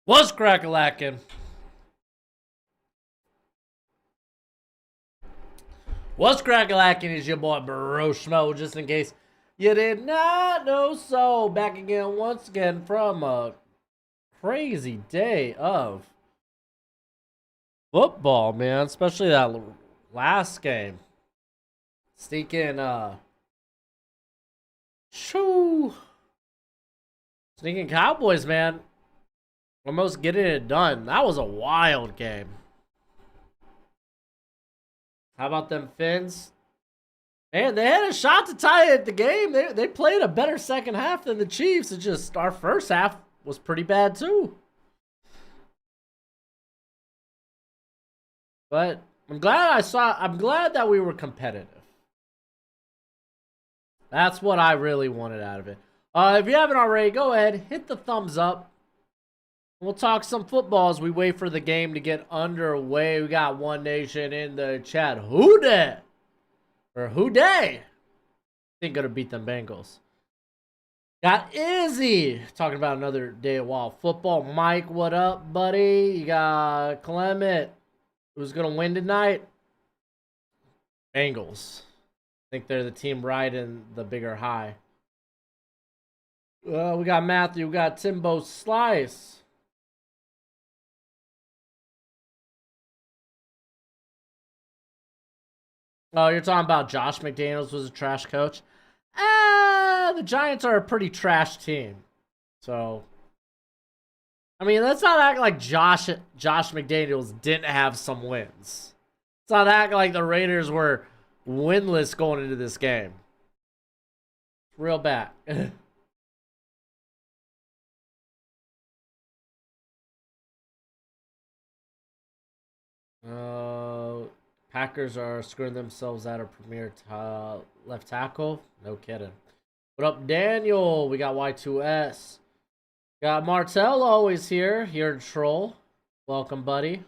What's crack-a-lackin'? What's crack-a-lackin' is your boy Broshmo, just in case you did not know so. Back again once again from a crazy day of football, man. Especially that last game. Sneaking, Sneaking Cowboys, man. Almost getting it done. That was a wild game. How about them Finns? Man, they had a shot to tie it the game. They played a better second half than the Chiefs. It's just our first half was pretty bad too. But I'm glad that we were competitive. That's what I really wanted out of it. If you haven't already, go ahead, hit the thumbs up. We'll talk some football as we wait for the game to get underway. We got One Nation in the chat. Who dat? Or who day? Think gonna beat them Bengals. Got Izzy talking about another day of wild football. Mike, what up, buddy? You got Clement. Who's gonna win tonight? Bengals. I think they're the team riding the bigger high. We got Matthew. We got Timbo Slice. Oh, you're talking about Josh McDaniels was a trash coach? The Giants are a pretty trash team. So, I mean, let's not act like Josh McDaniels didn't have some wins. Let's not act like the Raiders were winless going into this game. Real bad. Packers are screwing themselves out of premier left tackle. No kidding. What up, Daniel? We got Y2S. Got Martell always here in Troll. Welcome, buddy.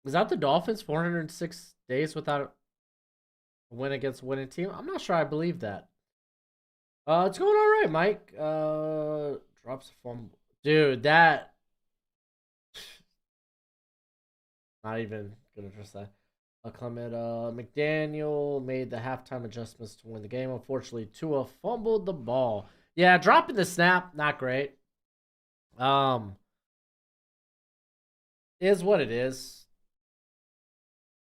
Is that the Dolphins? 406 days without a win against a winning team? I'm not sure I believe that. It's going all right, Mike. Drops a fumble. Dude, that... Not even gonna trust that. Clement McDaniel made the halftime adjustments to win the game. Unfortunately, Tua fumbled the ball. Yeah, dropping the snap, not great. Is what it is.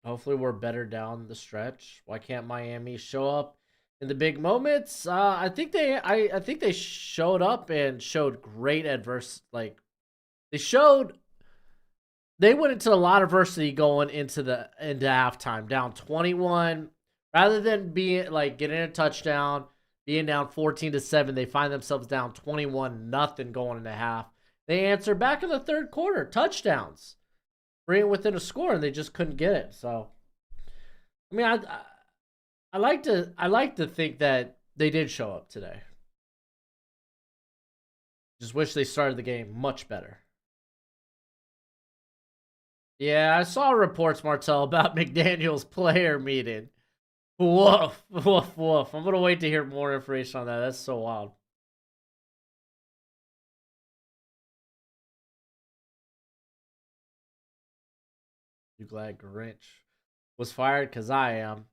Hopefully we're better down the stretch. Why can't Miami show up in the big moments? I think they showed up and showed great they went into a lot of adversity going into halftime, down 21. Rather than being getting a touchdown, being down 14-7, they find themselves down 21-0 going into half. They answer back in the third quarter, touchdowns, bring it within a score, and they just couldn't get it. So, I mean, I like to think that they did show up today. Just wish they started the game much better. Yeah, I saw reports, Martell, about McDaniel's player meeting. Woof, woof, woof. I'm gonna wait to hear more information on that. That's so wild. You glad Grinch was fired? Because I am.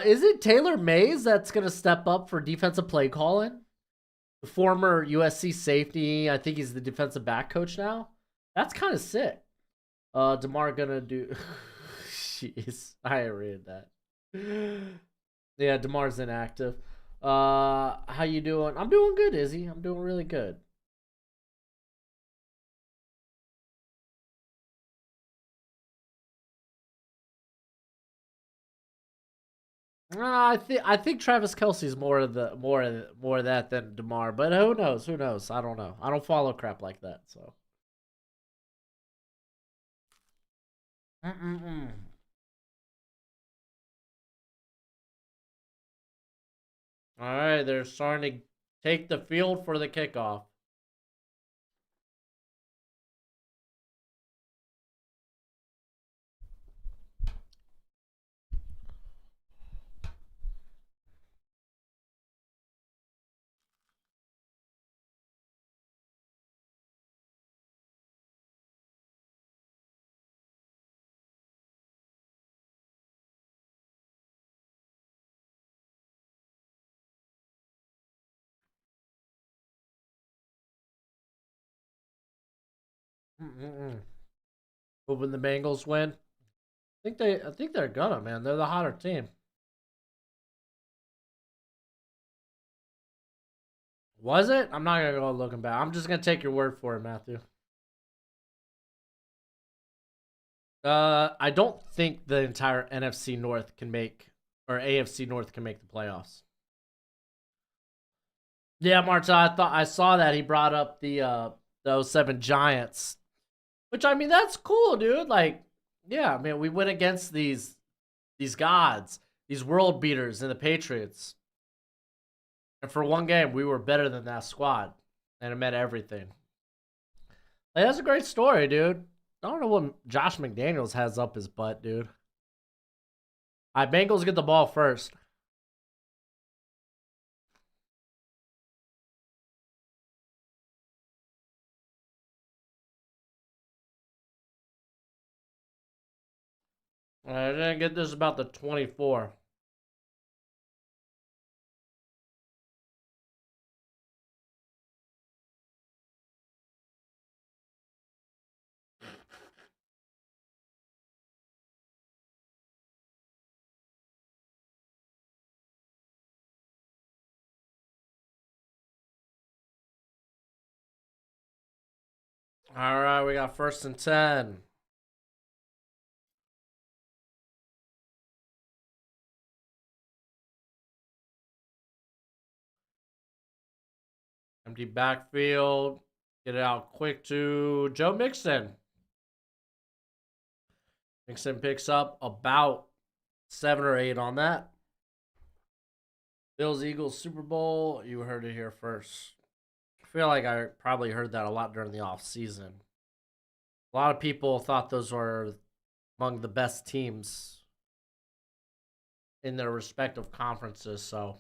Is it Taylor Mays that's gonna step up for defensive play calling? The former USC safety. I think he's the defensive back coach now. That's kind of sick. DeMar gonna do... Jeez, I read that. Yeah, DeMar's inactive. How you doing? I'm doing good, Izzy. I'm doing really good. I think Travis Kelce's more of that than DeMar, but who knows? Who knows? I don't know. I don't follow crap like that, so. All right, they're starting to take the field for the kickoff. Mm-mm-mm. Hoping the Bengals win. I think they're gonna, man. They're the hotter team. Was it? I'm not gonna go looking back. I'm just gonna take your word for it, Matthew. I don't think the entire NFC North can make or AFC North can make the playoffs. Yeah, Marta, I thought I saw that he brought up the '07 Giants, which I mean that's cool, dude. Like, yeah, I mean we went against these gods, these world beaters, and the Patriots, and for one game we were better than that squad, and it meant everything. Like, that's a great story, dude. I don't know what Josh McDaniels has up his butt, dude. All right, Bengals get the ball first. I didn't get this about the 24. All right, we got 1st and 10. Empty backfield. Get it out quick to Joe Mixon. Mixon picks up about 7 or 8 on that. Bills Eagles Super Bowl. You heard it here first. I feel like I probably heard that a lot during the off season. A lot of people thought those were among the best teams in their respective conferences. So,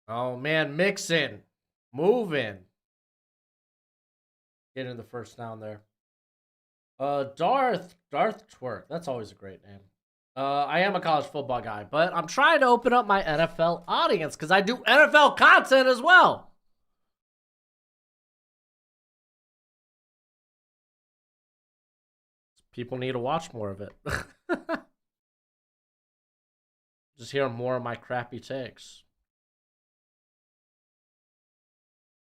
oh man, Mixon moving, getting the first down there. Darth Twerk. That's always a great name. I am a college football guy, but I'm trying to open up my NFL audience because I do NFL content as well. People need to watch more of it. Just hear more of my crappy takes.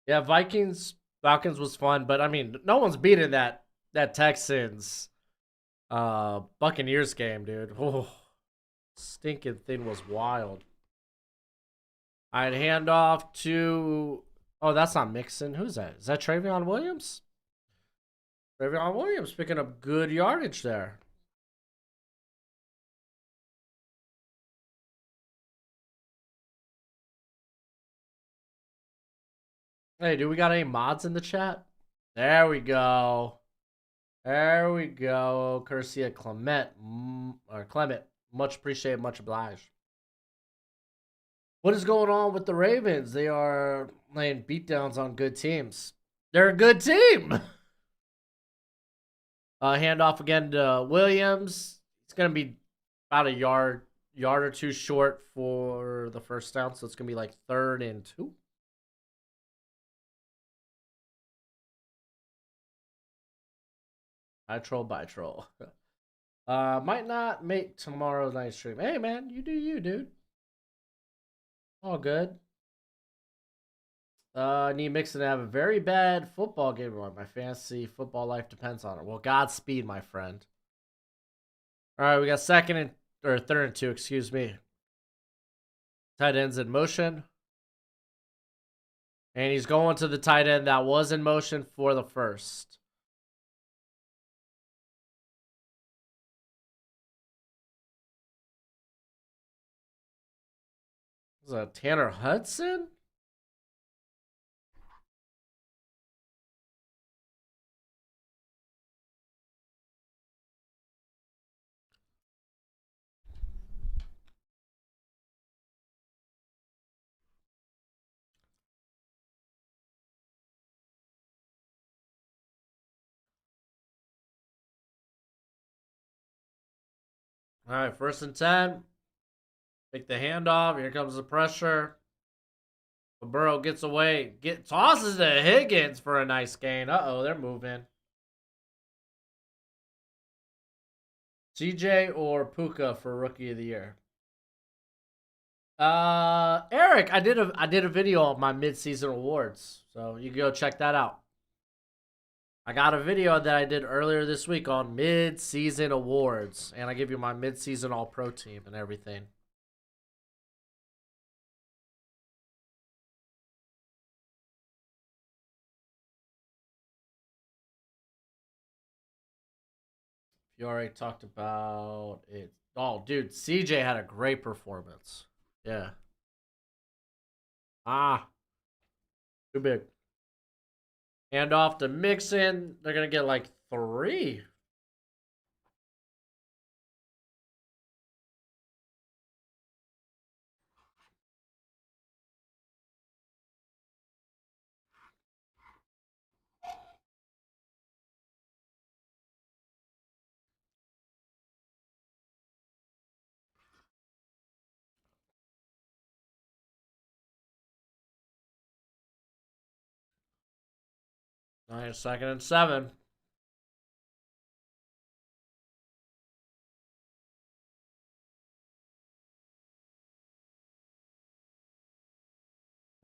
Yeah, Vikings Falcons was fun, but I mean, no one's beating that Texans Buccaneers game, dude. Oh, stinking thing was wild. I'd hand off to. Oh, that's not Mixon. Who's that? Is that Travion Williams? Travion Williams picking up good yardage there. Hey, do we got any mods in the chat? There we go. There we go. Courtesy of Clement. Or Clement. Much appreciated, much obliged. What is going on with the Ravens? They are laying beatdowns on good teams. They're a good team. Handoff again to Williams. It's gonna be about a yard or two short for the first down, so it's gonna be like 3rd and 2. I troll by troll. Might not make tomorrow's night stream. Hey man, you do you, dude. All good. I need Mixon to have a very bad football game. My fantasy football life depends on it. Well, Godspeed, my friend. All right, we got 3rd and 2. Excuse me. Tight ends in motion, and he's going to the tight end that was in motion for the first. Is that Tanner Hudson? All right, 1st and 10. Take the handoff. Here comes the pressure. Burrow gets away. Tosses to Higgins for a nice gain. Uh-oh, they're moving. CJ or Puka for Rookie of the Year? Eric, I did a video of my mid-season awards, so you can go check that out. I got a video that I did earlier this week on mid-season awards, and I give you my mid-season All-Pro team and everything. You already talked about it. Oh, dude, CJ had a great performance. Yeah. Too big. Hand off to Mixon. They're going to get like 3. Nice, 2nd and 7.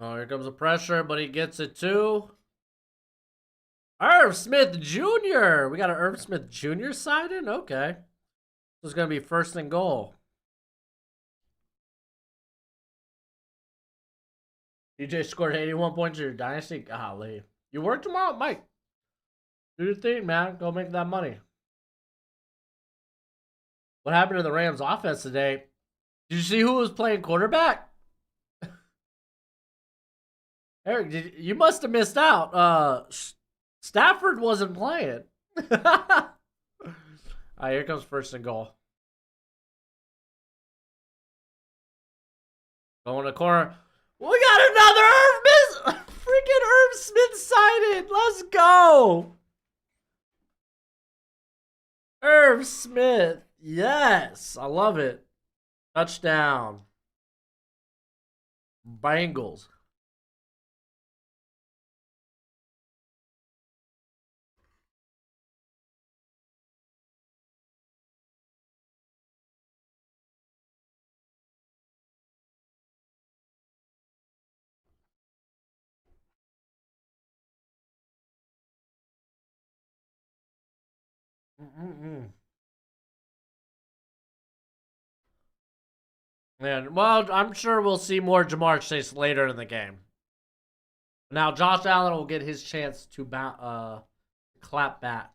Oh, here comes the pressure, but he gets it too. Irv Smith Jr. We got an Irv Smith Jr. side in? Okay. This is going to be 1st and goal. DJ scored 81 points in your dynasty. Golly. You work tomorrow, Mike? Do your thing, man. Go make that money. What happened to the Rams offense today? Did you see who was playing quarterback? Eric, you must have missed out. Stafford wasn't playing. All right, here comes 1st and goal. Going to corner. We got another freaking Irv Smith sighted. Let's go. Irv Smith. Yes. I love it. Touchdown. Bengals. Man, well, I'm sure we'll see more Jamar Chase later in the game. Now, Josh Allen will get his chance to clap back.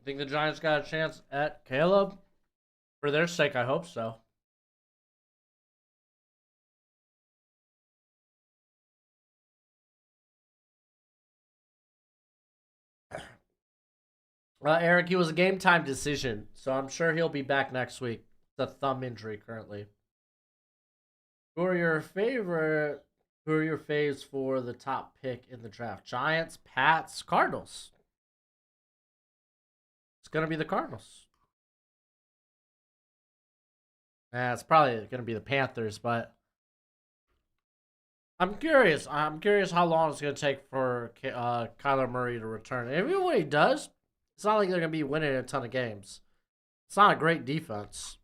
Think the Giants got a chance at Caleb? For their sake, I hope so. Eric, he was a game time decision, so I'm sure he'll be back next week. It's a thumb injury currently. Who are your faves for the top pick in the draft? Giants, Pats, Cardinals. It's gonna be the Cardinals. It's probably gonna be the Panthers, but I'm curious. I'm curious how long it's gonna take for Kyler Murray to return. And even when he does, it's not like they're gonna be winning a ton of games. It's not a great defense.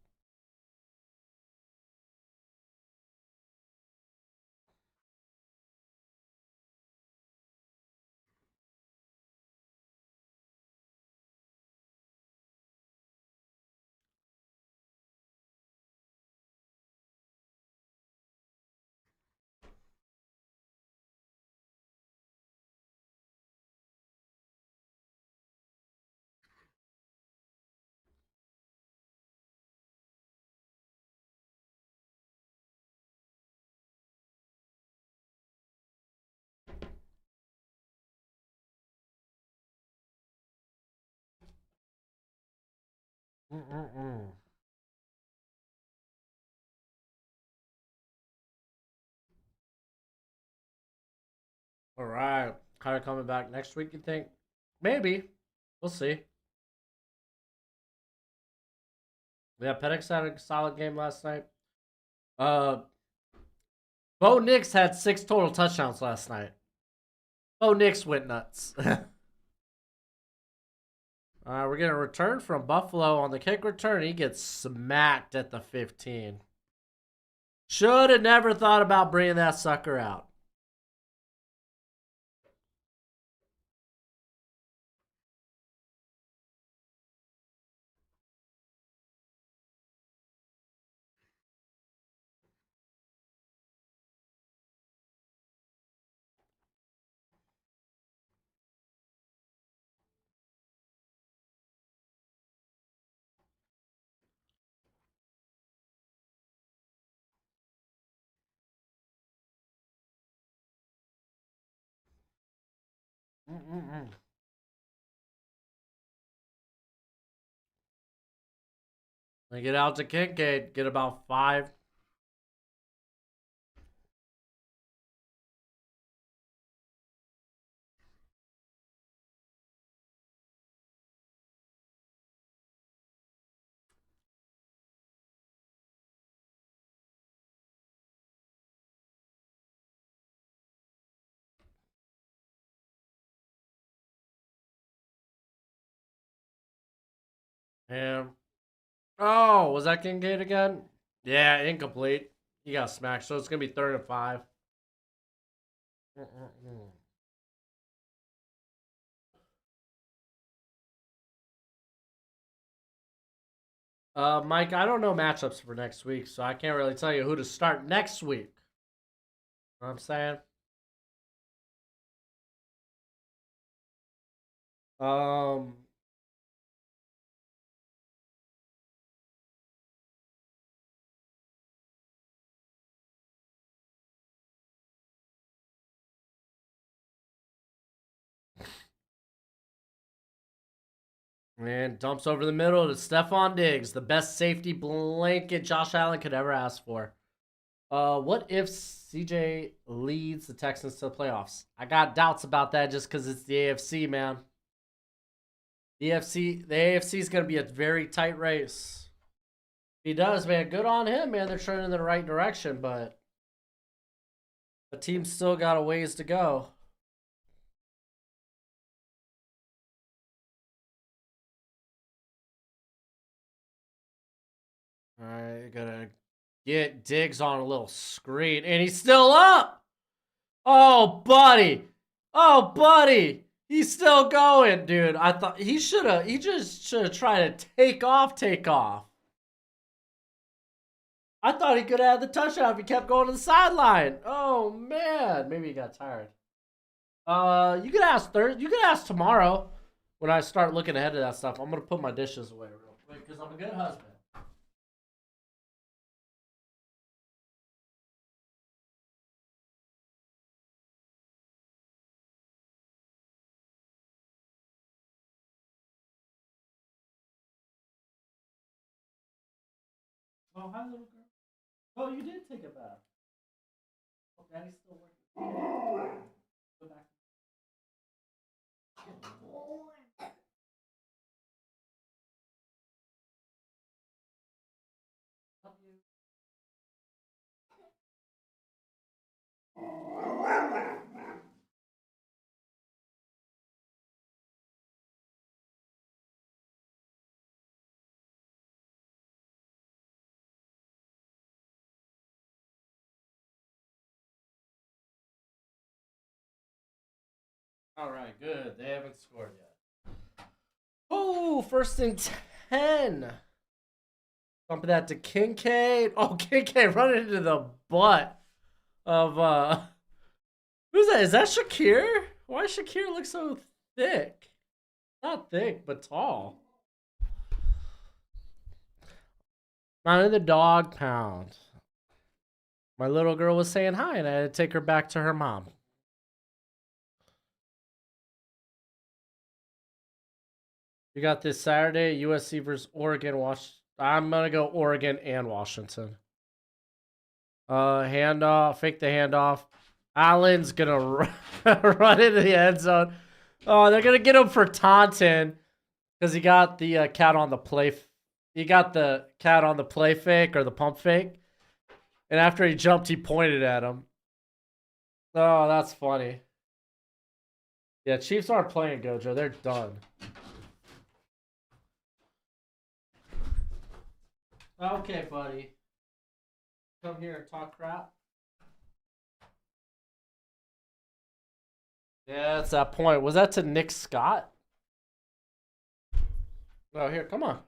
All right. Kyler coming back next week, you think? Maybe. We'll see. Yeah, Penix had a solid game last night. Bo Nix had 6 total touchdowns last night. Bo Nix went nuts. We're getting a return from Buffalo on the kick return. He gets smacked at the 15. Should have never thought about bringing that sucker out. They get out to Kincaid, get about 5. And oh, was that Kincaid again? Yeah, incomplete. He got smacked, so it's gonna be 3rd and 5. Mike, I don't know matchups for next week, so I can't really tell you who to start next week. You know what I'm saying? Um, and dumps over the middle to Stephon Diggs, the best safety blanket Josh Allen could ever ask for. What if CJ leads the Texans to the playoffs? I got doubts about that just because it's the AFC, man. The AFC is going to be a very tight race. He does, man. Good on him, man. They're trending in the right direction, but the team's still got a ways to go. All right, gonna get Diggs on a little screen, and he's still up. Oh, buddy. Oh, buddy. He's still going, dude. I thought he just should have tried to take off. I thought he could have had the touchdown if he kept going to the sideline. Oh man, maybe he got tired. You could ask Thursday. You could ask tomorrow when I start looking ahead to that stuff. I'm gonna put my dishes away real quick because I'm a good husband. Oh, hi, little girl. Oh, you did take a bath. Oh, Daddy's still working. Go back. Love you. All right, good. They haven't scored yet. Oh, 1st and 10. Bumping that to Kincaid. Oh, Kincaid running into the butt of who's that? Is that Shakir? Why does Shakir look so thick? Not thick, but tall. Not in the dog pound. My little girl was saying hi, and I had to take her back to her mom. You got this Saturday, USC versus Oregon. I'm gonna go Oregon and Washington. Handoff, fake the handoff. Allen's gonna run into the end zone. Oh, they're gonna get him for taunting because he got the cat on the play. He got the cat on the play fake or the pump fake, and after he jumped, he pointed at him. Oh, that's funny. Yeah, Chiefs aren't playing Gojo. They're done. Okay, buddy. Come here and talk crap. Yeah, that's that point. Was that to Nick Scott? Oh, here, come on.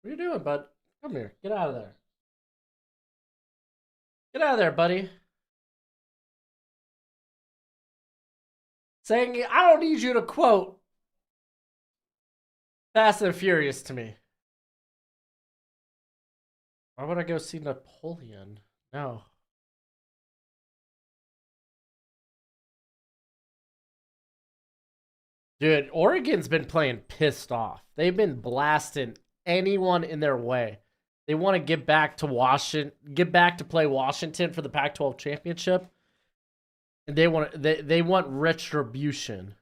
What are you doing, bud? Come here. Get out of there. Get out of there, buddy. Saying, I don't need you to quote Fast and Furious to me. Why would I go see Napoleon? No. Dude, Oregon's been playing pissed off. They've been blasting anyone in their way. They want to get back to Washington, get back to play Washington for the Pac-12 championship, and they want retribution.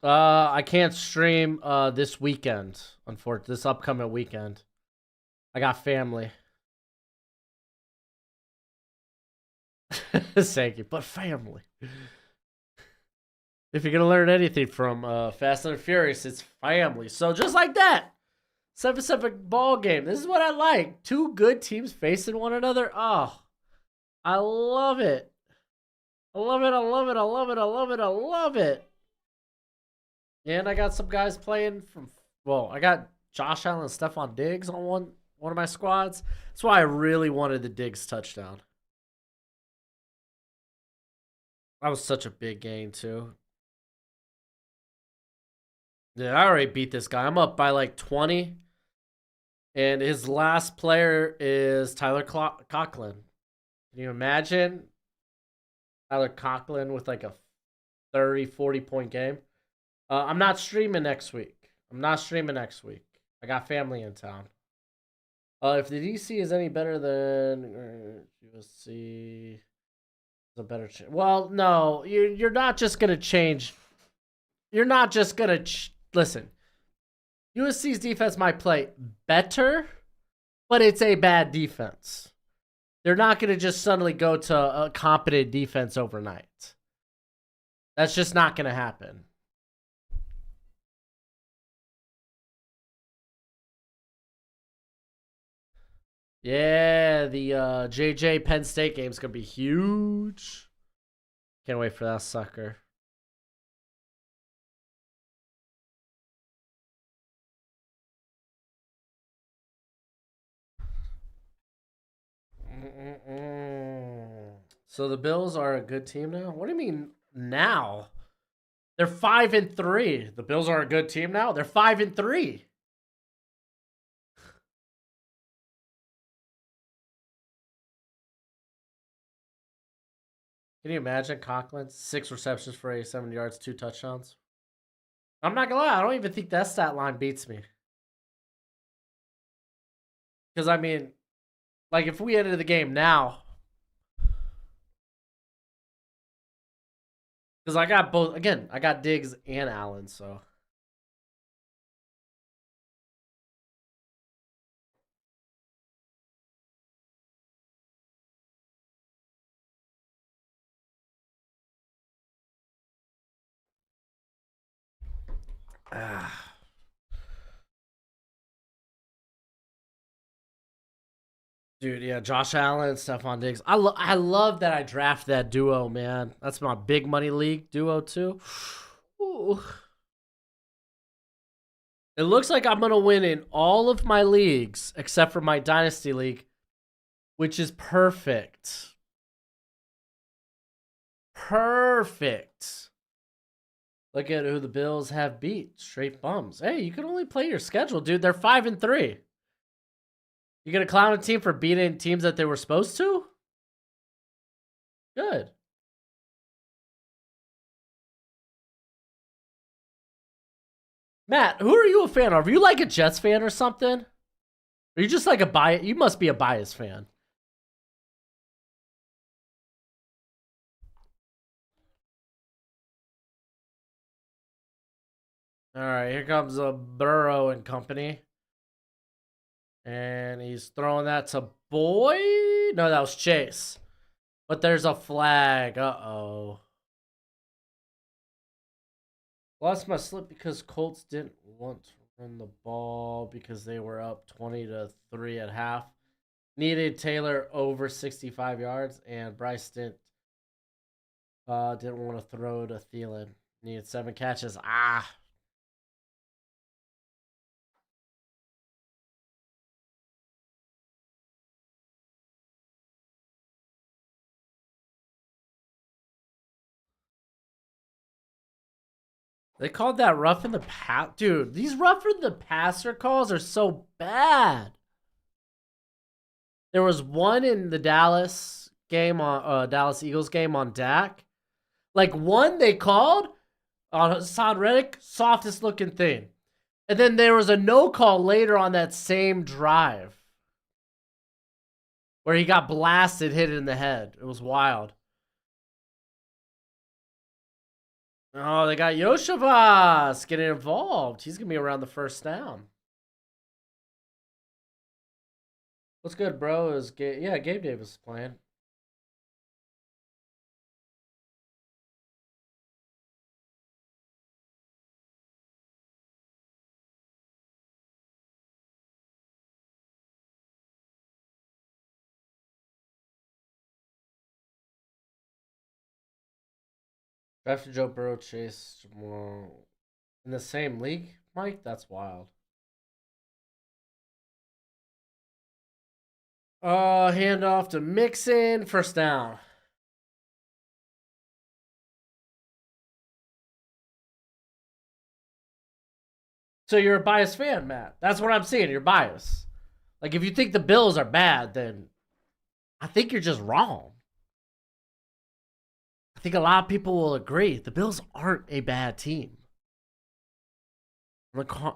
I can't stream this weekend. Unfortunately, this upcoming weekend, I got family. Thank you, but family. If you're gonna learn anything from Fast and Furious, it's family. So just like that, 7-7 ball game. This is what I like. Two good teams facing one another. Oh, I love it. I love it. I love it. I love it. I love it. I love it. And I got some guys playing from. Well, I got Josh Allen and Stephon Diggs on one of my squads. That's why I really wanted the Diggs touchdown. That was such a big game too. Yeah, I already beat this guy. I'm up by like 20. And his last player is Tyler Conklin. Can you imagine Tyler Conklin with like a 30, 40 point game? I'm not streaming next week. I got family in town. If the DC is any better than USC, it's a better chance. Well, no, you're not just gonna change. You're not just gonna listen. USC's defense might play better, but it's a bad defense. They're not gonna just suddenly go to a competent defense overnight. That's just not gonna happen. Yeah, the JJ Penn State game is going to be huge. Can't wait for that sucker. So the Bills are a good team now? What do you mean now? They're 5-3. The Bills are a good team now? They're 5-3. Can you imagine Conklin? 6 receptions for 87 yards, 2 touchdowns. I'm not gonna lie, I don't even think that stat line beats me. Because, I mean, like, if we ended the game now. Because I got both, again, I got Diggs and Allen, so. Dude, yeah, Josh Allen, Stephon Diggs. I love that I draft that duo, man. That's my big money league duo too. Ooh. It looks like I'm gonna win in all of my leagues except for my dynasty league, which is perfect. Perfect. Look at who the Bills have beat. Straight bums. Hey, you can only play your schedule, dude. They're 5-3. You gonna clown a team for beating teams that they were supposed to? Good. Matt, who are you a fan of? Are you like a Jets fan or something? Are you just like a bias? You must be a bias fan. All right, here comes a Burrow and company. And he's throwing that to Boy. No, that was Chase. But there's a flag. Uh-oh. Lost my slip because Colts didn't want to run the ball because they were up 20-3 at half. Needed Taylor over 65 yards, and Bryce didn't want to throw to Thielen. Needed 7 catches. Ah. They called that rough in the pass. Dude, these rough in the passer calls are so bad. There was one in the Dallas game on Dallas Eagles game on Dak. Like one they called on Hassan Reddick, softest looking thing. And then there was a no call later on that same drive where he got blasted, hit in the head. It was wild. Oh, they got Yoshivas getting involved. He's going to be around the first down. What's good, bro? Yeah, Gabe Davis is playing. Drafted Joe Burrow, Chase in the same league, Mike? That's wild. Handoff to Mixon, first down. So you're a biased fan, Matt. That's what I'm seeing. You're biased. Like if you think the Bills are bad, then I think you're just wrong. I think a lot of people will agree. The Bills aren't a bad team.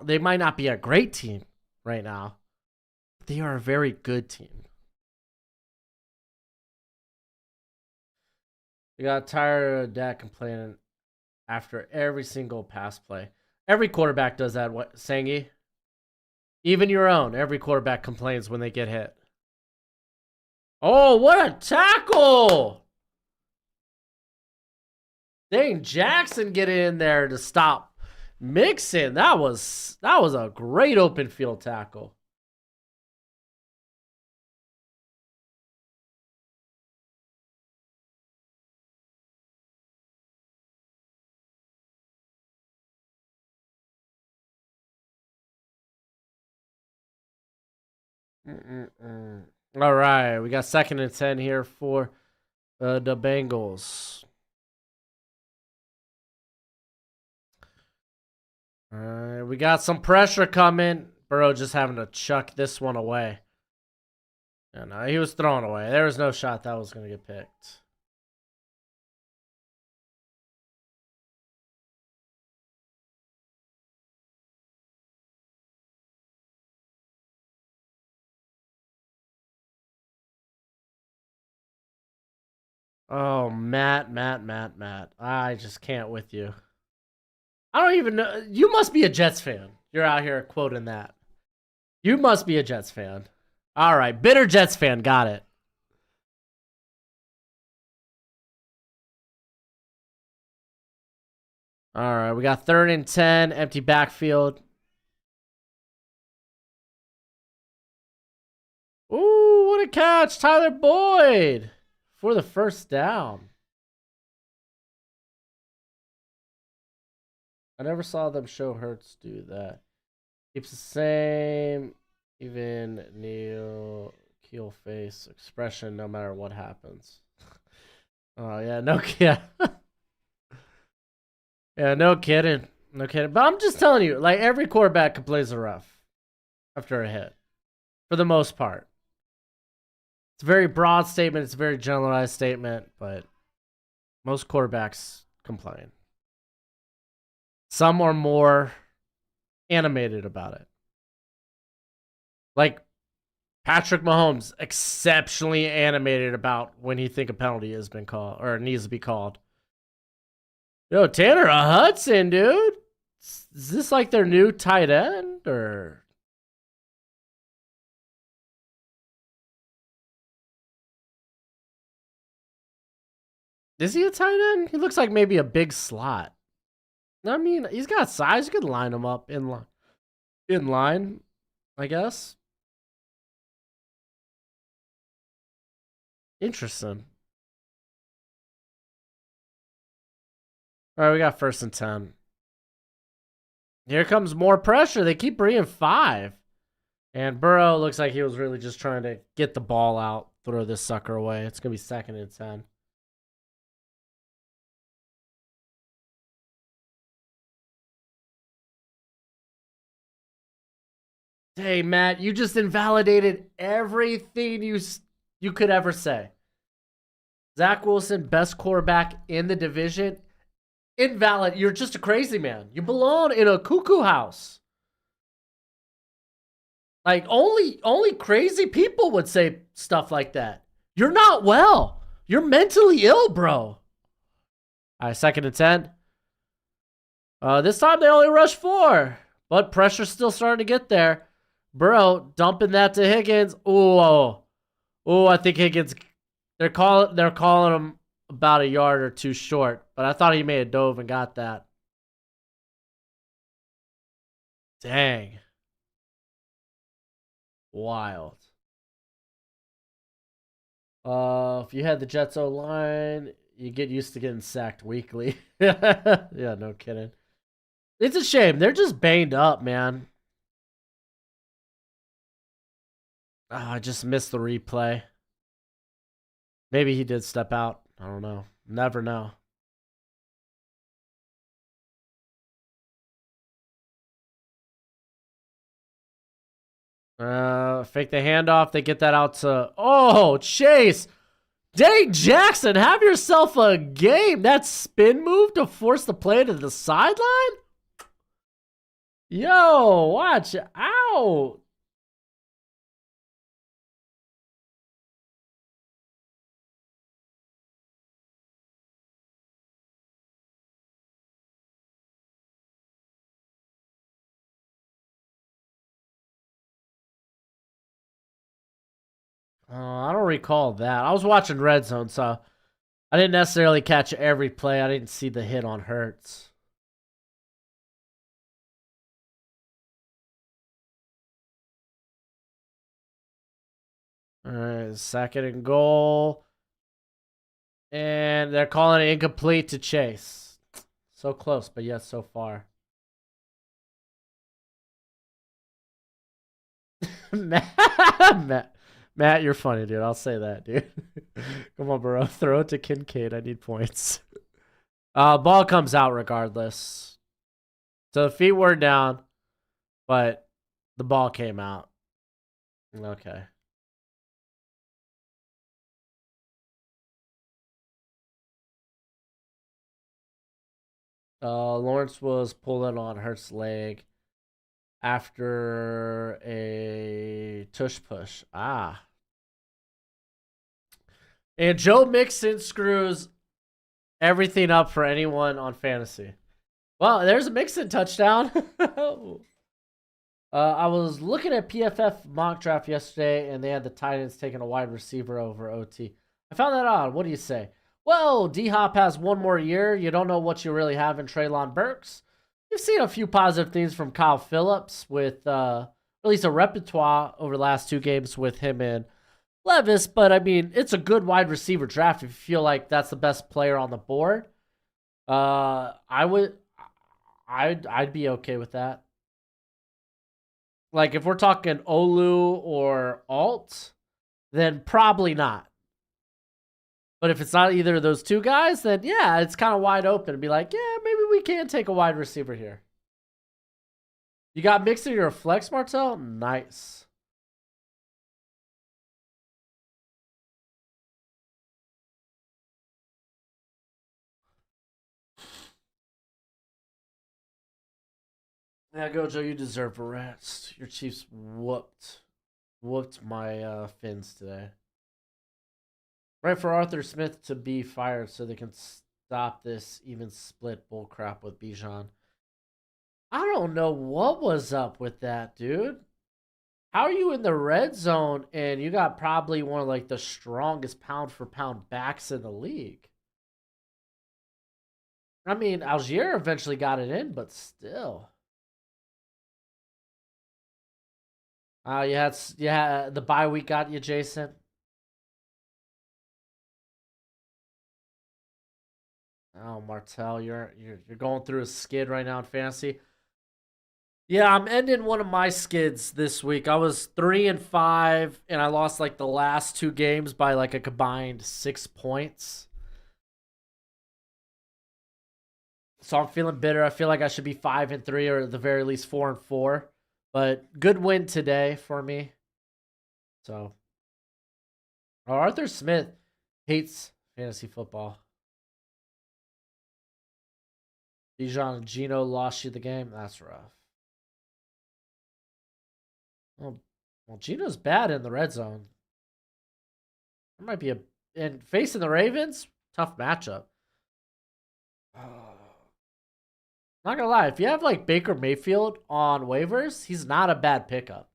They might not be a great team right now, but they are a very good team. You got tired of Dak complaining after every single pass play. Every quarterback does that, what, Sangi? Even your own. Every quarterback complains when they get hit. Oh, what a tackle! Dang, Jackson getting in there to stop Mixon. That was a great open field tackle. All right, we got 2nd and 10 here for the Bengals. All right, we got some pressure coming. Burrow just having to chuck this one away. Yeah, no, he was thrown away. There was no shot that was going to get picked. Oh, Matt. I just can't with you. I don't even know. You must be a Jets fan. You're out here quoting that. You must be a Jets fan. All right, bitter Jets fan. Got it. All right, we got 3rd and 10, empty backfield. Ooh, what a catch. Tyler Boyd for the first down. I never saw them show Hurts do that. Keeps the same, even keel face expression no matter what happens. Oh, yeah, no kidding. Yeah, no kidding. No kidding. But I'm just telling you, like, every quarterback complains a rough after a hit. for the most part. It's a very broad statement. It's a very generalized statement, but most quarterbacks complain. Some are more animated about it. Like Patrick Mahomes, exceptionally animated about when he think a penalty has been called or needs to be called. Yo, Tanner Hudson, dude. Is this like their new tight end or? Is he a tight end? He looks like maybe a big slot. I mean, he's got size. You could line him up in line. In line, I guess. Interesting. All right, we got 1st and 10. Here comes more pressure. They keep bringing 5. And Burrow looks like he was really just trying to get the ball out, throw this sucker away. It's going to be 2nd and 10. Hey, Matt, you just invalidated everything you could ever say. Zach Wilson, best quarterback in the division. Invalid. You're just a crazy man. You belong in a cuckoo house. Like only crazy people would say stuff like that. You're not well. You're mentally ill, bro. All right, 2nd and 10. This time they only rushed 4, but pressure's still starting to get there. Burrow dumping that to Higgins. Oh, I think Higgins. They're calling him about a yard or 2 short, but I thought he may have dove and got that. Dang. Wild. If you had the Jets O-line, you get used to getting sacked weekly. Yeah, no kidding. It's a shame. They're just banged up, man. Oh, I just missed the replay. Maybe he did step out. I don't know. Never know. Fake the handoff. They get that out to Chase. Dang, Jackson, have yourself a game. That spin move to force the play to the sideline? Yo, watch out. I don't recall that. I was watching Red Zone, so I didn't necessarily catch every play. I didn't see the hit on Hurts. All right, 2nd and goal. And they're calling it incomplete to Chase. So close, but yet so far. Matt, you're funny, dude. I'll say that, dude. Come on, bro. Throw it to Kincaid. I need points. Ball comes out regardless. So the feet were down, but the ball came out. Okay. Lawrence was pulling on Hurts' leg after a tush push. And Joe Mixon screws everything up for anyone on fantasy. Well, there's a Mixon touchdown. I was looking at PFF mock draft yesterday, and they had the Titans taking a wide receiver over OT. I found that odd. What do you say? Well, D-Hop has 1 more year. You don't know what you really have in Treylon Burks. You've seen a few positive things from Kyle Phillips with at least a repertoire over the last 2 games with him and Levis. But, I mean, it's a good wide receiver draft if you feel like that's the best player on the board. I'd be okay with that. Like, if we're talking Olu or Alt, then probably not. But if it's not either of those 2 guys, then yeah, it's kind of wide open to be like, yeah, maybe we can take a wide receiver here. You got Mixon, you're a flex, Martel? Nice. Yeah, Gojo, you deserve a rest. Your Chiefs whooped my Finns today. Right for Arthur Smith to be fired so they can stop this even split bullcrap with Bijan. I don't know what was up with that, dude. How are you in the red zone and you got probably one of like the strongest pound for pound backs in the league? I mean, Algier eventually got it in, but still. Yeah, the bye week got you, Jason. Oh, Martell, you're going through a skid right now in fantasy. Yeah, I'm ending one of my skids this week. I was 3-5, and I lost like the last two games by like a combined 6 points. So I'm feeling bitter. I feel like I should be 5-3, or at the very least 4-4. But good win today for me. So, Arthur Smith hates fantasy football. Bijan and Gino lost you the game. That's rough. Well, Gino's bad in the red zone. There might be and facing the Ravens, tough matchup. Not gonna lie, if you have like Baker Mayfield on waivers, he's not a bad pickup.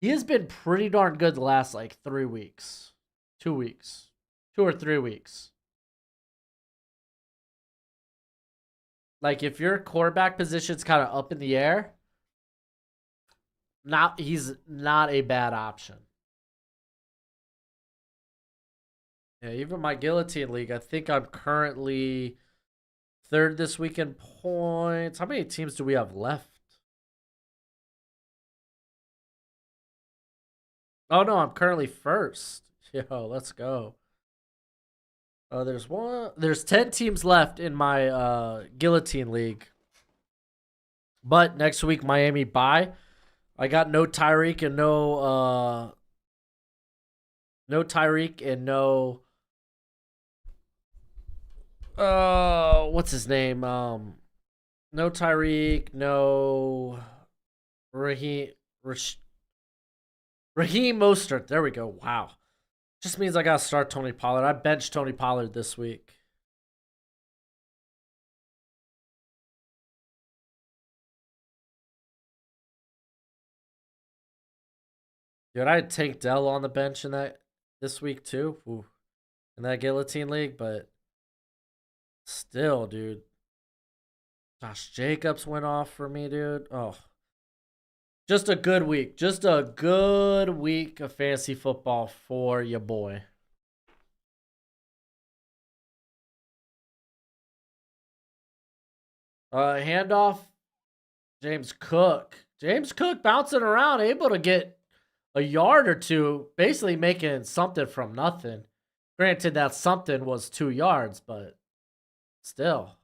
He has been pretty darn good the last like 3 weeks, 2 weeks, 2 or 3 weeks. Like if your quarterback position's kind of up in the air, he's not a bad option. Yeah, even my guillotine league, I think I'm currently third this week in points. How many teams do we have left? Oh no, I'm currently first. Yo, let's go. There's 10 teams left in my guillotine league. But next week Miami bye. I got no Tyreek and no what's his name? No Tyreek, no Raheem Raheem Mostert. There we go. Wow. Just means I gotta start Tony Pollard. I benched Tony Pollard this week. Dude, I had Tank Dell on the bench in that this week too. Ooh, in that guillotine league, but still, dude. Josh Jacobs went off for me, dude. Oh. Just a good week. Just a good week of fantasy football for your boy. Handoff, James Cook. James Cook bouncing around, able to get a yard or two, basically making something from nothing. Granted, that something was 2 yards, but still.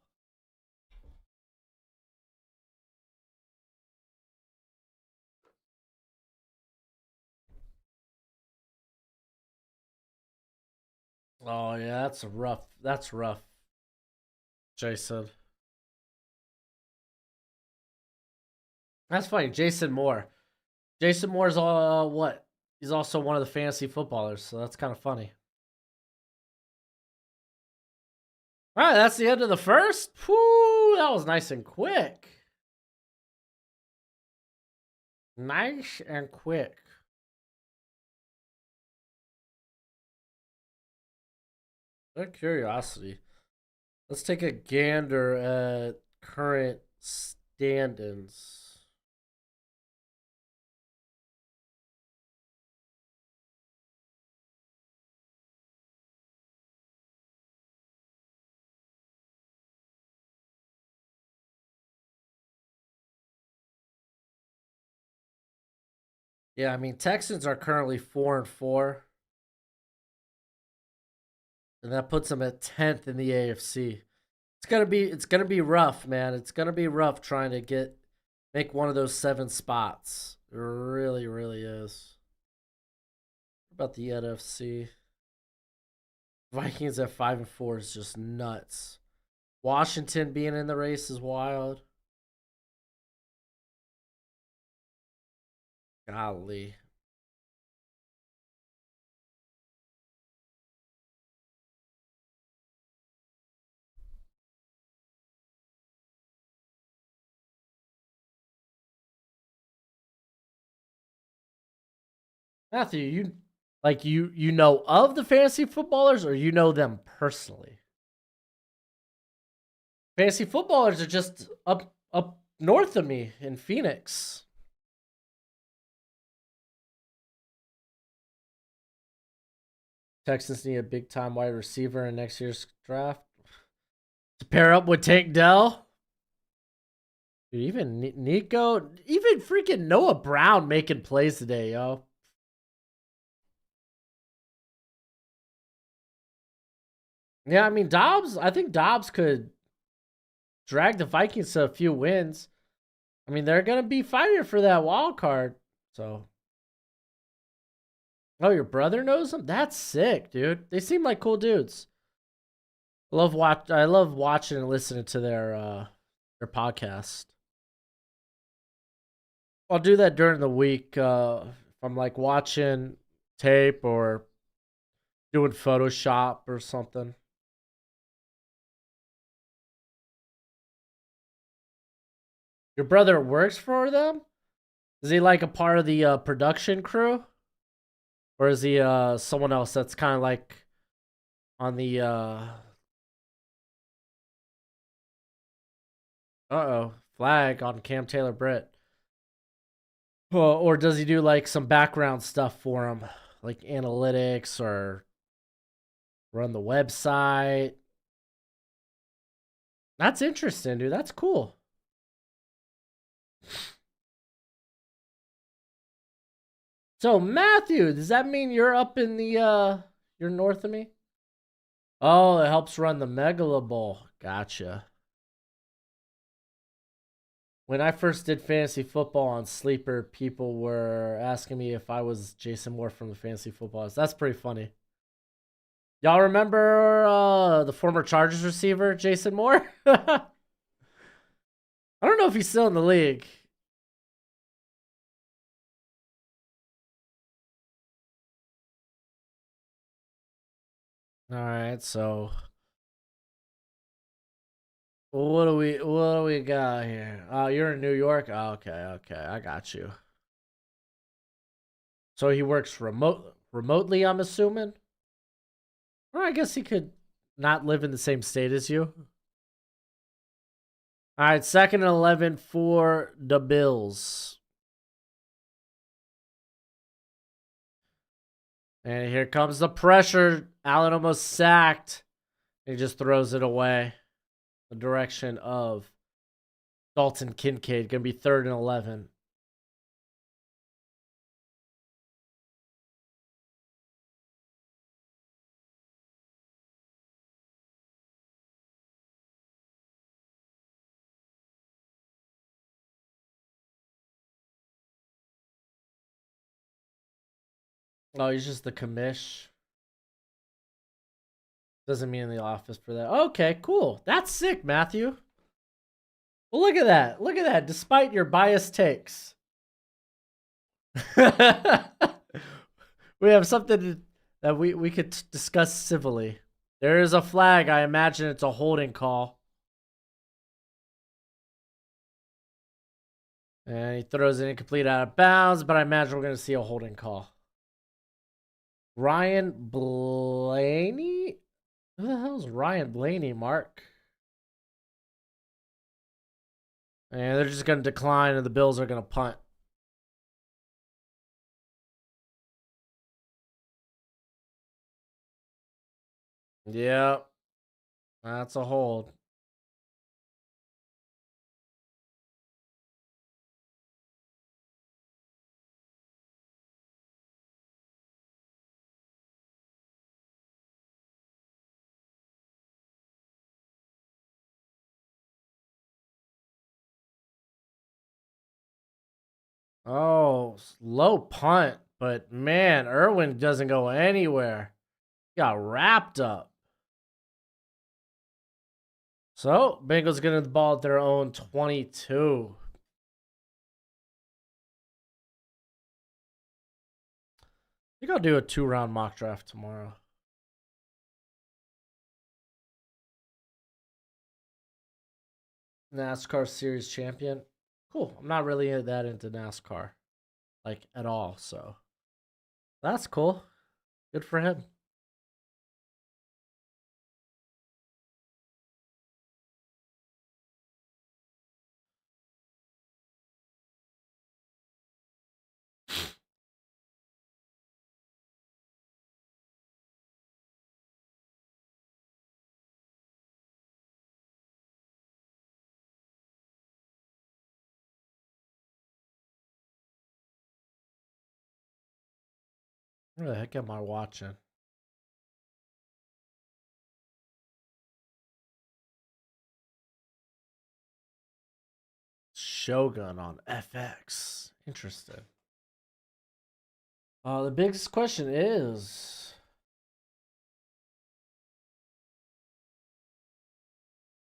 Oh yeah, that's rough. That's rough, Jason. That's funny. Jason Moore. Jason Moore's what? He's also one of the fantasy footballers, so that's kind of funny. All right, that's the end of the first. Whew, that was nice and quick. Nice and quick. Out of curiosity, let's take a gander at current stand-ins. Yeah, I mean Texans are currently 4-4, and that puts them at 10th in the AFC. It's gonna be rough, man. It's gonna be rough trying to make one of those 7 spots. It really, really is. What about the NFC? Vikings at 5-4 is just nuts. Washington being in the race is wild. Golly. Matthew, you know of the fantasy footballers or you know them personally? Fantasy footballers are just up north of me in Phoenix. Texans need a big time wide receiver in next year's draft to pair up with Tank Dell. Dude, even Nico, even freaking Noah Brown making plays today, yo. Yeah, I mean I think Dobbs could drag the Vikings to a few wins. I mean, they're gonna be fighting for that wild card. So, oh, your brother knows them? That's sick, dude. They seem like cool dudes. I love watching and listening to their podcast. I'll do that during the week if I'm like watching tape or doing Photoshop or something. Your brother works for them? Is he like a part of the production crew? Or is he someone else that's kind of like on the uh-oh, flag on Cam Taylor Britt? Or does he do like some background stuff for him, like analytics or run the website? That's interesting, dude. That's cool. So Matthew, does that mean you're up in the you're north of me? Oh, it helps run the Megala Bowl. Gotcha. When I first did fantasy football on Sleeper, people were asking me if I was Jason Moore from the Fantasy Footballers. That's pretty funny. Y'all remember the former Chargers receiver, Jason Moore? I don't know if he's still in the league. All right, so what do we got here? Oh, you're in New York? Oh, okay, I got you. So he works remotely, I'm assuming? Or I guess he could not live in the same state as you. All right, second and 11 for the Bills. And here comes the pressure. Allen almost sacked. He just throws it away. The direction of Dalton Kincaid. Going to be third and 11. Oh, he's just the commish. Doesn't mean in the office for that. Okay, cool. That's sick, Matthew. Well, look at that. Look at that. Despite your biased takes, we have something that we could discuss civilly. There is a flag. I imagine it's a holding call. And he throws it incomplete out of bounds, but I imagine we're going to see a holding call. Ryan Blaney? Who the hell is Ryan Blaney, Mark? And they're just going to decline, and the Bills are going to punt. Yep. That's a hold. Oh, low punt. But man, Irwin doesn't go anywhere. He got wrapped up. So, Bengals getting the ball at their own 22. think I'll do a 2-round mock draft tomorrow. NASCAR Series champion. Cool. I'm not really that into NASCAR, like at all. So that's cool. Good for him. What the heck am I watching? Shogun on FX. Interesting. The biggest question is,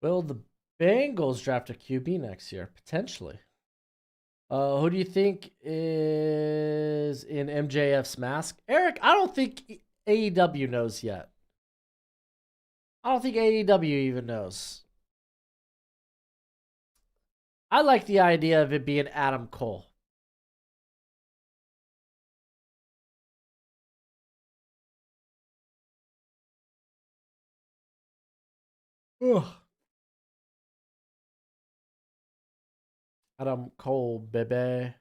will the Bengals draft a QB next year? Potentially. Who do you think is in MJF's mask? Eric, I don't think AEW knows yet. I don't think AEW even knows. I like the idea of it being Adam Cole. Ugh. Adam Cole, baby.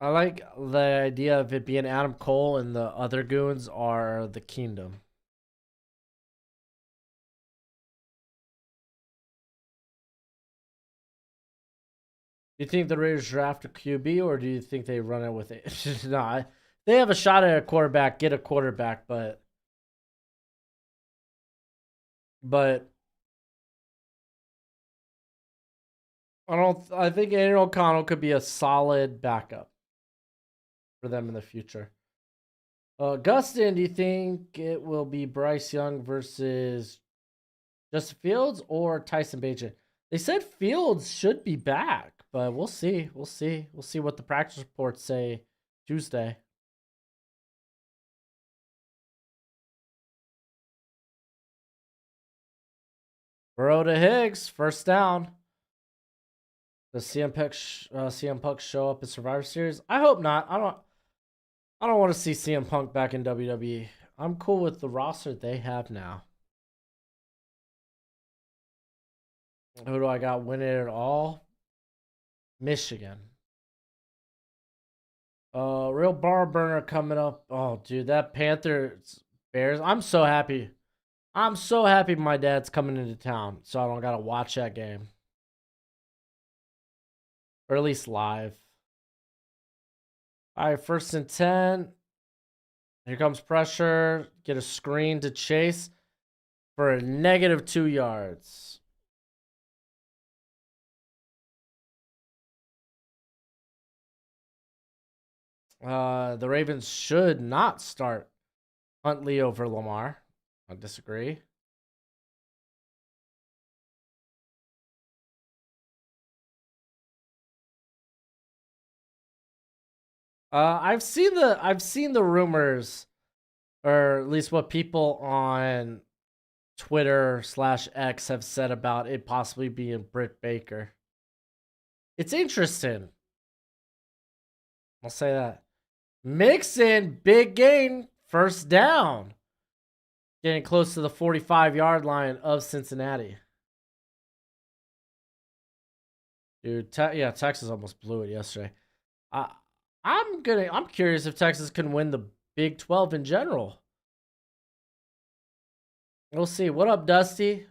I like the idea of it being Adam Cole and the other goons are the Kingdom. Do you think the Raiders draft a QB or do you think they run it with it? No, they have a shot at a quarterback, get a quarterback, but I think Aaron O'Connell could be a solid backup for them in the future. Gustin, do you think it will be Bryce Young versus Justin Fields or Tyson Bagent? They said Fields should be back, but we'll see. We'll see. We'll see what the practice reports say Tuesday. Burrow to Higgs, first down. Does CM Punk show up in Survivor Series? I hope not. I don't want to see CM Punk back in WWE. I'm cool with the roster they have now. Who do I got winning it all? Michigan. Real bar burner coming up. Oh, dude, that Panthers Bears. I'm so happy. I'm so happy my dad's coming into town, so I don't gotta watch that game. Or at least live. All right, 1st and 10. Here comes pressure. Get a screen to Chase for a -2 yards. The Ravens should not start Huntley over Lamar. I disagree. I've seen the rumors, or at least what people on Twitter/X have said about it possibly being Britt Baker. It's interesting. I'll say that. Mixon, big gain, first down. Getting close to the 45-yard line of Cincinnati. Dude, yeah, Texas almost blew it yesterday. I'm curious if Texas can win the Big 12 in general. We'll see. What up, Dusty?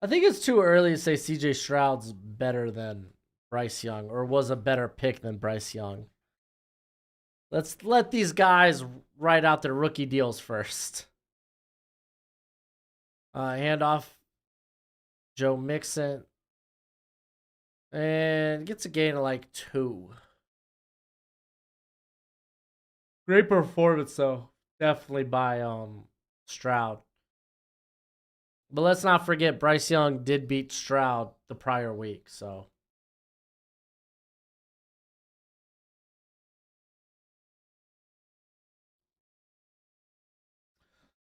I think it's too early to say CJ Stroud's better than Bryce Young or was a better pick than Bryce Young. Let's let these guys write out their rookie deals first. Handoff. Joe Mixon. And gets a gain of like 2. Great performance though. Definitely by Stroud. But let's not forget Bryce Young did beat Stroud the prior week, so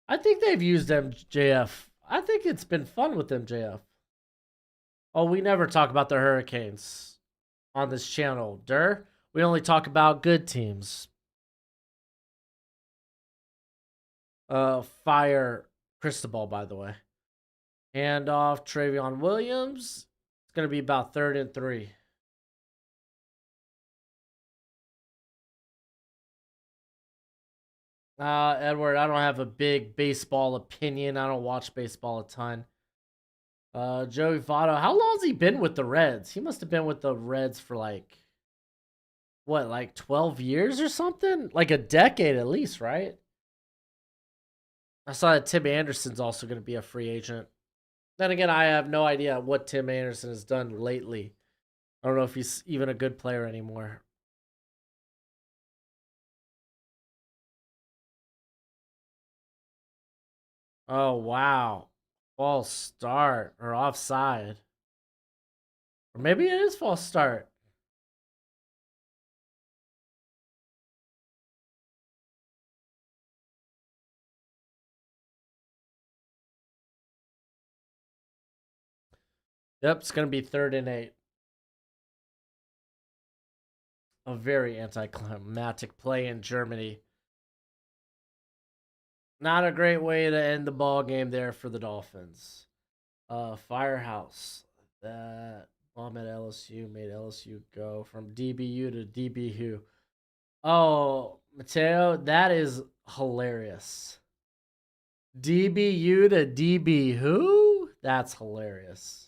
I think they've used MJF. I think it's been fun with MJF. Oh, we never talk about the Hurricanes on this channel, Dur. We only talk about good teams. Fire Cristobal, by the way. Hand off Travion Williams. It's gonna be about 3rd and 3. Edward, I don't have a big baseball opinion. I don't watch baseball a ton. Joey Votto, how long has he been with the Reds? He must have been with the Reds for like, what, like 12 years or something? Like a decade at least, right? I saw that Tim Anderson's also going to be a free agent. Then again, I have no idea what Tim Anderson has done lately. I don't know if he's even a good player anymore. Oh, wow. False start or offside. Or maybe it is false start. Yep, it's going to be 3rd and 8. A very anticlimactic play in Germany. Not a great way to end the ball game there for the Dolphins. Firehouse. That bomb at LSU made LSU go from DBU to DBU. Oh, Mateo, that is hilarious. DBU to DB who? That's hilarious.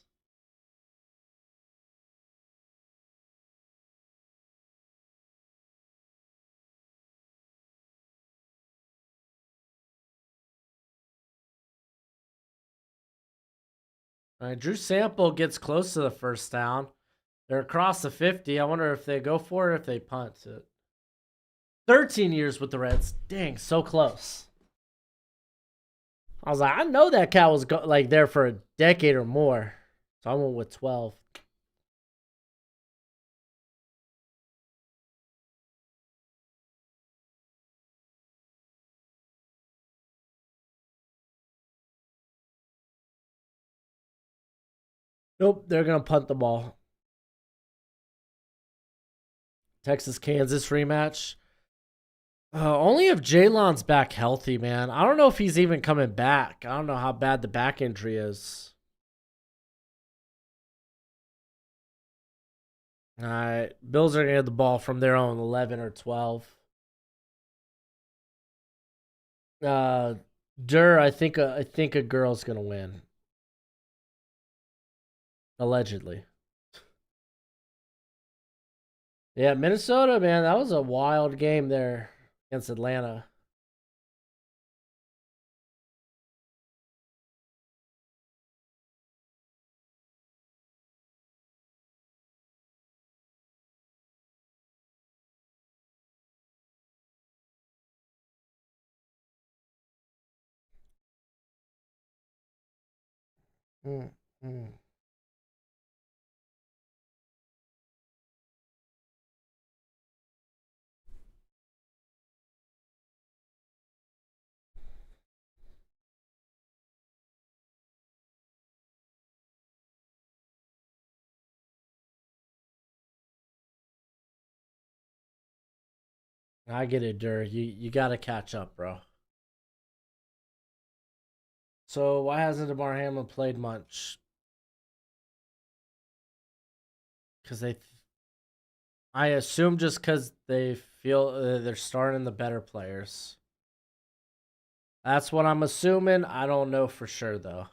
All right, Drew Sample gets close to the first down. They're across the 50. I wonder if they go for it or if they punt it. 13 years with the Reds. Dang, so close. I was like, I know that cat was like there for a decade or more. So I went with 12. Nope, they're going to punt the ball. Texas Kansas rematch. Only if Jalen's back healthy, man. I don't know if he's even coming back. I don't know how bad the back injury is. All right, Bills are going to get the ball from their own 11 or 12. Dur, I think a girl's going to win. Allegedly. Yeah, Minnesota, man, that was a wild game there against Atlanta. Mm, mm. I get it, Dur. You got to catch up, bro. So why hasn't DeMar Hamlin played much? Because I assume just because they feel they're starting the better players. That's what I'm assuming. I don't know for sure though.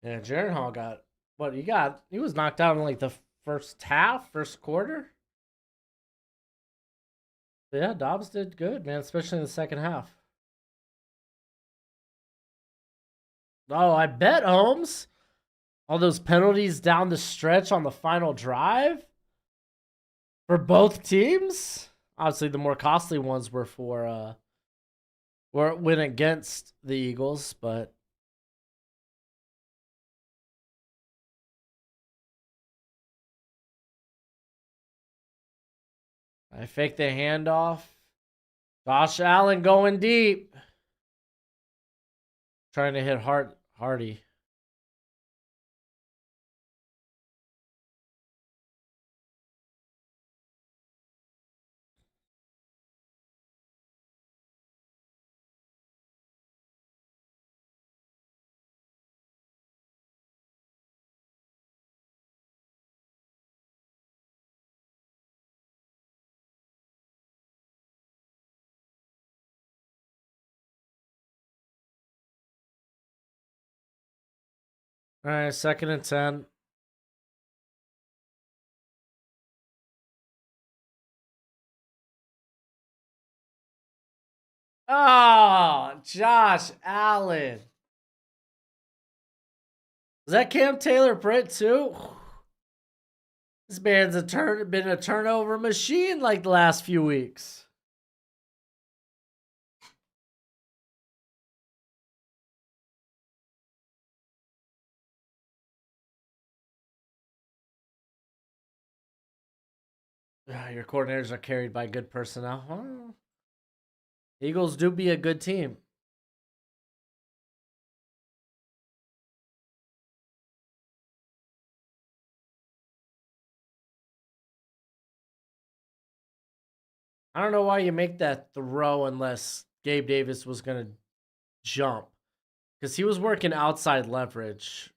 Yeah, Jaron Hall got what he got. He was knocked out in like the first half, first quarter. But yeah, Dobbs did good, man, especially in the second half. Oh, I bet Holmes. All those penalties down the stretch on the final drive for both teams. Obviously, the more costly ones were for went against the Eagles, but I faked the handoff. Josh Allen going deep. Trying to hit Hardy. All right, 2nd and 10. Oh, Josh Allen. Is that Cam Taylor Britt too? This man's been a turnover machine like the last few weeks. Your coordinators are carried by good personnel. Huh? Eagles do be a good team. I don't know why you make that throw unless Gabe Davis was going to jump. Because he was working outside leverage.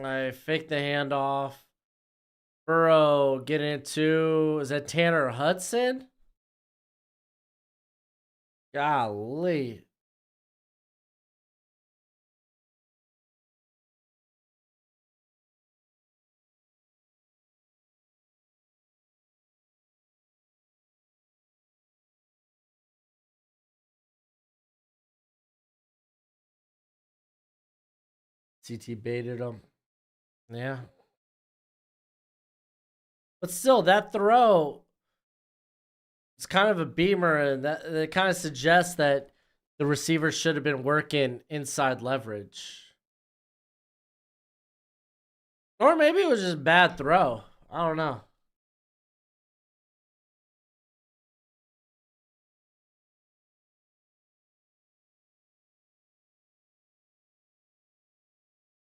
I faked the handoff. Burrow get into, is that Tanner Hudson? Golly. CT baited him. Yeah. But still, that throw, it's kind of a beamer, and that kind of suggests that the receiver should have been working inside leverage. Or maybe it was just a bad throw. I don't know.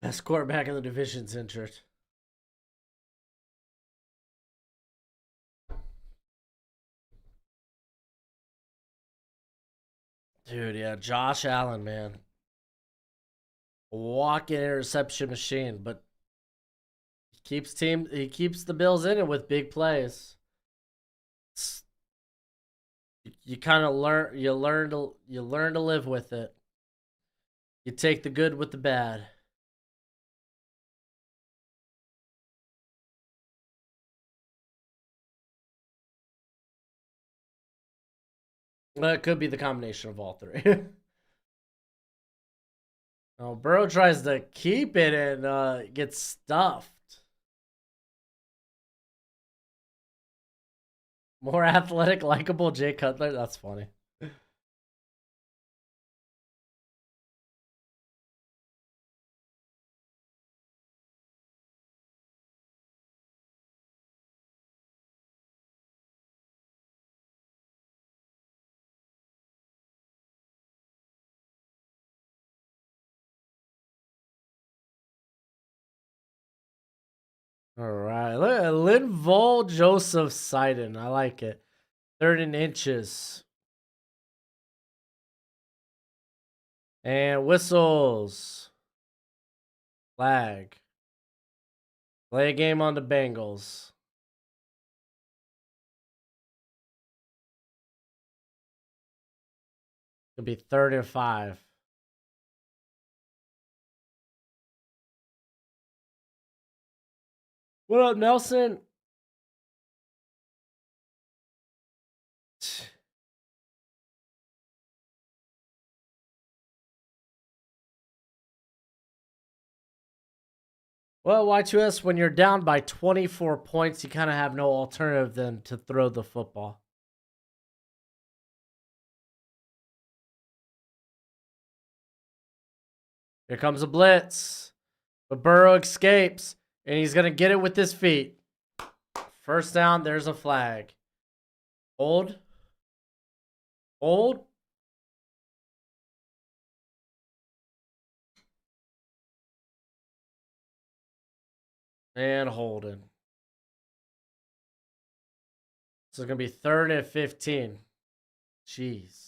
Best quarterback in the division's injured. Dude, yeah, Josh Allen, man. Walking interception machine, but he keeps the Bills in it with big plays. You kind of learn to live with it. You take the good with the bad. Well, it could be the combination of all three. Oh, Burrow tries to keep it and gets stuffed. More athletic, likable Jay Cutler. That's funny. All right. Linval Joseph Seiden. I like it. 3rd and inches. And whistles. Flag. Play a game on the Bengals. It'll be 3rd and 5. What up, Nelson? Well, Y2S, when you're down by 24 points, you kind of have no alternative than to throw the football. Here comes a blitz. But Burrow escapes, and he's going to get it with his feet. First down, there's a flag. Hold. Hold. And holding. So it's going to be 3rd and 15. Jeez.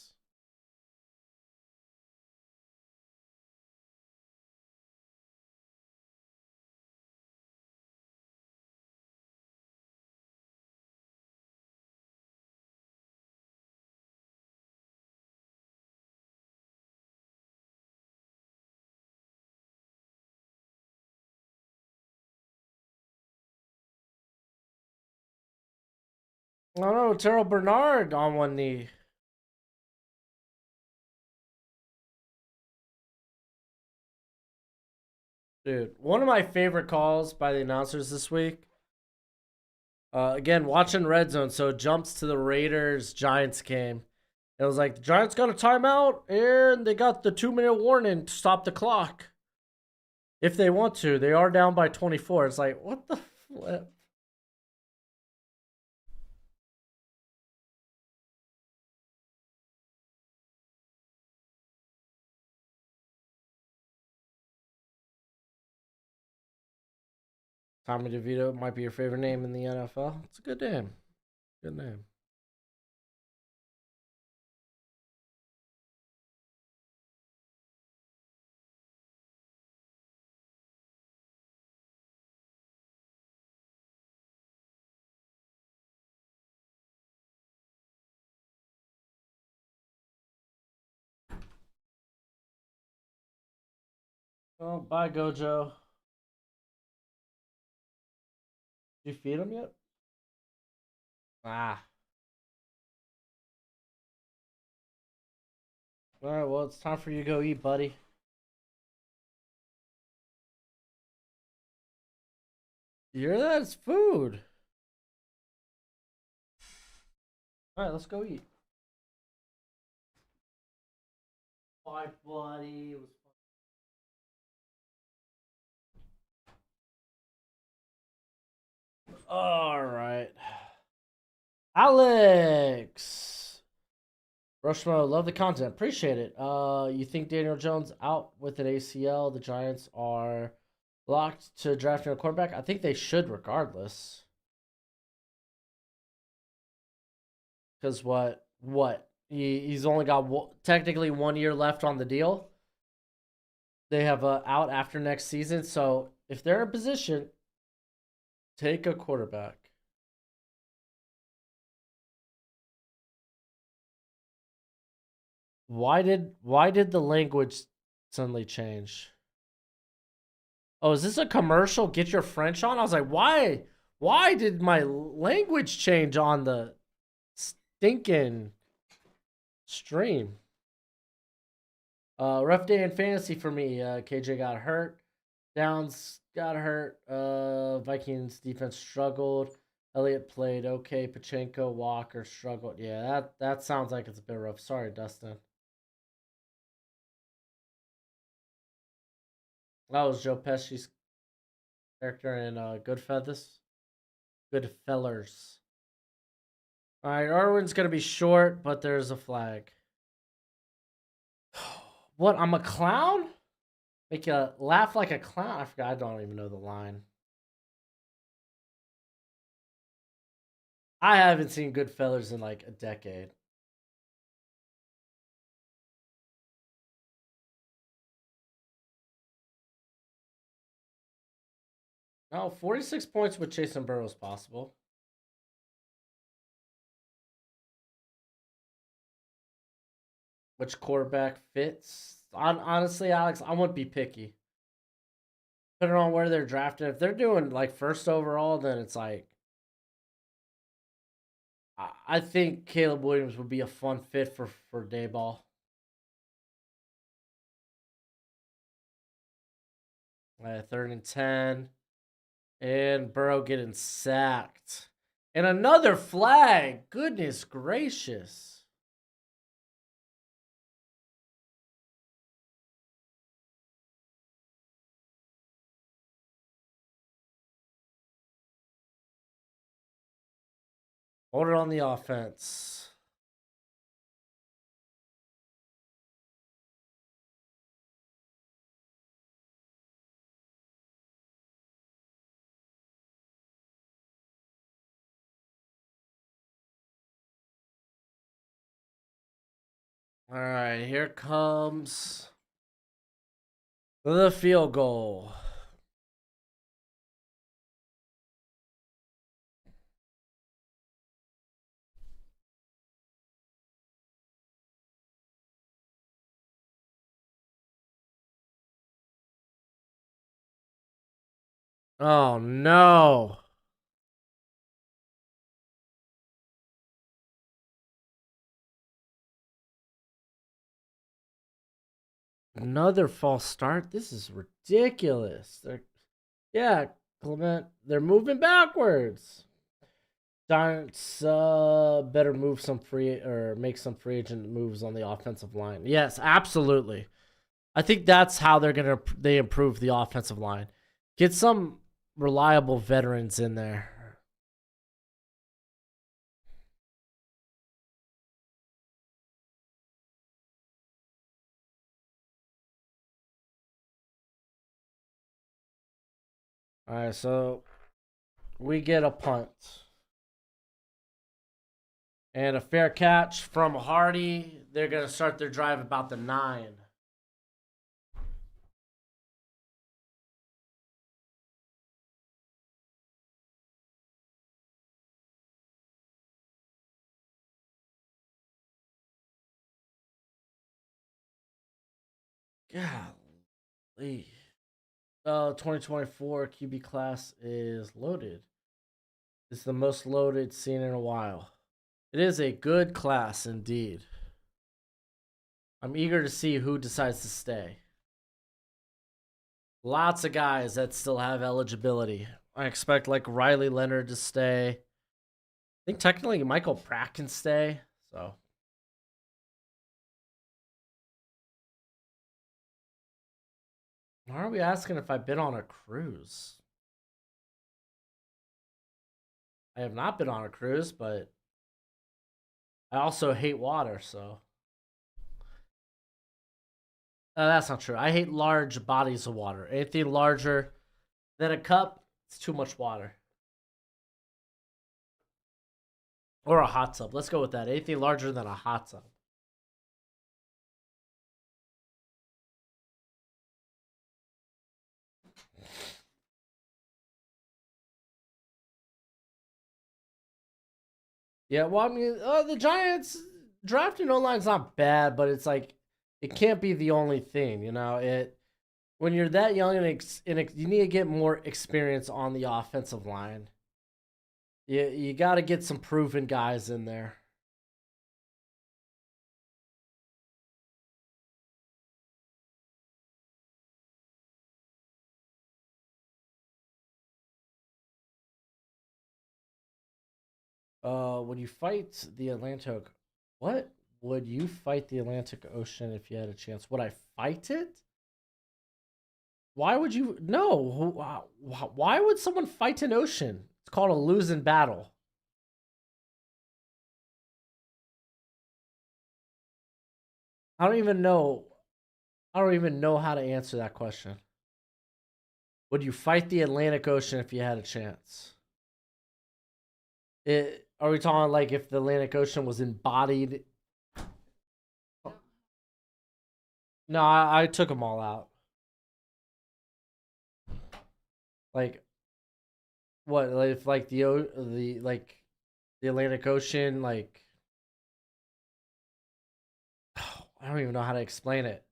Oh no, Terrell Bernard on one knee. Dude, one of my favorite calls by the announcers this week. Again, watching Red Zone, so it jumps to the Raiders Giants game. It was like the Giants got a timeout and they got the 2-minute warning to stop the clock. If they want to, they are down by 24. It's like, what the flip? Tommy DeVito might be your favorite name in the NFL. It's a good name. Good name. Oh, bye, Gojo. Did you feed him yet? Ah. All right, well, it's time for you to go eat, buddy. You hear that? It's food. All right, let's go eat. Bye, buddy. It was fun. All right. Alex. Broshmo, love the content. Appreciate it. You think Daniel Jones out with an ACL? The Giants are locked to drafting a quarterback? I think they should regardless. Because what? He's only got technically 1 year left on the deal. They have out after next season. So if they're in position, take a quarterback. Why did the language suddenly change? Oh, is this a commercial? Get your French on? I was like, why? Why did my language change on the stinking stream? Rough day in fantasy for me. KJ got hurt. Downs got hurt. Vikings defense struggled. Elliott played okay. Pachenko, Walker struggled. Yeah, that sounds like it's a bit rough. Sorry, Dustin. That was Joe Pesci's character in Goodfellas. Goodfellas. All right, Arwen's gonna be short, but there's a flag. What? I'm a clown? Make you laugh like a clown? I forgot. I don't even know the line. I haven't seen Goodfellas in like a decade. No, 46 points with Jason Burrow is possible. which quarterback fits. Honestly, Alex, I wouldn't be picky. Depending on where they're drafted. If they're doing like first overall, then it's like I think Caleb Williams would be a fun fit for Dayball. Third and 10. And Burrow getting sacked. And another flag. Goodness gracious. Hold it on the offense. All right, here comes the field goal. Oh no. Another false start. This is ridiculous. Yeah, Clement, they're moving backwards. Giants better move some free or make some free agent moves on the offensive line. Yes, absolutely. I think that's how they improve the offensive line. Get some reliable veterans in there. All right, so we get a punt. And a fair catch from Hardy. They're going to start their drive about the 9. Golly. 2024 QB class is loaded. It's the most loaded seen in a while. It is a good class indeed. I'm eager to see who decides to stay. Lots of guys that still have eligibility. I expect like Riley Leonard to stay. I think technically Michael Pratt can stay. So why are we asking if I've been on a cruise? I have not been on a cruise, but I also hate water, so. That's not true. I hate large bodies of water. Anything larger than a cup, it's too much water. Or a hot tub. Let's go with that. Anything larger than a hot tub. Yeah, well, I mean, the Giants drafting O-line's not bad, but it's like it can't be the only thing, you know. When you're that young and you need to get more experience on the offensive line. You got to get some proven guys in there. When you fight the Atlantic, what would you fight the Atlantic Ocean if you had a chance? Would I fight it? Why would you? No. Why would someone fight an ocean? It's called a losing battle. I don't even know. I don't even know how to answer that question. Would you fight the Atlantic Ocean if you had a chance? Are we talking like if the Atlantic Ocean was embodied? No, I took them all out. Like what? Like, if like the Atlantic Ocean, like I don't even know how to explain it.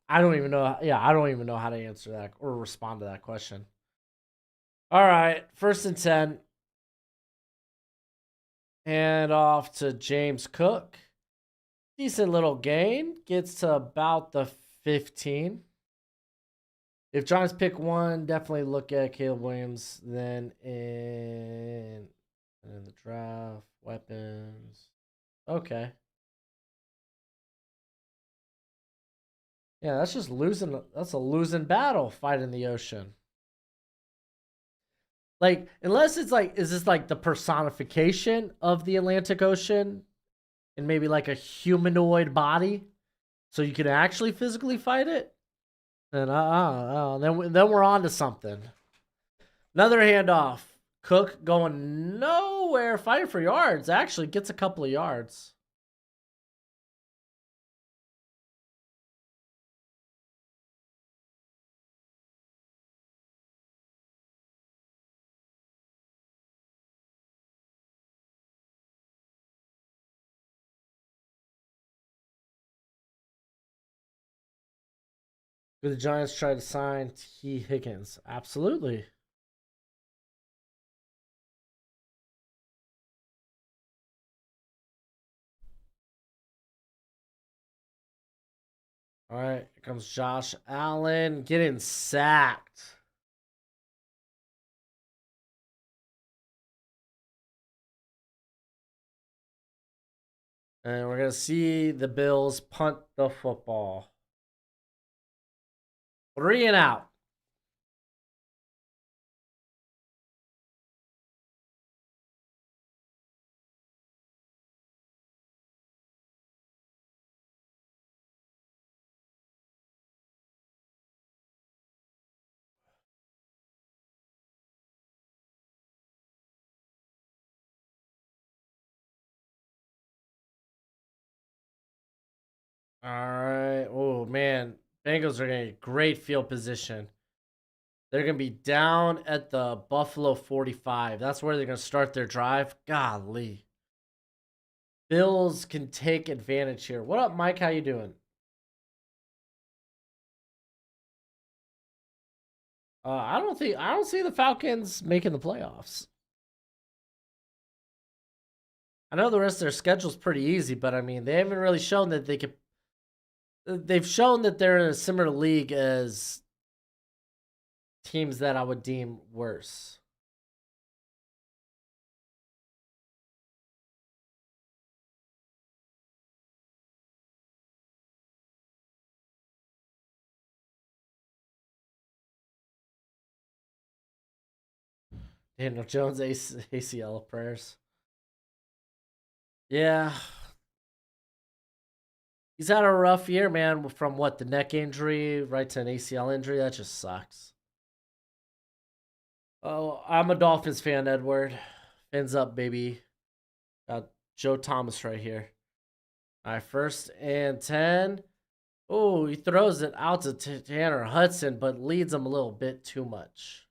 I don't even know. Yeah, I don't even know how to answer that or respond to that question. All right, 1st and 10. Hand off to James Cook. Decent little gain. Gets to about the 15. If Giants pick one, definitely look at Caleb Williams. Then in the draft, weapons. Okay. Yeah, that's just losing. That's a losing battle fighting the ocean. Like, unless it's like, is this like the personification of the Atlantic Ocean and maybe like a humanoid body so you can actually physically fight it? And then we're on to something. Another handoff. Cook going nowhere, fighting for yards. Actually gets a couple of yards. Do the Giants try to sign T. Higgins? Absolutely. All right, here comes Josh Allen getting sacked. And we're going to see the Bills punt the football. 3 and out. All right. Oh, man. Bengals are going to get great field position. They're going to be down at the Buffalo 45. That's where they're going to start their drive. Golly. Bills can take advantage here. What up, Mike? How you doing? I don't see the Falcons making the playoffs. I know the rest of their schedule's pretty easy, but I mean, they haven't really shown that they could. They've shown that they're in a similar league as teams that I would deem worse. Daniel Jones ACL prayers. Yeah, he's had a rough year, man. From what, the neck injury right to an ACL injury, that just sucks. Oh, I'm a Dolphins fan, Edward. Fins up, baby. Got Joe Thomas right here. All right, 1st and 10. Oh, he throws it out to Tanner Hudson, but leads him a little bit too much.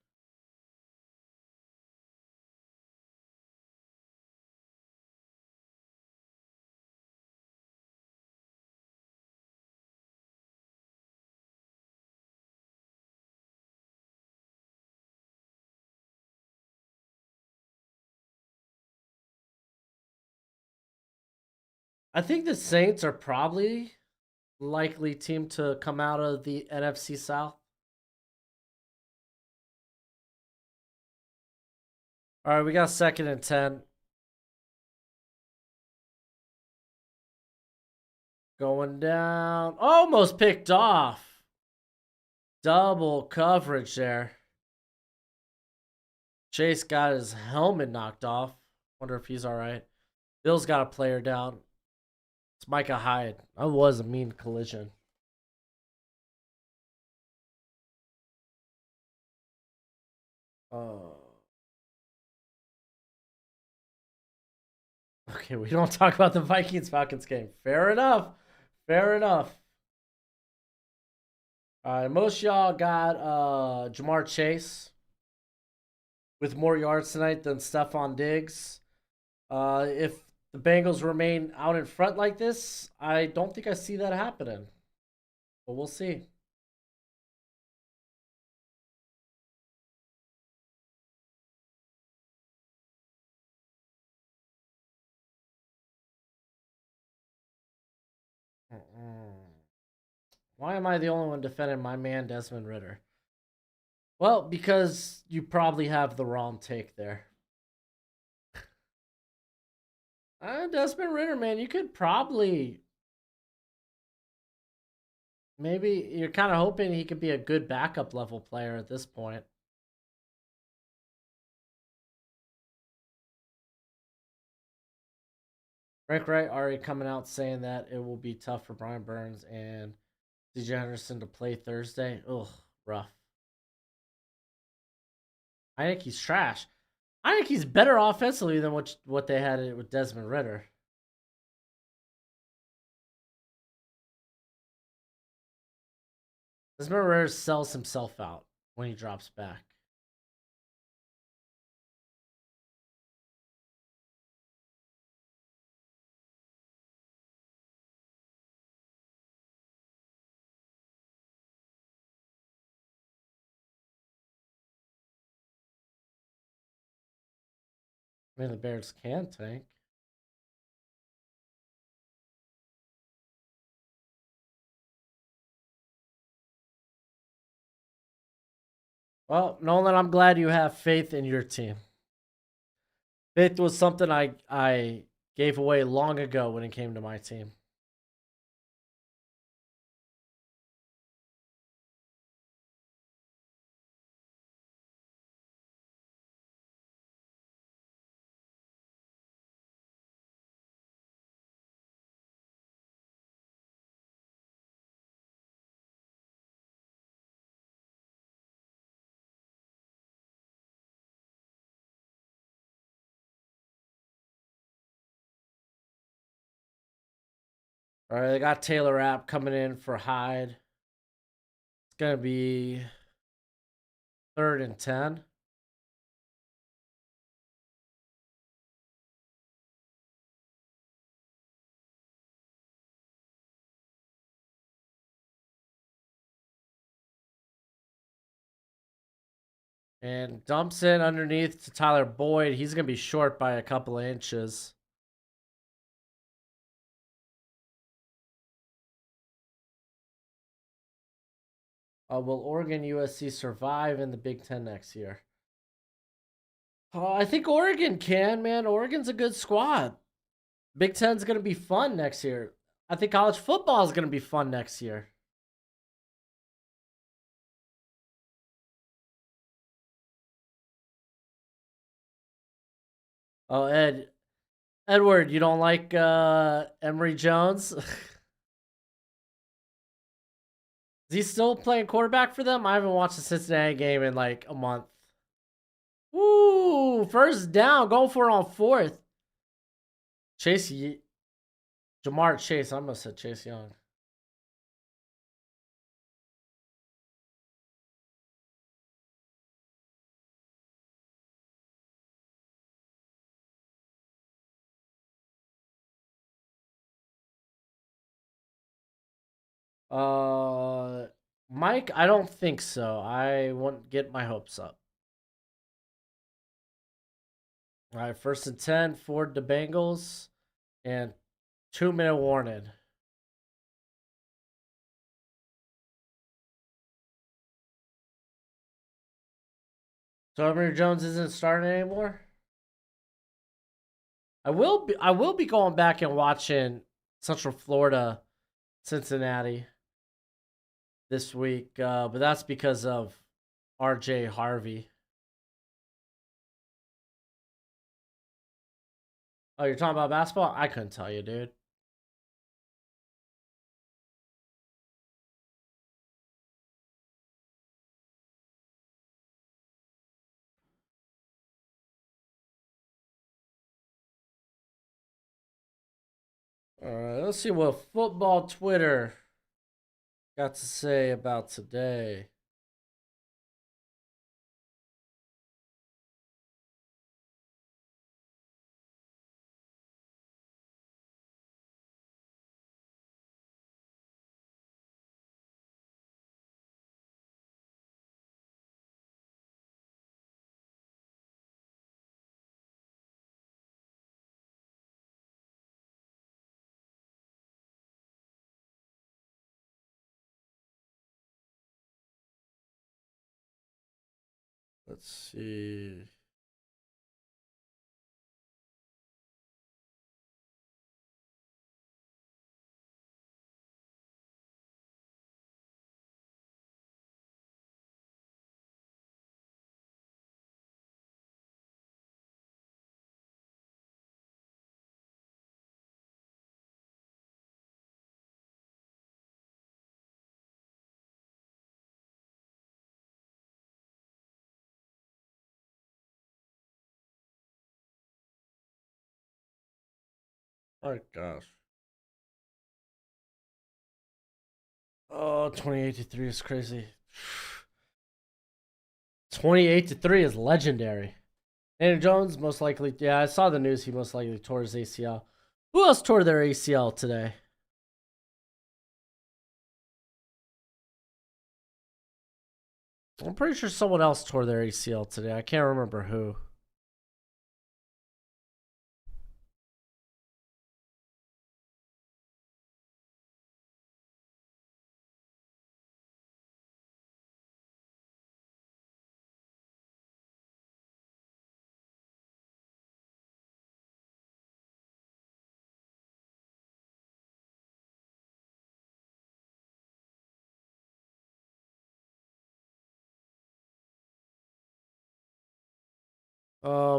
I think the Saints are probably likely team to come out of the NFC South. All right, we got 2nd and 10. Going down. Almost picked off. Double coverage there. Chase got his helmet knocked off. Wonder if he's all right. Bill's got a player down. It's Micah Hyde. That was a mean collision. Okay, we don't talk about the Vikings Falcons game. Fair enough. Fair enough. All right, most y'all got Jamar Chase with more yards tonight than Stephon Diggs. If the Bengals remain out in front like this, I don't think I see that happening. But we'll see. Why am I the only one defending my man Desmond Ritter? Well, because you probably have the wrong take there. Desmond Ritter, man, you could probably maybe you're kind of hoping he could be a good backup level player at this point. Frank Wright already coming out saying that it will be tough for Brian Burns and DJ Henderson to play Thursday. Ugh, rough. I think he's trash. I think he's better offensively than what they had with Desmond Ritter. Desmond Ritter sells himself out when he drops back. I mean, the Bears can tank. Well, Nolan, I'm glad you have faith in your team. Faith was something I gave away long ago when it came to my team. All right, they got Taylor Rapp coming in for Hyde. It's gonna be 3rd and 10. And dumps in underneath to Tyler Boyd. He's gonna be short by a couple of inches. Will Oregon USC survive in the Big Ten next year? I think Oregon can, man. Oregon's a good squad. Big Ten's gonna be fun next year. I think college football is gonna be fun next year. Oh, Edward, you don't like Emory Jones? Is he still playing quarterback for them? I haven't watched the Cincinnati game in like a month. Ooh, first down, going for it on 4th. Jamar Chase. I almost said Chase Young. Uh, Mike, I don't think so. I won't get my hopes up. All right, 1st and 10 for the Bengals, and 2-minute warning. So Emory Jones isn't starting anymore. I will be going back and watching Central Florida, Cincinnati this week, but that's because of RJ Harvey. Oh, you're talking about basketball? I couldn't tell you, dude. All right, let's see what football Twitter got to say about today. Let's see. Oh gosh. Oh, 28-3 is crazy. 28-3 is legendary. Andrew Jones, most likely. Yeah, I saw the news. He most likely tore his ACL. Who else tore their ACL today? I'm pretty sure someone else tore their ACL today. I can't remember who.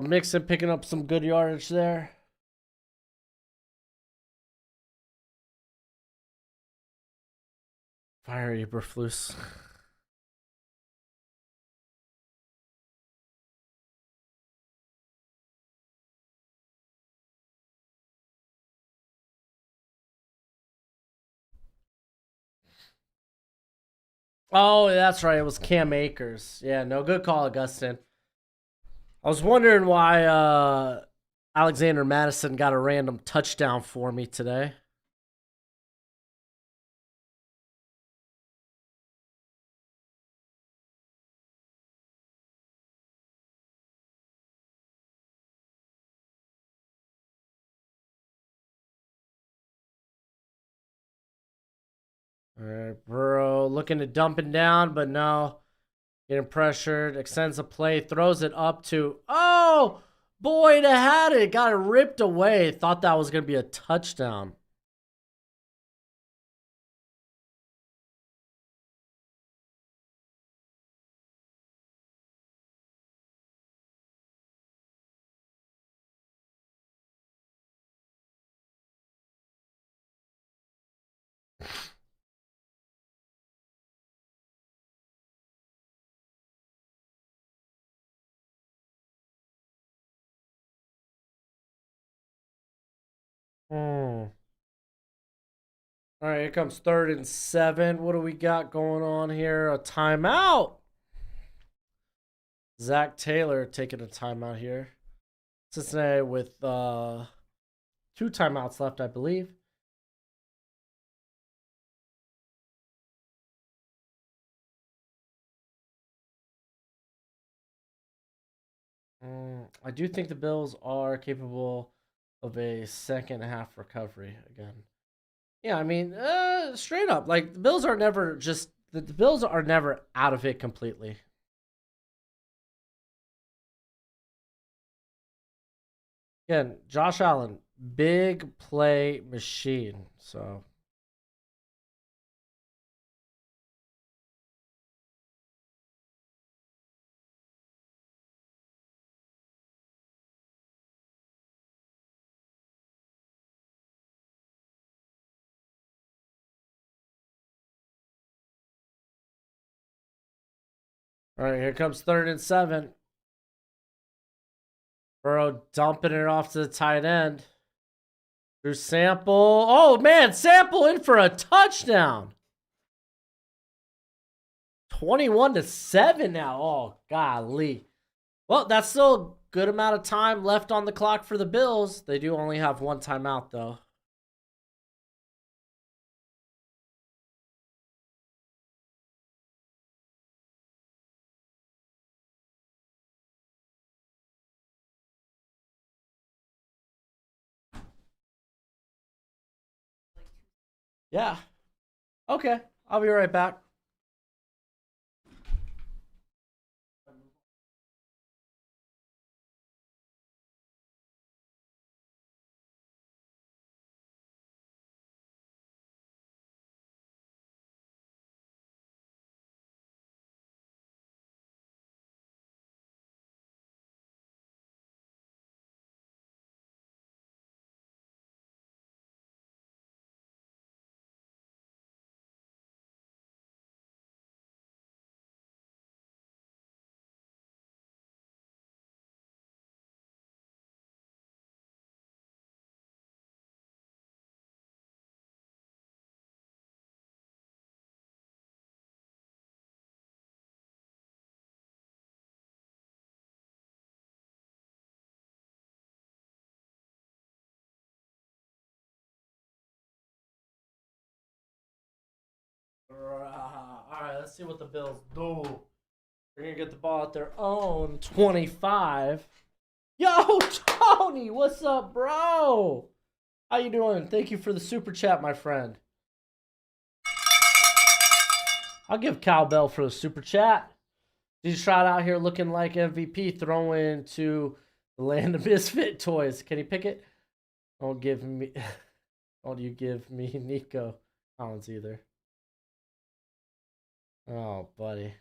Mixon picking up some good yardage there. Fire Eberflus. Oh, that's right. It was Cam Akers. Yeah, no, good call, Augustin. I was wondering why Alexander Madison got a random touchdown for me today. All right, Burrow looking to dump it down, but no. Getting pressured, extends the play, throws it up to, oh, Boyd had it. Got it ripped away. Thought that was going to be a touchdown. Hmm. All right, here comes 3rd and 7. What do we got going on here? A timeout. Zach Taylor taking a timeout here. Cincinnati with 2 timeouts left, I believe. I do think the Bills are capable of a second half recovery again. Yeah, I mean, straight up, like the Bills are never just the Bills are never out of it completely. Again, Josh Allen, big play machine. So, all right, here comes 3rd and 7. Burrow dumping it off to the tight end. There's Sample. Oh man, Sample in for a touchdown. 21-7 now. Oh golly. Well, that's still a good amount of time left on the clock for the Bills. They do only have 1 timeout though. Yeah. Okay. I'll be right back. All right, let's see what the Bills do. They're gonna get the ball at their own 25. Yo, Tony, what's up, bro? How you doing? Thank you for the super chat, my friend. I'll give cowbell for the super chat. He's shot out here looking like MVP, throwing to the land of misfit toys. Can he pick it? Don't you give me Nico Collins either. Oh, buddy.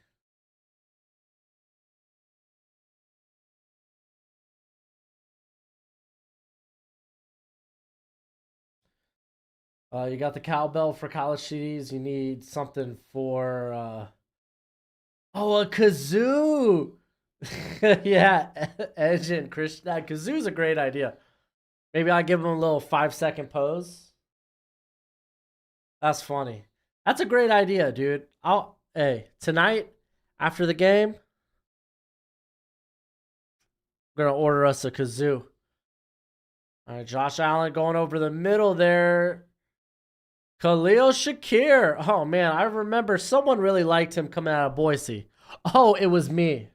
You got the cowbell for college CDs. You need something for a kazoo. Yeah, Edge and Christian. That kazoo's a great idea. Maybe I'll give him a little 5-second pose. That's funny. That's a great idea, dude. Hey, tonight after the game, I'm gonna order us a kazoo. All right, Josh Allen going over the middle there. Khalil Shakir. Oh man, I remember someone really liked him coming out of Boise. Oh, it was me.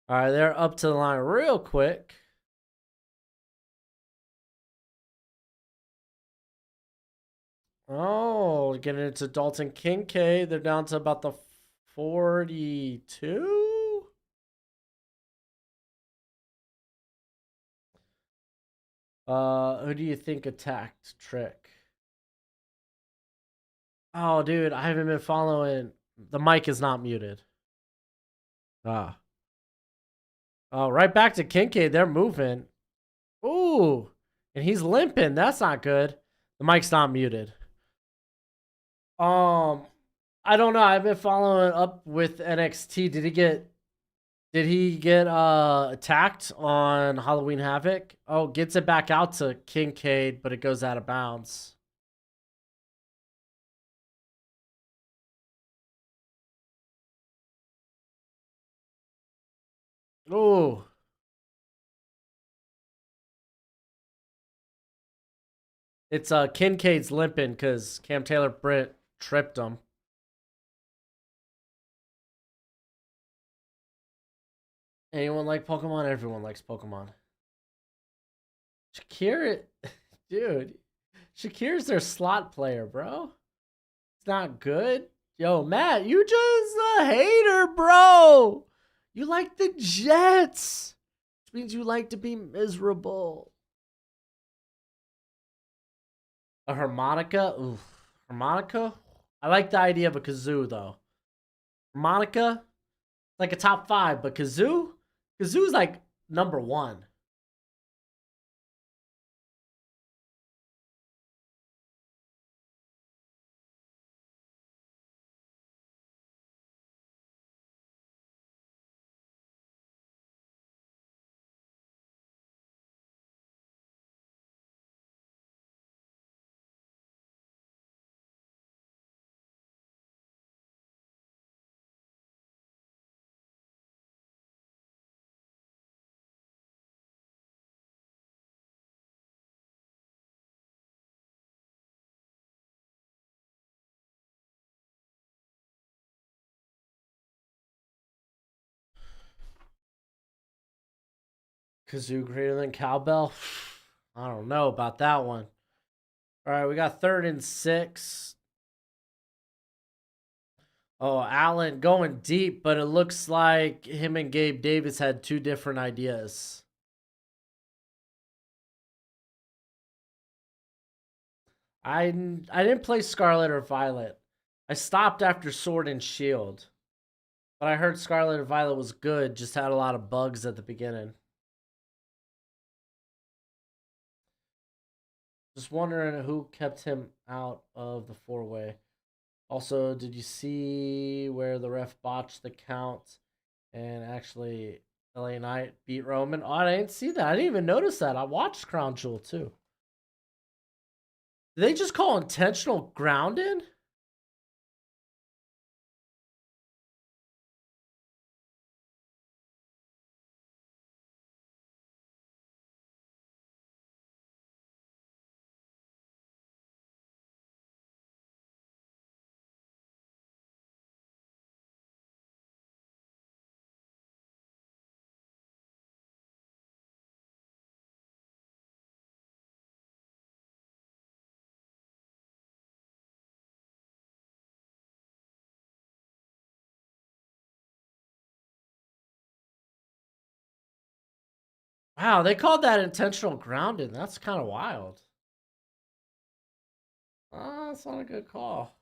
All right, they're up to the line real quick. Oh, getting into Dalton Kincaid. They're down to about the 42. Who do you think attacked Trick? Oh, dude, I haven't been following. The mic is not muted. Ah. Oh, right back to Kincaid. They're moving. Ooh, and he's limping. That's not good. The mic's not muted. I don't know. I've been following up with NXT. Did he get attacked on Halloween Havoc? Oh, gets it back out to Kincaid, but it goes out of bounds. Ooh. It's Kincaid's limping because Cam Taylor Britt tripped him. Anyone like Pokemon? Everyone likes Pokemon. Shakir, dude. Shakir's their slot player, bro. It's not good. Yo, Matt, you just a hater, bro. You like the Jets, which means you like to be miserable. A harmonica? Ooh, harmonica? I like the idea of a kazoo, though. Harmonica? Like a top 5, but kazoo? Kazoo's like number 1. Kazoo greater than cowbell? I don't know about that one. All right, we got 3rd and 6. Oh, Allen going deep, but it looks like him and Gabe Davis had 2 different ideas. I didn't play Scarlet or Violet. I stopped after Sword and Shield. But I heard Scarlet and Violet was good, just had a lot of bugs at the beginning. Just wondering who kept him out of the 4-way. Also, did you see where the ref botched the count and actually LA Knight beat Roman? Oh, I didn't see that. I didn't even notice that. I watched Crown Jewel too. Did they just call intentional grounding? Wow, they called that intentional grounding. That's kind of wild. That's not a good call.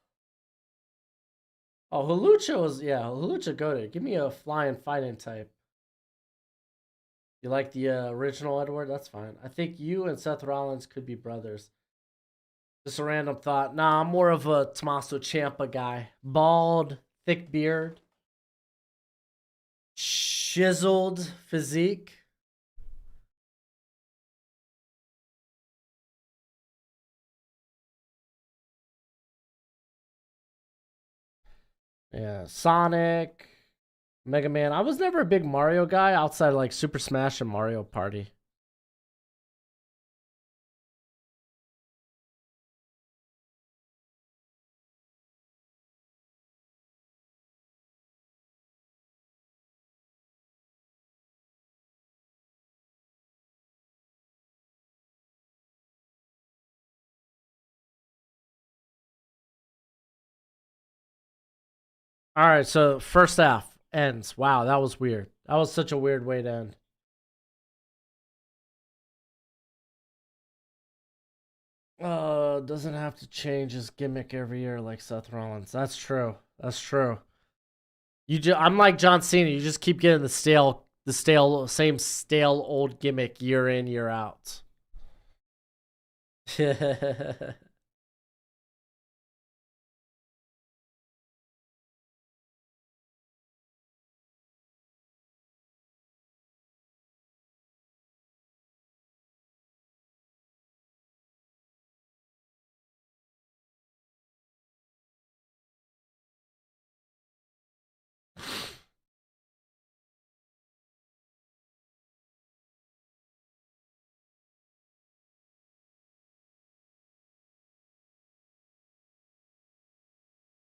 Oh, Halucha was, yeah, Halucha goated. Give me a flying fighting type. You like the original Edward? That's fine. I think you and Seth Rollins could be brothers. Just a random thought. Nah, I'm more of a Tommaso Ciampa guy. Bald, thick beard, chiseled physique. Yeah, Sonic, Mega Man. I was never a big Mario guy outside of like Super Smash and Mario Party. All right, so first half ends. Wow, that was weird. That was such a weird way to end. Doesn't have to change his gimmick every year like Seth Rollins. That's true. That's true. I'm like John Cena. You just keep getting same stale old gimmick year in, year out.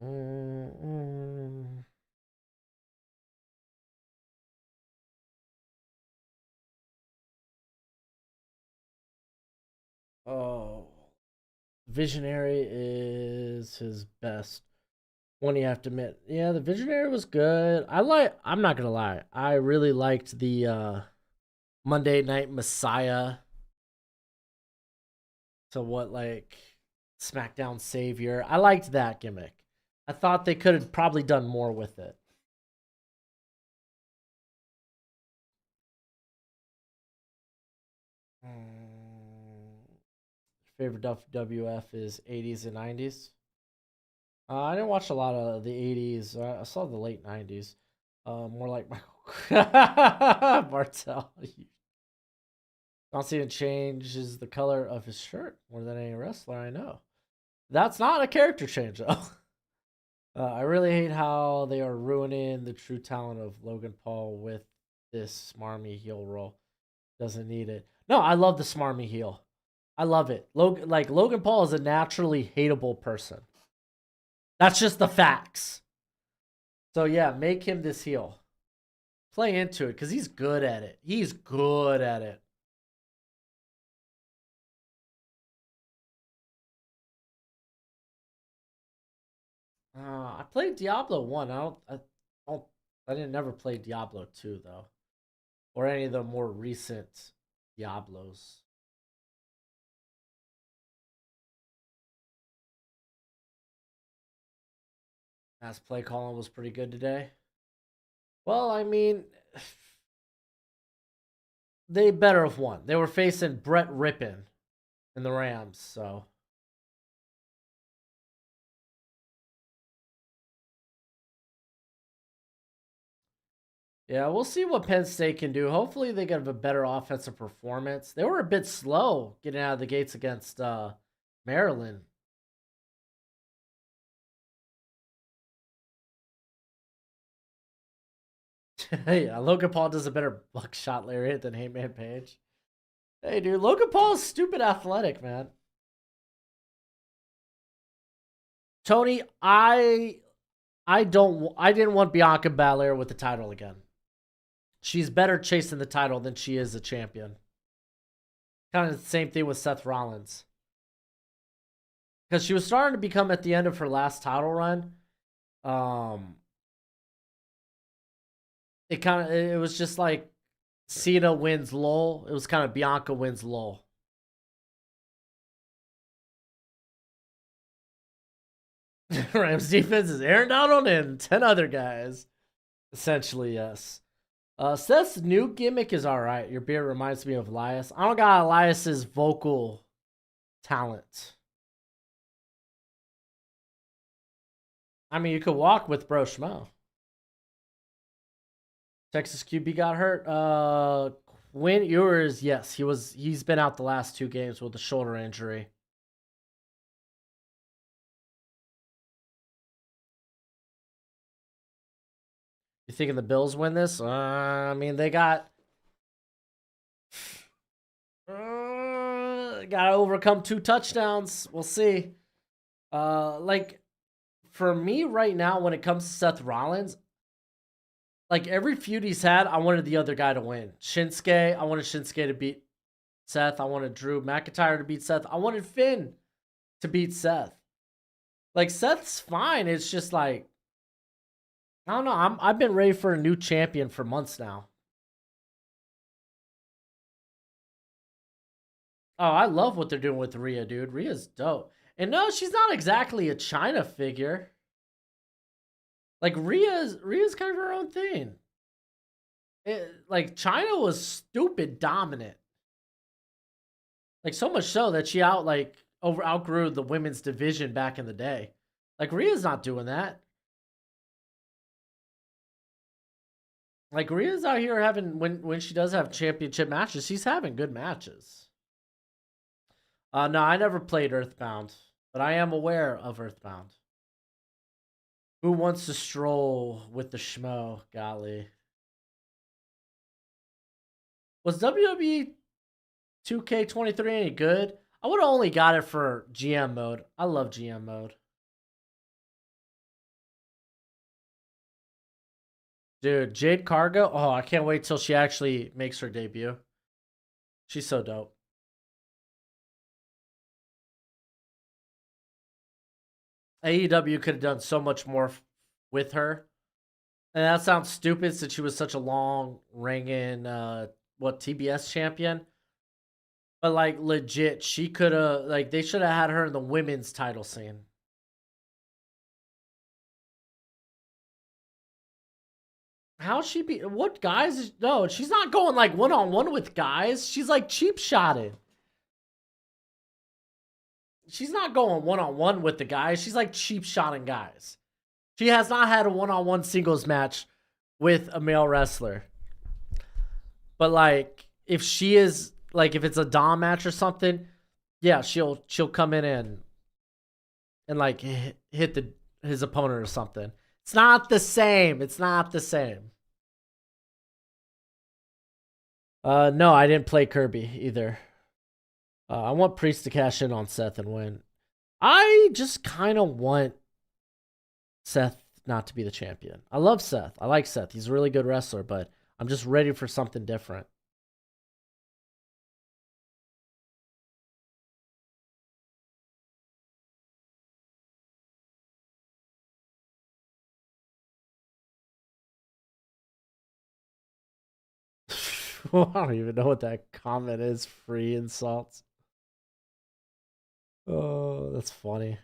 Mm-mm. Oh, Visionary is his best one. You have to admit, yeah, the Visionary was good. I'm not gonna lie. I really liked the Monday Night Messiah. So what, like SmackDown Savior? I liked that gimmick. I thought they could have probably done more with it. Mm, favorite WWF is 80s and 90s. I didn't watch a lot of the 80s. I saw the late 90s. More like Michael Martel. John Cena changes the color of his shirt more than any wrestler I know. That's not a character change, though. I really hate how they are ruining the true talent of Logan Paul with this smarmy heel role. Doesn't need it. No, I love the smarmy heel. I love it. Logan Paul is a naturally hateable person. That's just the facts. So yeah, make him this heel. Play into it because he's good at it. He's good at it. I played Diablo 1. Don't, I didn't never play Diablo 2 though, or any of the more recent Diablos. As play calling was pretty good today. Well, I mean, they better have won. They were facing Brett Rippin in the Rams, so yeah, we'll see what Penn State can do. Hopefully, they get a better offensive performance. They were a bit slow getting out of the gates against Maryland. Yeah, Logan Paul does a better buckshot lariat than Heyman Page. Hey, dude, Logan Paul is stupid athletic, man. Tony, I didn't want Bianca Belair with the title again. She's better chasing the title than she is a champion. Kind of the same thing with Seth Rollins. Because she was starting to become at the end of her last title run. Um it was just like Cena wins Lowell. It was kind of Bianca wins Lowell. Rams defense is Aaron Donald and 10 other guys. Essentially, yes. Seth's new gimmick is alright. Your beard reminds me of Elias. I don't got Elias's vocal talent. I mean, you could walk with Broshmo. Texas QB got hurt. Quinn Ewers, yes, he's been out the last 2 games with a shoulder injury. You thinking the Bills win this? I mean, they got to overcome 2 touchdowns. We'll see. Like for me right now, when it comes to Seth Rollins, like every feud he's had, I wanted the other guy to win. Shinsuke, I wanted Shinsuke to beat Seth. I wanted Drew McIntyre to beat Seth. I wanted Finn to beat Seth. Like Seth's fine. It's just like I don't know. I've been ready for a new champion for months now. Oh, I love what they're doing with Rhea, dude. Rhea's dope. And no, she's not exactly a China figure. Like Rhea's kind of her own thing. Like China was stupid dominant. Like so much so that she outgrew the women's division back in the day. Like Rhea's not doing that. Like Rhea's out here having when she does have championship matches, she's having good matches. No, I never played Earthbound, but I am aware of Earthbound. Who wants to stroll with the schmo? Golly. Was WWE 2K23 any good? I would have only got it for GM mode. I love GM mode. Dude, Jade Cargo. Oh, I can't wait till she actually makes her debut. She's so dope. AEW could have done so much more with her. And that sounds stupid since she was such a long reigning TBS champion. But like legit, she could have they should have had her in the women's title scene. How she be what guys no, she's not going like one-on-one with guys. She's like cheap shotted. She's not going one-on-one with the guys. She's like cheap shotting guys. She has not had a one-on-one singles match with a male wrestler. But like if she is like if it's a Dom match or something, yeah, she'll come in and like hit his opponent or something. It's not the same. It's not the same. No, I didn't play Kirby either. I want Priest to cash in on Seth and win. I just kind of want Seth not to be the champion. I love Seth. I like Seth. He's a really good wrestler, but I'm just ready for something different. I don't even know what that comment is. Free insults. Oh, that's funny.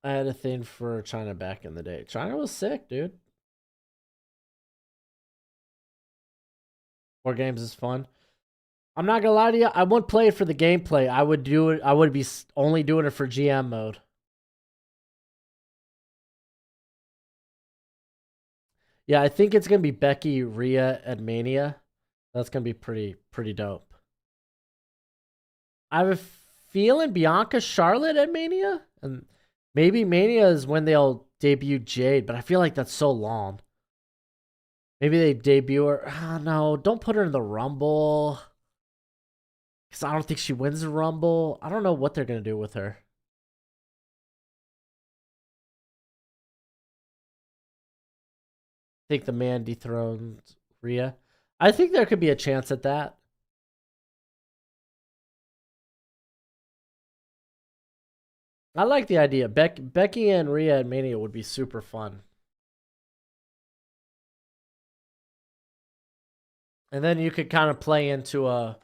I had a thing for China back in the day. China was sick, dude. War games is fun. I'm not gonna lie to you. I wouldn't play it for the gameplay. I would do it. I would be only doing it for GM mode. Yeah, I think it's gonna be Becky, Rhea, and Mania. That's gonna be pretty dope. I have a feeling Bianca, Charlotte at Mania, and maybe Mania is when they'll debut Jade. But I feel like that's so long. Maybe they debut her. Oh, no, don't put her in the Rumble. Because I don't think she wins the Rumble. I don't know what they're going to do with her. I think the man dethroned Rhea. I think there could be a chance at that. I like the idea. Becky and Rhea at Mania would be super fun. And then you could kind of play into a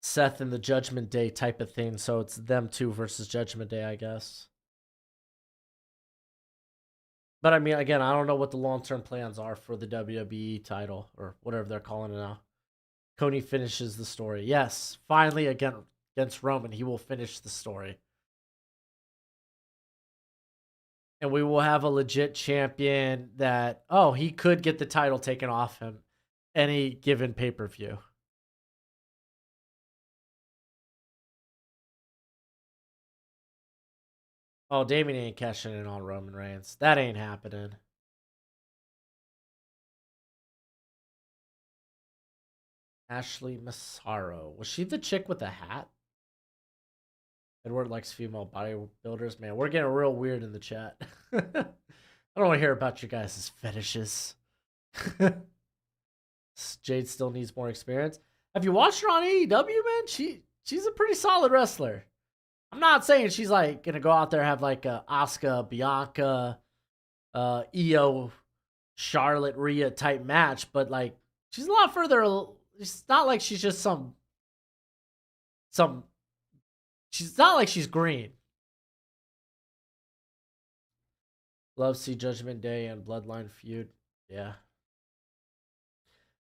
Seth and the Judgment Day type of thing. So it's them two versus Judgment Day, I guess. But I mean, again, I don't know what the long term plans are for the WWE title or whatever they're calling it now. Cody finishes the story. Yes, finally again against Roman, he will finish the story. And we will have a legit champion that, oh, he could get the title taken off him any given pay per view. Oh, Damien ain't cashing in on Roman Reigns. That ain't happening. Ashley Massaro. Was she the chick with the hat? Edward likes female bodybuilders. Man, we're getting real weird in the chat. I don't want to hear about your guys' fetishes. Jade still needs more experience. Have you watched her on AEW, man? She's a pretty solid wrestler. I'm not saying she's like gonna go out there and have like a Asuka, Bianca, Io, Charlotte, Rhea type match, but like she's a lot further. It's not like she's just some. She's not like she's green. Love see Judgment Day and Bloodline feud. Yeah.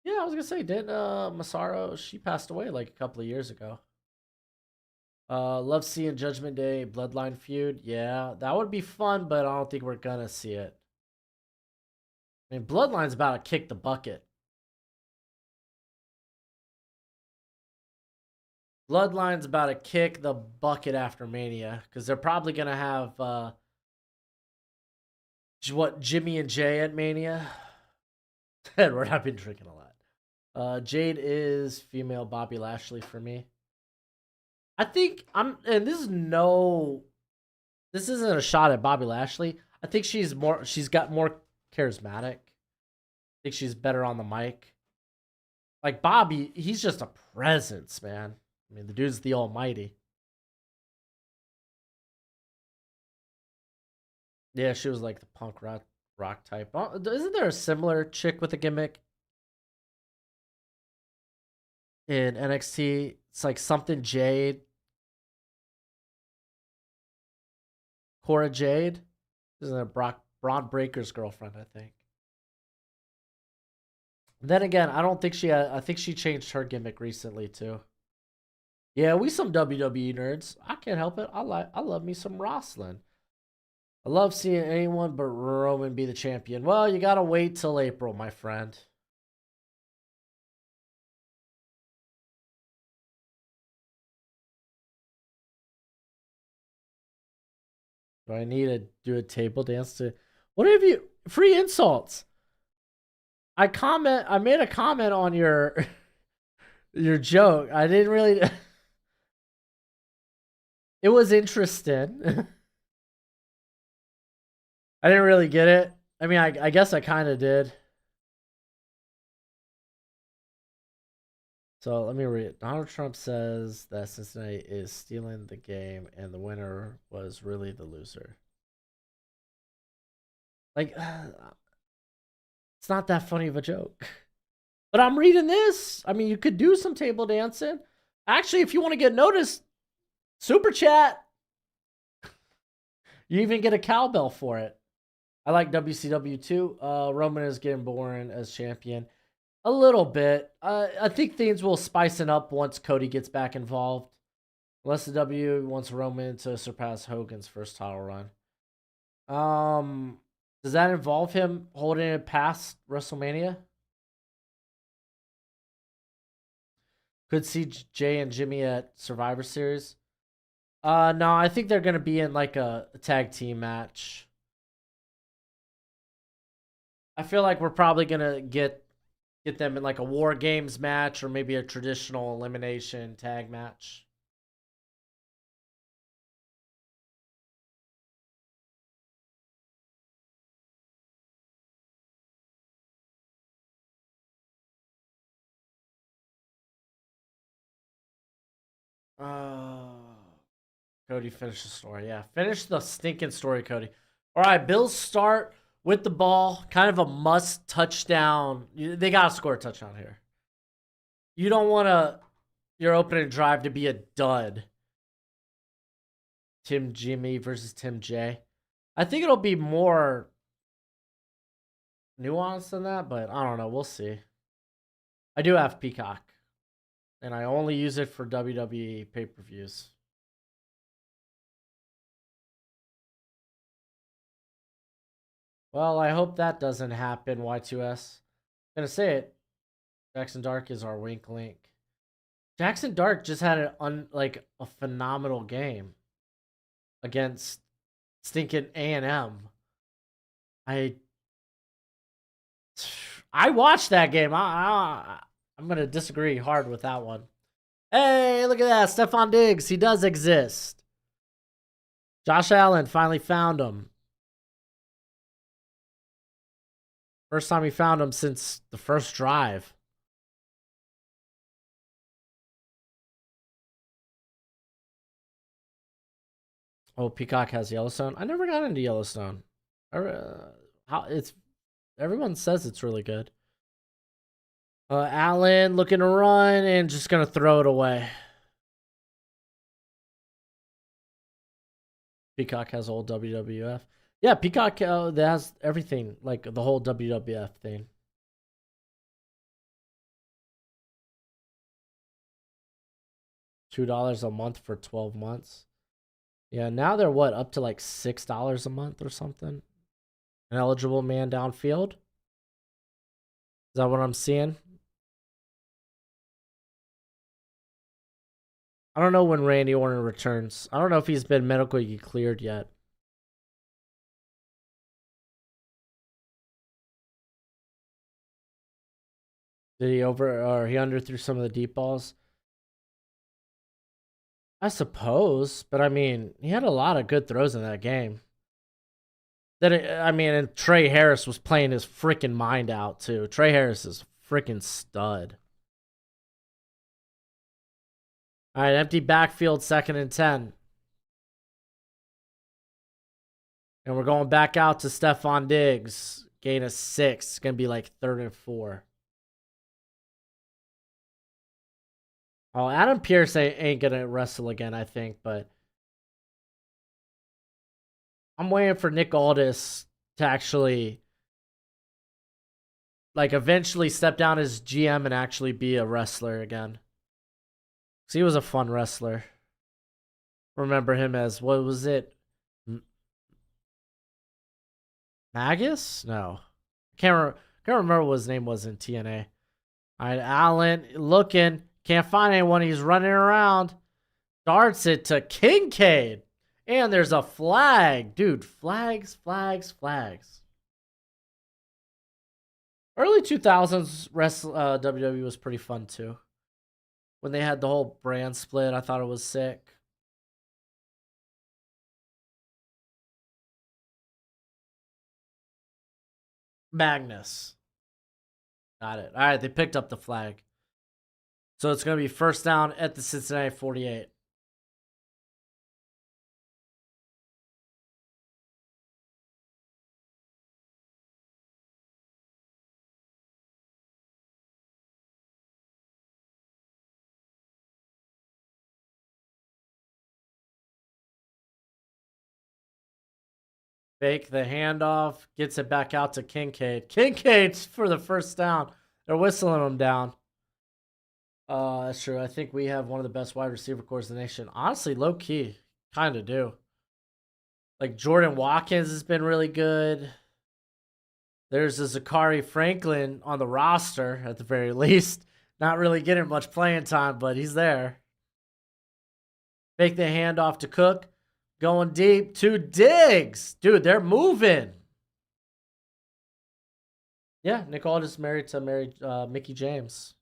Yeah, I was gonna say, didn't Massaro, she passed away like a couple of years ago. Love seeing Judgment Day, Bloodline feud. Yeah, that would be fun, but I don't think we're gonna see it. I mean, Bloodline's about to kick the bucket. Bloodline's about to kick the bucket after Mania because they're probably gonna have what, Jimmy and Jay at Mania. Edward, I've been drinking a lot. Jade is female Bobby Lashley for me. I think and this isn't a shot at Bobby Lashley. I think she's got more charismatic. I think she's better on the mic. Like Bobby, he's just a presence, man. I mean, the dude's the almighty. Yeah, she was like the punk rock type. Isn't there a similar chick with a gimmick in NXT? It's like something Jade, Cora Jade. Isn't it Braun Breaker's girlfriend? I think. Then again, I don't think I think she changed her gimmick recently too. Yeah, we some WWE nerds. I can't help it. I love me some wrestling. I love seeing anyone but Roman be the champion. Well, you gotta wait till April, my friend. Do I need to do a table dance to? What have you? Free insults. I made a comment on your your joke. I didn't really. It was interesting. I didn't really get it. I mean, I guess I kind of did. So let me read it. Donald Trump says that Cincinnati is stealing the game and the winner was really the loser. Like, it's not that funny of a joke. But I'm reading this. I mean, you could do some table dancing. Actually, if you want to get noticed, super chat. You even get a cowbell for it. I like WCW too. Roman is getting boring as champion. A little bit. I think things will spicing up once Cody gets back involved. Unless the W wants Roman to surpass Hogan's first title run. Does that involve him holding it past WrestleMania? Could see Jay and Jimmy at Survivor Series. No, I think they're gonna be in like a tag team match. I feel like we're probably gonna get them in like a War Games match or maybe a traditional elimination tag match. Uh, Cody, finish the story. Yeah, finish the stinking story, Cody. All right, Bills start with the ball. Kind of a must touchdown. They got to score a touchdown here. You don't want your opening drive to be a dud. Tim Jimmy versus Tim J. I think it'll be more nuanced than that, but I don't know. We'll see. I do have Peacock, and I only use it for WWE pay-per-views. Well, I hope that doesn't happen, Y2S. I'm gonna say it. Jackson Dark is our wink link. Jackson Dark just had a phenomenal game against stinking A&M. I watched that game. I'm gonna disagree hard with that one. Hey, look at that, Stephon Diggs. He does exist. Josh Allen finally found him. First time he found him since the first drive. Oh, Peacock has Yellowstone. I never got into Yellowstone. Everyone says it's really good. Allen looking to run and just gonna throw it away. Peacock has old WWF. Yeah, Peacock that has everything, like the whole WWF thing. $2 a month for 12 months. Yeah, now they're what, up to like $6 a month or something? An eligible man downfield? Is that what I'm seeing? I don't know when Randy Orton returns. I don't know if he's been medically cleared yet. Did he over or he underthrew some of the deep balls? I suppose, but I mean, he had a lot of good throws in that game. And Trey Harris was playing his freaking mind out too. Trey Harris is freaking stud. All right, empty backfield, 2nd and 10. And we're going back out to Stephon Diggs. Gain of 6. It's going to be like 3rd and 4. Oh, Adam Pierce ain't going to wrestle again, I think, but I'm waiting for Nick Aldis to actually eventually step down as GM and actually be a wrestler again. Because he was a fun wrestler. Remember him as, what was it? Magus? No. Can't remember what his name was in TNA. All right, Allen looking. Can't find anyone. He's running around. Darts it to Kincaid. And there's a flag. Dude, flags. Early 2000s WWE was pretty fun too. When they had the whole brand split, I thought it was sick. Magnus. Got it. All right, they picked up the flag. So it's going to be 1st down at the Cincinnati 48. Fake the handoff, gets it back out to Kincaid. Kincaid for the 1st down. They're whistling him down. That's true. I think we have one of the best wide receiver cores in the nation. Honestly, low key, kind of do. Like Jordan Watkins has been really good. There's a Zachary Franklin on the roster at the very least. Not really getting much playing time, but he's there. Fake the handoff to Cook. Going deep to Diggs. Dude, they're moving. Yeah, Nick Aldis married to Mickey James.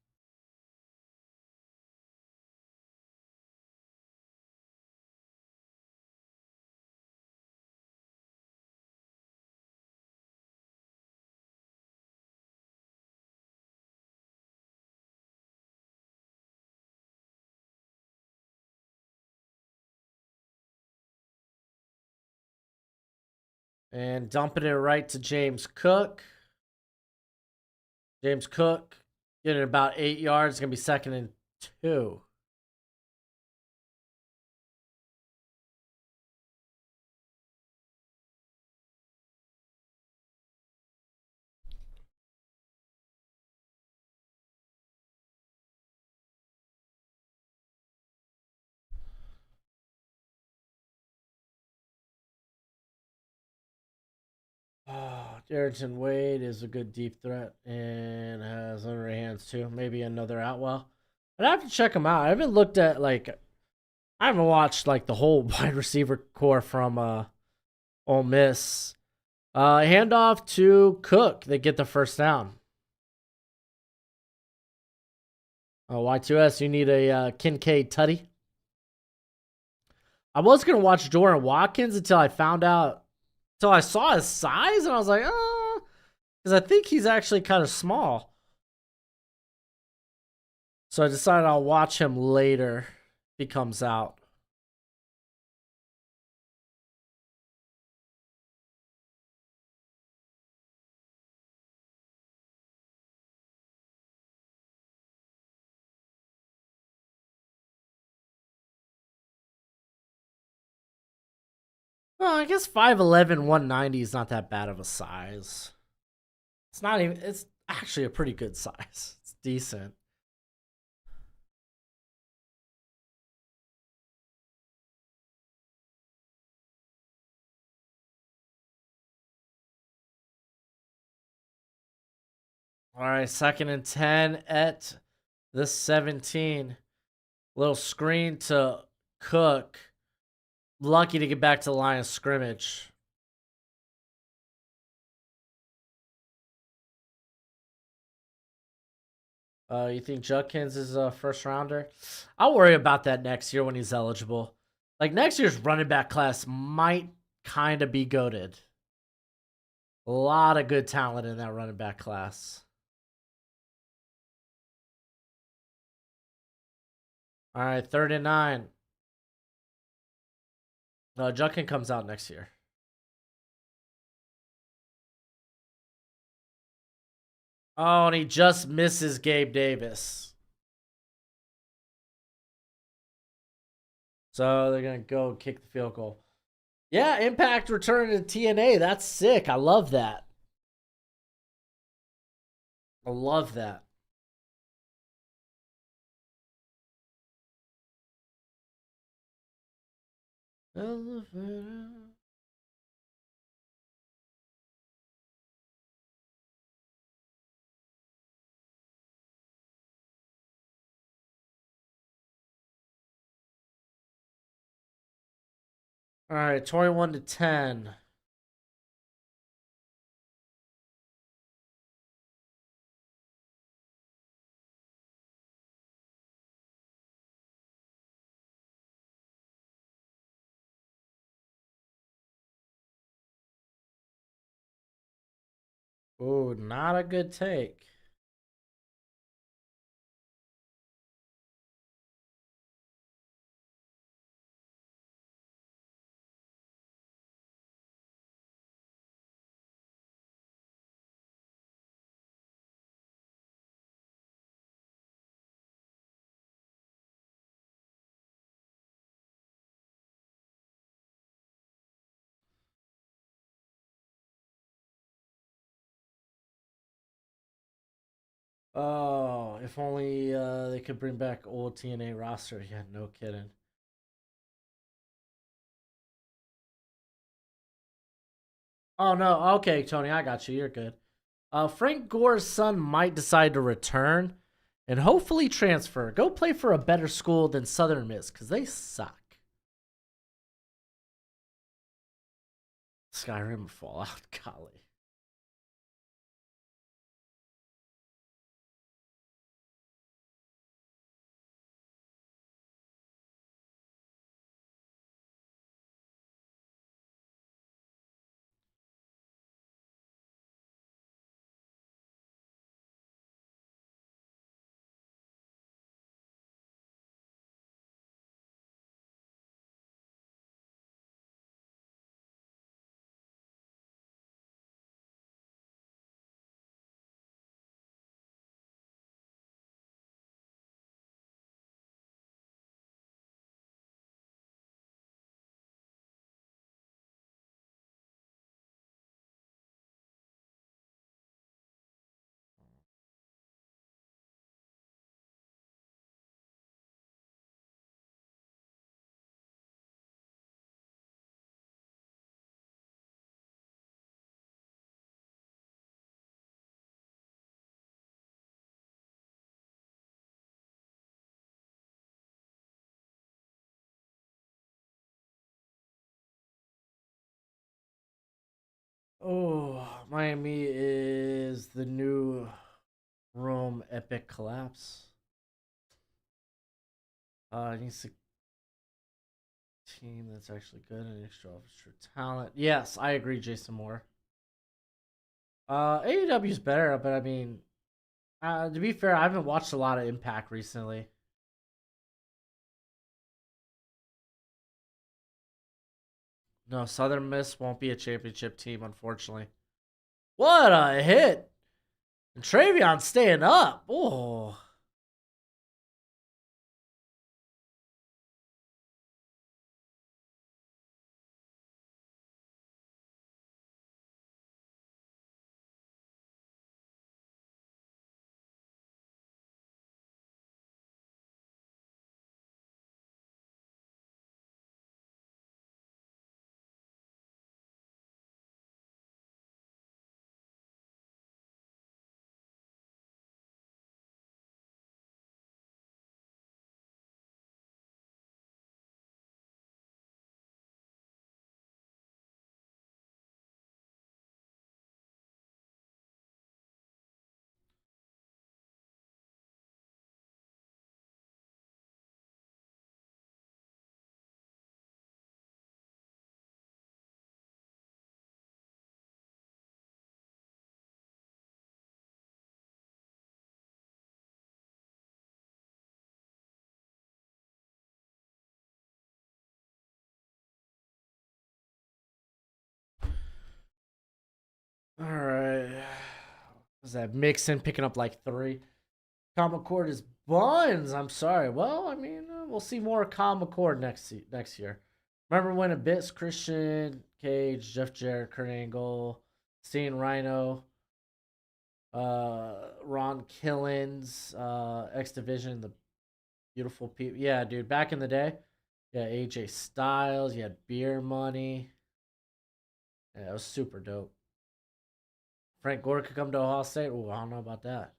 And dumping it right to James Cook. James Cook getting about 8 yards. Going to be 2nd and 2. Oh, Darrington Wade is a good deep threat and has underhands too. Maybe another Outwell. I'd have to check him out. I haven't looked at I haven't watched the whole wide receiver core from Ole Miss. Handoff to Cook. They get the first down. Y2S, you need a Kincaid Tutty. I was gonna watch Doran Watkins until I saw his size, and I was like, oh, because I think he's actually kind of small. So I decided I'll watch him later if he comes out. Well, I guess 5'11", 190 is not that bad of a size. It's actually a pretty good size. It's decent. All right, 2nd and 10 at the 17. Little screen to Cook. Lucky to get back to the line of scrimmage. You think Judkins is a first rounder? I'll worry about that next year when he's eligible. Next year's running back class might kind of be goated. A lot of good talent in that running back class. All right, 3rd and 9. Judkins comes out next year. Oh, and he just misses Gabe Davis. So they're going to go kick the field goal. Yeah, Impact returning to TNA. That's sick. I love that. I love that. Elevator. All right, 21 to 10. Ooh, not a good take. Oh, if only they could bring back old TNA roster. Yeah, no kidding. Oh no, okay, Tony, I got you. You're good. Frank Gore's son might decide to return and hopefully transfer. Go play for a better school than Southern Miss because they suck. Skyrim Fallout, golly. Oh, Miami is the new Rome epic collapse. Needs a team that's actually good and extra talent. Yes, I agree, Jason Moore. AEW's better, but I mean, to be fair, I haven't watched a lot of Impact recently. No, Southern Miss won't be a championship team, unfortunately. What a hit! And Travion staying up. Oh. All right. Was that Mixon picking up like 3? Kyle McCord is buns. I'm sorry. Well, I mean, we'll see more Kyle McCord next year. Remember when it bits Christian Cage, Jeff Jarrett, Kurt Angle, Steen Rhino, Ron Killens, X Division, the beautiful people. Yeah, dude, back in the day. Yeah, AJ Styles. You had Beer Money. Yeah, it was super dope. Frank Gore could come to Ohio State. Oh, I don't know about that.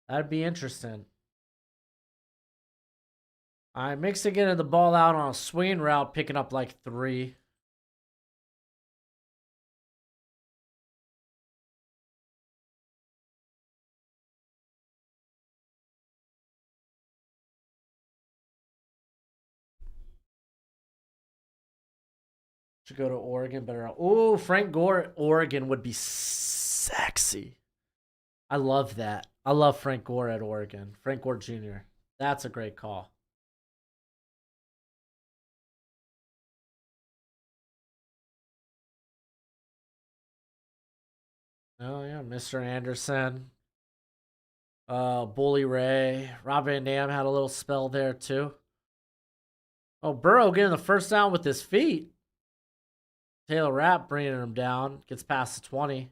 That'd be interesting. I'm mixing in the ball out on a swing route, picking up like 3. Should go to Oregon better. Oh, Frank Gore, Oregon would be sexy. I love that. I love Frank Gore at Oregon. Frank Gore Jr. That's a great call. Oh yeah, Mr. Anderson. Bully Ray. Rob Van Dam had a little spell there too. Oh, Burrow getting the first down with his feet. Taylor Rapp bringing him down. Gets past the 20.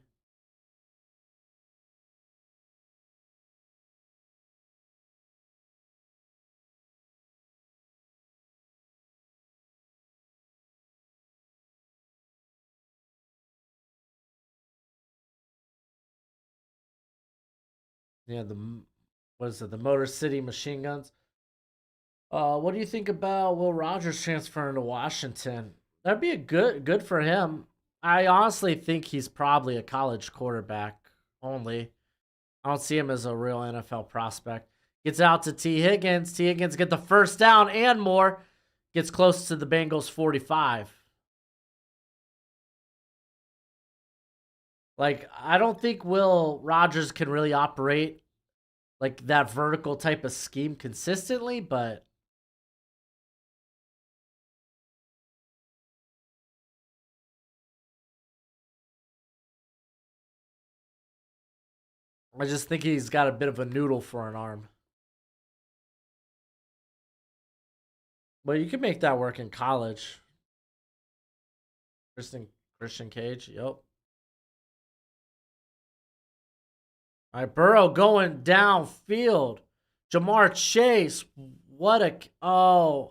Yeah, what is it? The Motor City Machine Guns. What do you think about Will Rogers transferring to Washington? That'd be a good for him. I honestly think he's probably a college quarterback only. I don't see him as a real NFL prospect. Gets out to T. Higgins. T. Higgins get the first down and more. Gets close to the Bengals 45. Like, I don't think Will Rogers can really operate like that vertical type of scheme consistently, but I just think he's got a bit of a noodle for an arm. But you can make that work in college. Christian Christian Cage. Yep. All right, Burrow going downfield. Jamar Chase. What a I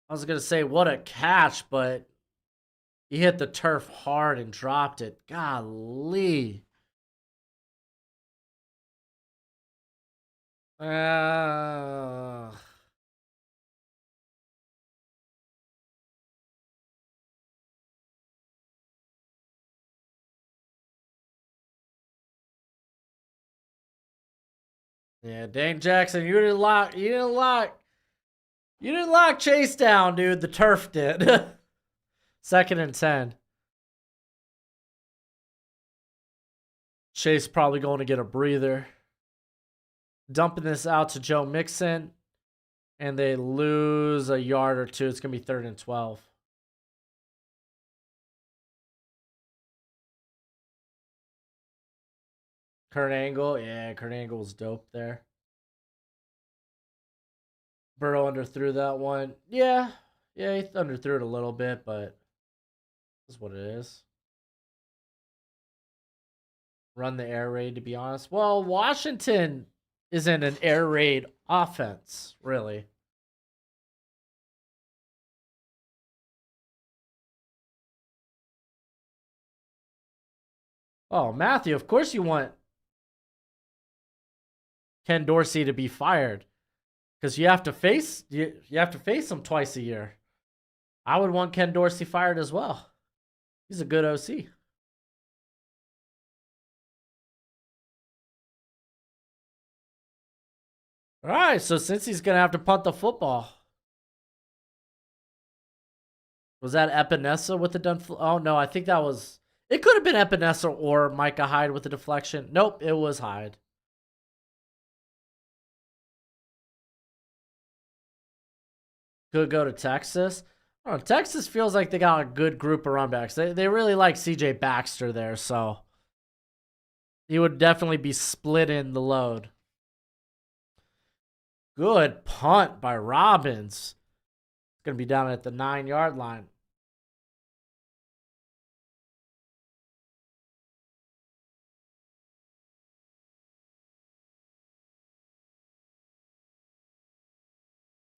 was gonna say what a catch, but he hit the turf hard and dropped it. Golly. Uh, Yeah, Dane Jackson, you didn't lock Chase down, dude. The turf did. 2nd and 10. Chase probably going to get a breather. Dumping this out to Joe Mixon, and they lose a yard or two. It's going to be 3rd and 12. Kurt Angle, yeah, Kurt Angle was dope there. Burrow underthrew that one. Yeah, he underthrew it a little bit, but that's what it is. Run the air raid, to be honest. Well, Washington isn't an air raid offense, really. Oh, Matthew, of course you want Ken Dorsey to be fired because you have to face him twice a year. I would want Ken Dorsey fired as well. He's a good OC. All right, so since he's gonna have to punt the football, was that Epinesa with the oh no, I think that was. It could have been Epinesa or Micah Hyde with the deflection. Nope, it was Hyde. Could go to Texas. I don't know, Texas feels like they got a good group of run backs. They really like CJ Baxter there, so he would definitely be splitting the load. Good punt by Robbins. It's going to be down at the 9-yard line.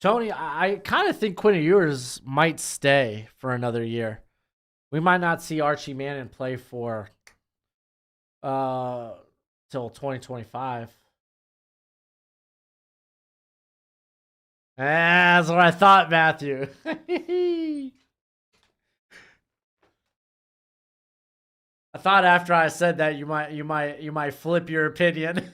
Tony, I kind of think Quinn Ewers might stay for another year. We might not see Archie Manning play for till 2025. That's what I thought, Matthew. I thought after I said that you might flip your opinion.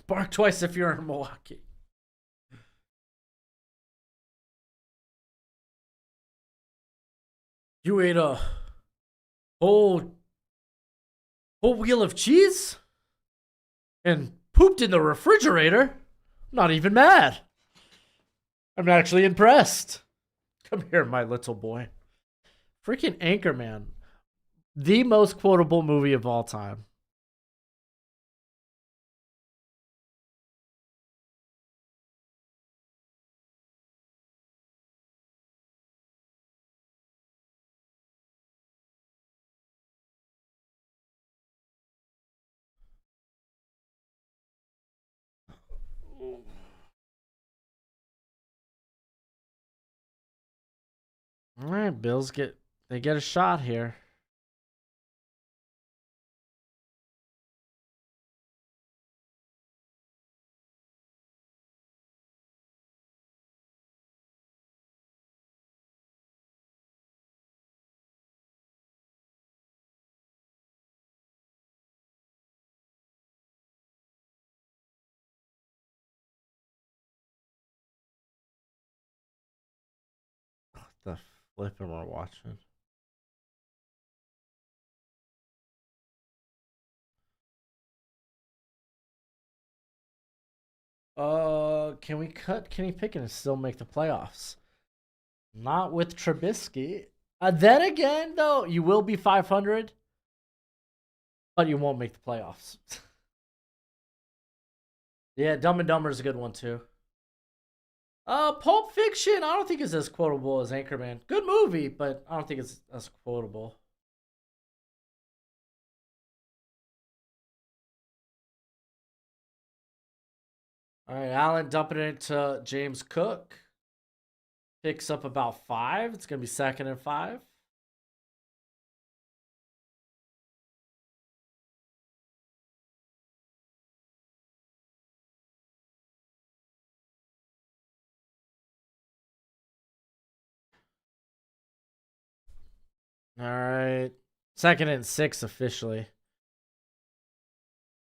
Bark twice if you're in Milwaukee. You ate a whole wheel of cheese and pooped in the refrigerator. I'm not even mad. I'm actually impressed. Come here, my little boy. Freaking Anchorman. The most quotable movie of all time. All right, Bills get a shot here. The flipping we're watching. Can we cut Kenny Pickett and still make the playoffs? Not with Trubisky. Then again, though, you will be 500, but you won't make the playoffs. Yeah, Dumb and Dumber is a good one too. Pulp Fiction, I don't think is as quotable as Anchorman. Good movie, but I don't think it's as quotable. All right, Allen dumping it to James Cook. Picks up about 5. It's going to be 2nd and 5. All right. 2nd and 6 officially.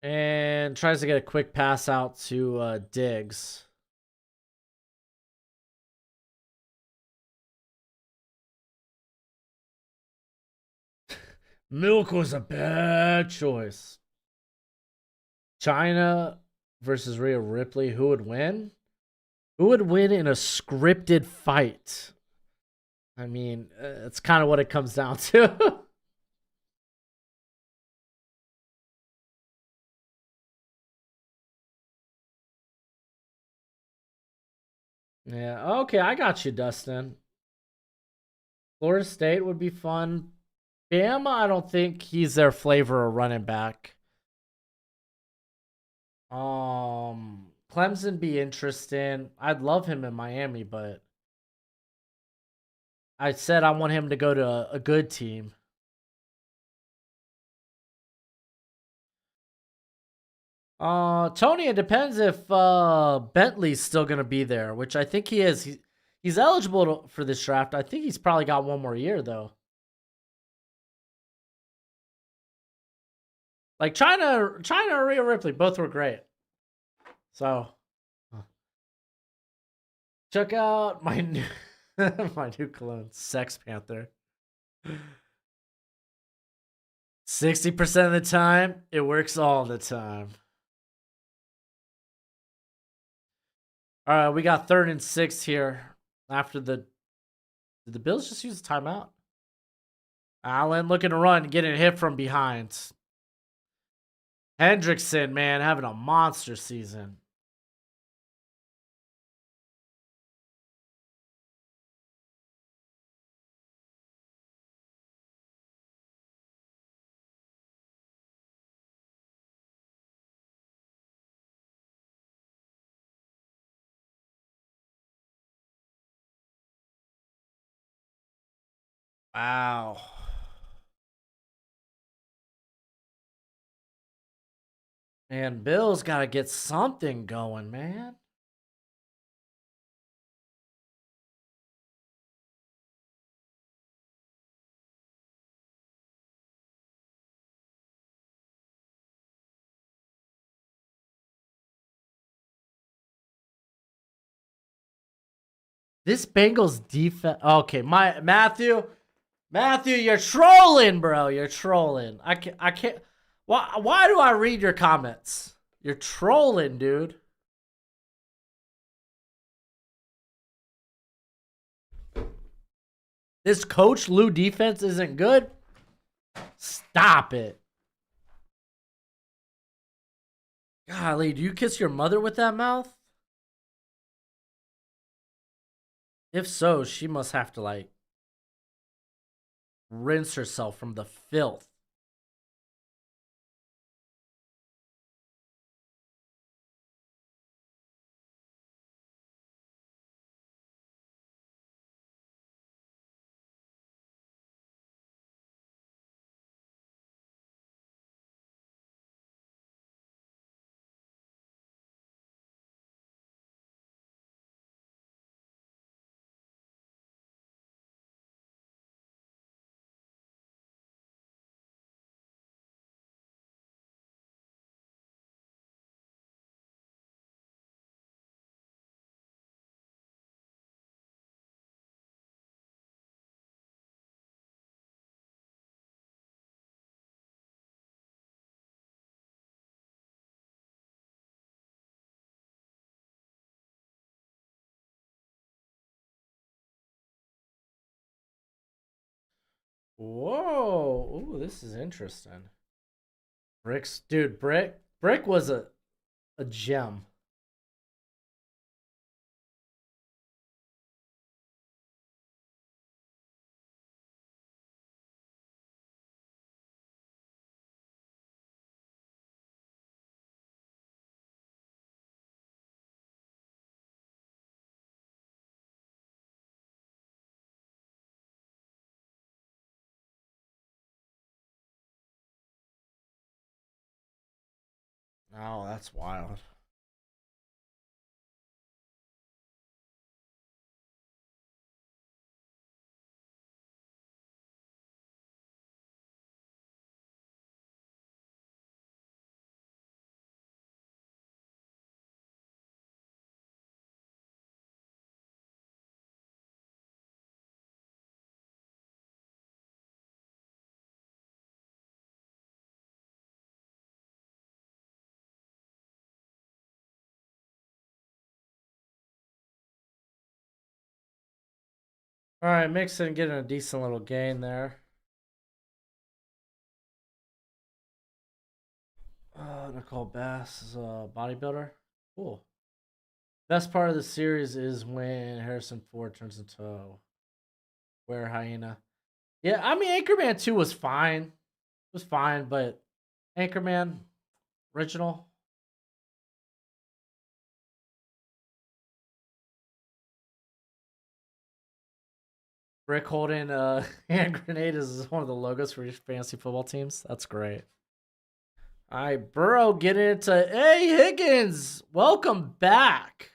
And tries to get a quick pass out to Diggs. Milk was a bad choice. China versus Rhea Ripley. Who would win? Who would win in a scripted fight? I mean, it's kind of what it comes down to. Yeah, okay, I got you, Dustin. Florida State would be fun. Bama, I don't think he's their flavor of running back. Clemson be interesting. I'd love him in Miami, but I said I want him to go to a good team. Tony, it depends if Bentley's still gonna be there, which I think he is. He's eligible for this draft. I think he's probably got one more year though. Like China or Rhea Ripley, both were great. So check out my new my new cologne, Sex Panther. 60% of the time, it works all the time. All right, we got 3rd and 6 here. After did the Bills just use a timeout? Allen looking to run, getting hit from behind. Hendrickson, man, having a monster season. Wow. And Bills got to get something going, man. This Bengals defense. Okay, my Matthew, you're trolling, bro. You're trolling. I can't. Why do I read your comments? You're trolling, dude. This Coach Lou defense isn't good. Stop it. Golly, do you kiss your mother with that mouth? If so, she must have to like rinse herself from the filth. Whoa. Ooh, this is interesting. Brick's dude, Brick was a gem. Oh, that's wild. All right, Mixon getting a decent little gain there. Nicole Bass is a bodybuilder. Cool. Best part of the series is when Harrison Ford turns into a were hyena. Yeah, I mean Anchorman 2 was fine. It was fine, but Anchorman original. Rick holding a hand grenade is one of the logos for your fantasy football teams. That's great. All right, Burrow getting into hey Higgins. Welcome back.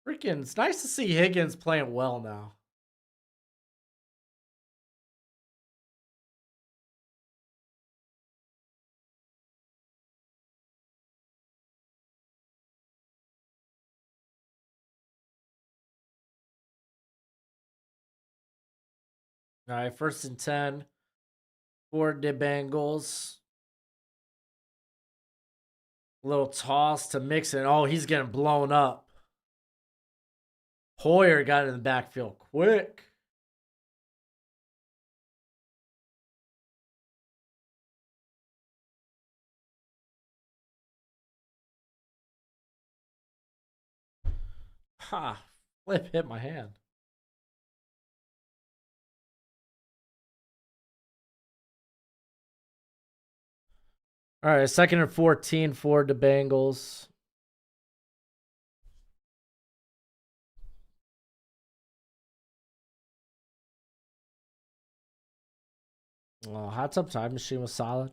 Freaking, it's nice to see Higgins playing well now. All right, 1st and 10 for the Bengals. Little toss to Mixon. Oh, he's getting blown up. Hoyer got in the backfield quick. Ha! Flip hit my hand. All right, 2nd and 14 for the Bengals. Oh, hot tub time machine was solid.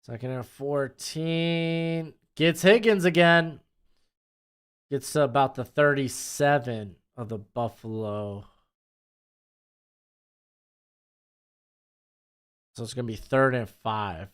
2nd and 14. Gets Higgins again. Gets to about the 37 of the Buffalo. So it's going to be 3rd and 5.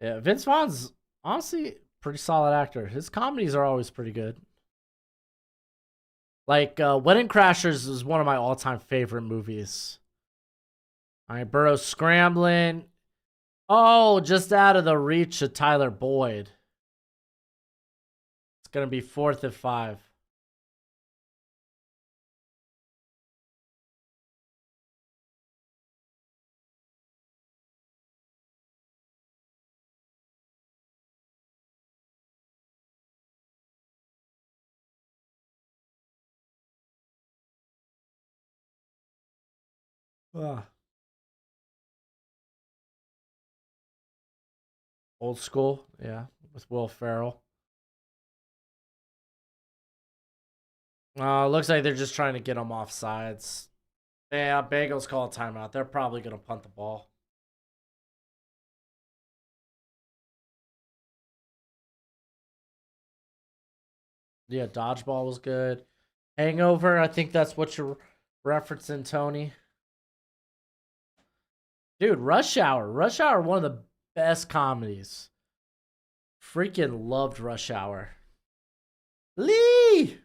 Yeah, Vince Vaughn's honestly pretty solid actor. His comedies are always pretty good. Like Wedding Crashers is one of my all-time favorite movies. All right, Burrow scrambling. Oh, just out of the reach of Tyler Boyd. It's going to be 4th and 5. Ugh. Old school, yeah, with Will Ferrell. Looks like they're just trying to get him off sides. Yeah, Bengals call a timeout. They're probably going to punt the ball. Yeah, dodgeball was good. Hangover, I think that's what you're referencing, Tony. Dude, Rush Hour. Rush Hour, one of the best comedies. Freaking loved Rush Hour. Lee!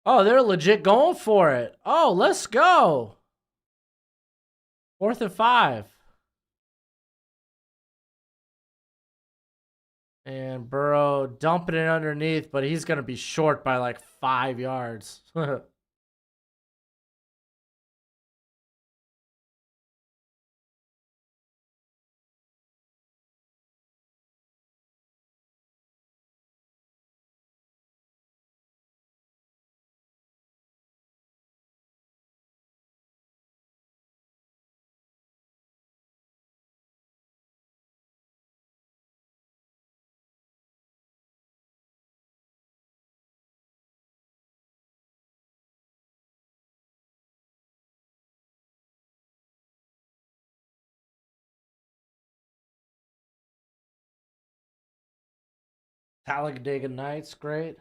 Oh, they're legit going for it. Oh, let's go. 4th and 5. And Burrow dumping it underneath, but he's going to be short by like 5 yards. Talladega Nights, great.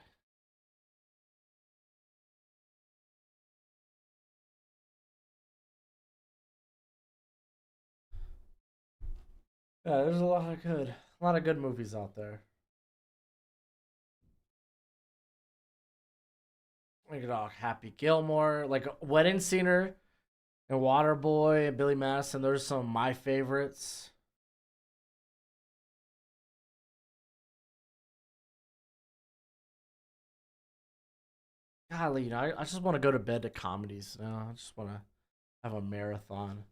Yeah, there's a lot of good movies out there. Like Happy Gilmore, like Wedding Singer and Waterboy and Billy Madison. Those are some of my favorites. Golly, I just want to go to bed to comedies now. I just want to have a marathon.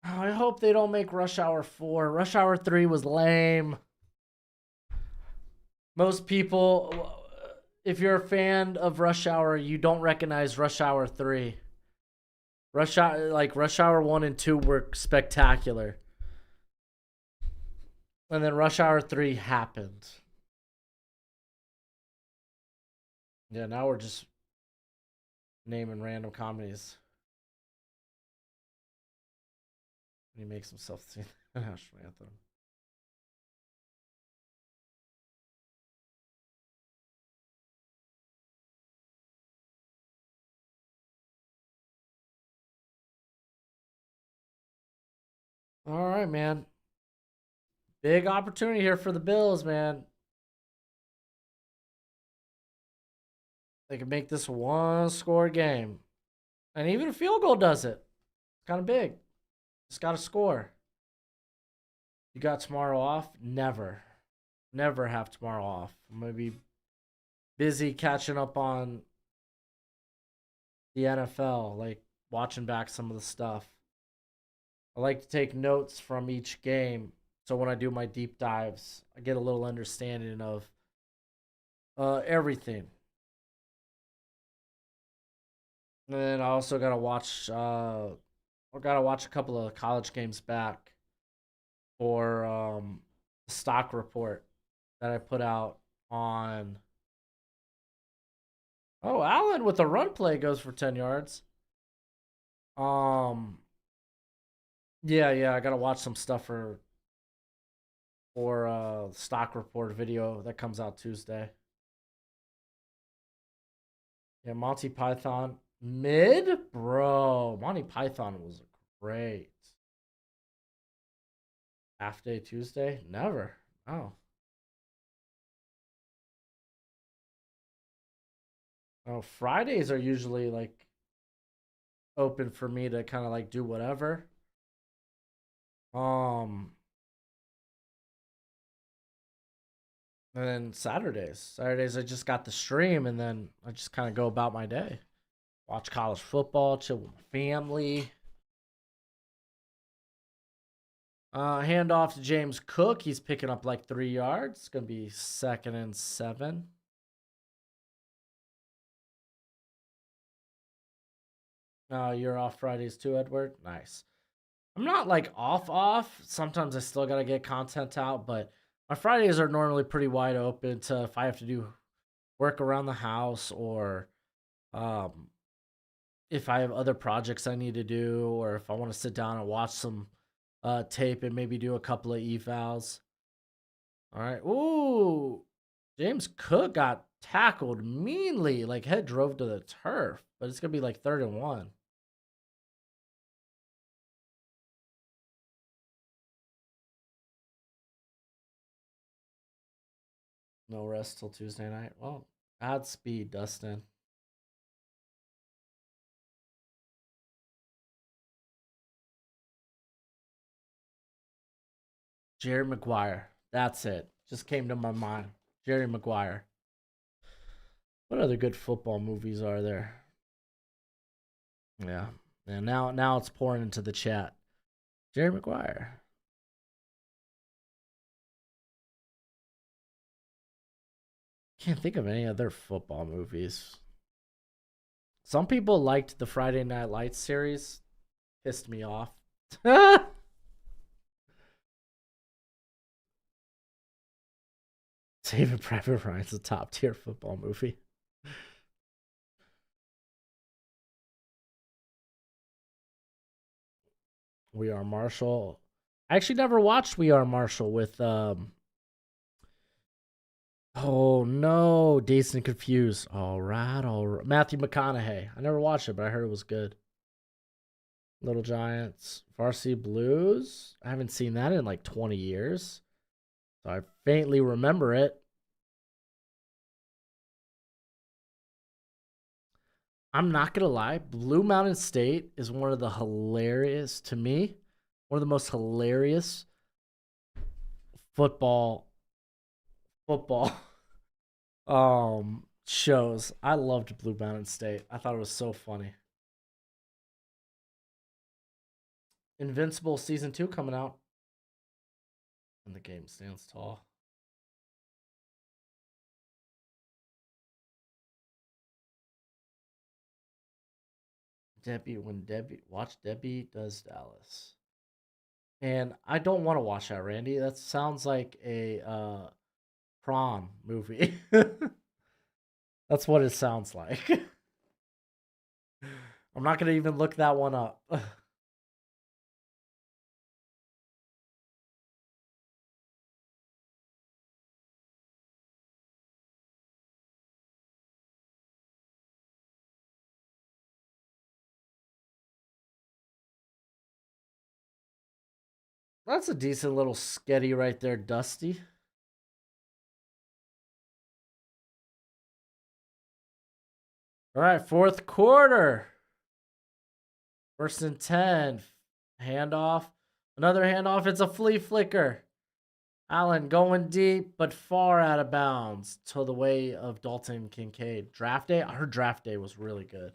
Oh, I hope they don't make Rush Hour 4. Rush Hour 3 was lame. Most people, if you're a fan of Rush Hour, you don't recognize Rush Hour 3. Rush Hour 1 and 2 were spectacular. And then Rush Hour 3 happened. Yeah, now we're just naming random comedies. And he makes himself see the national anthem. All right, man. Big opportunity here for the Bills, man. They can make this one score game. And even a field goal does it. It's kind of big. Just got to score. You got tomorrow off? Never. Never have tomorrow off. I'm going to be busy catching up on the NFL, like watching back some of the stuff. I like to take notes from each game. So when I do my deep dives, I get a little understanding of everything. And then I also gotta watch. I gotta watch a couple of college games back for the stock report that I put out on. Oh, Allen with a run play goes for 10 yards. Um, yeah, I gotta watch some stuff for stock report video that comes out Tuesday. Yeah, Monty Python mid, bro. Monty Python was great. Half day Tuesday, never. Oh, oh, Fridays are usually like open for me to kind of like do whatever. Um, and then Saturdays I just got the stream, and then I just kind of go about my day, watch college football, chill with my family. Hand off to James Cook. He's picking up like 3 yards. It's gonna be 2nd and 7. You're off Fridays too, Edward. Nice. I'm not like off. Sometimes I still gotta get content out, but my Fridays are normally pretty wide open to if I have to do work around the house or um if I have other projects I need to do or if I want to sit down and watch some tape and maybe do a couple of evals. All right. Ooh. James Cook got tackled meanly, like head drove to the turf, but it's gonna be like 3rd and 1. No rest till Tuesday night. Well, Godspeed, Dustin. Jerry Maguire. That's it. Just came to my mind. Jerry Maguire. What other good football movies are there? Yeah. And now it's pouring into the chat. Jerry Maguire. Can't think of any other football movies. Some people liked the Friday Night Lights series. Pissed me off. Saving Private Ryan's a top tier football movie. We Are Marshall. I actually never watched We Are Marshall with Oh no, Dazed and Confused. All right, all right. Matthew McConaughey. I never watched it, but I heard it was good. Little Giants, Varsity Blues. I haven't seen that in like 20 years, so I faintly remember it. I'm not gonna lie, Blue Mountain State is one of the hilarious to me, one of the most hilarious football football shows. I loved Blue Mountain State. I thought it was so funny. Invincible season 2 coming out, and the game stands tall. Debbie does Dallas. And I don't want to watch that, Randy. That sounds like a prom movie. That's what it sounds like. I'm not gonna even look that one up. That's a decent little sketty right there, Dusty. All right, fourth quarter. First and 10. Handoff. Another handoff. It's a flea flicker. Allen going deep, but far out of bounds to the way of Dalton Kincaid. Draft day? I heard draft day was really good.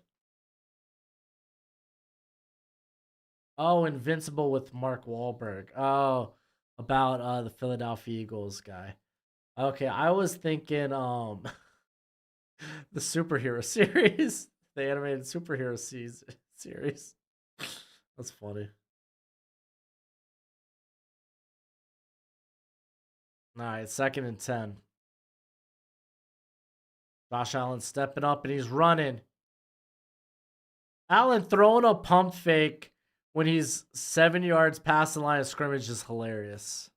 Oh, Invincible with Mark Wahlberg. Oh, about the Philadelphia Eagles guy. Okay, I was thinking the superhero series, the animated superhero series. That's funny. All right, second and 10. Josh Allen stepping up and he's running. Allen throwing a pump fake when he's 7 yards past the line of scrimmage is hilarious.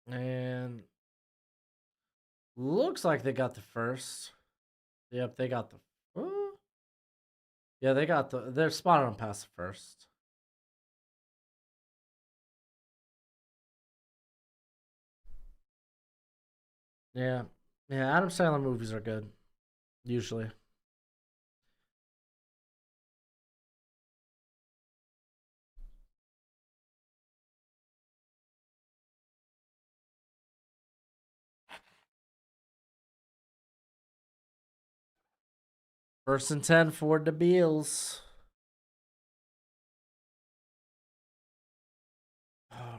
And looks like they got the first. Yep, they got the. Yeah, they got the. They're spotted on past the first. Yeah, yeah. Adam Sandler movies are good usually. First and 10 for the Bills.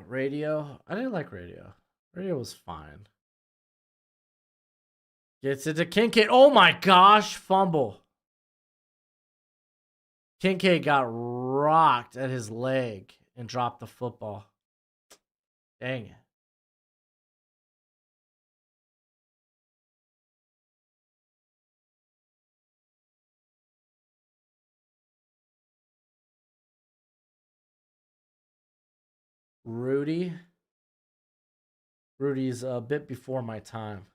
Radio. I didn't like radio. Radio was fine. Gets it to Kincaid. Oh my gosh, fumble. Kincaid got rocked at his leg and dropped the football. Dang it. Rudy. Rudy's a bit before my time.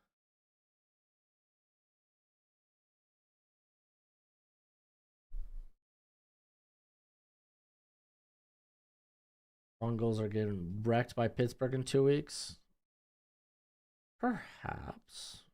Bengals are getting wrecked by Pittsburgh in 2 weeks. Perhaps.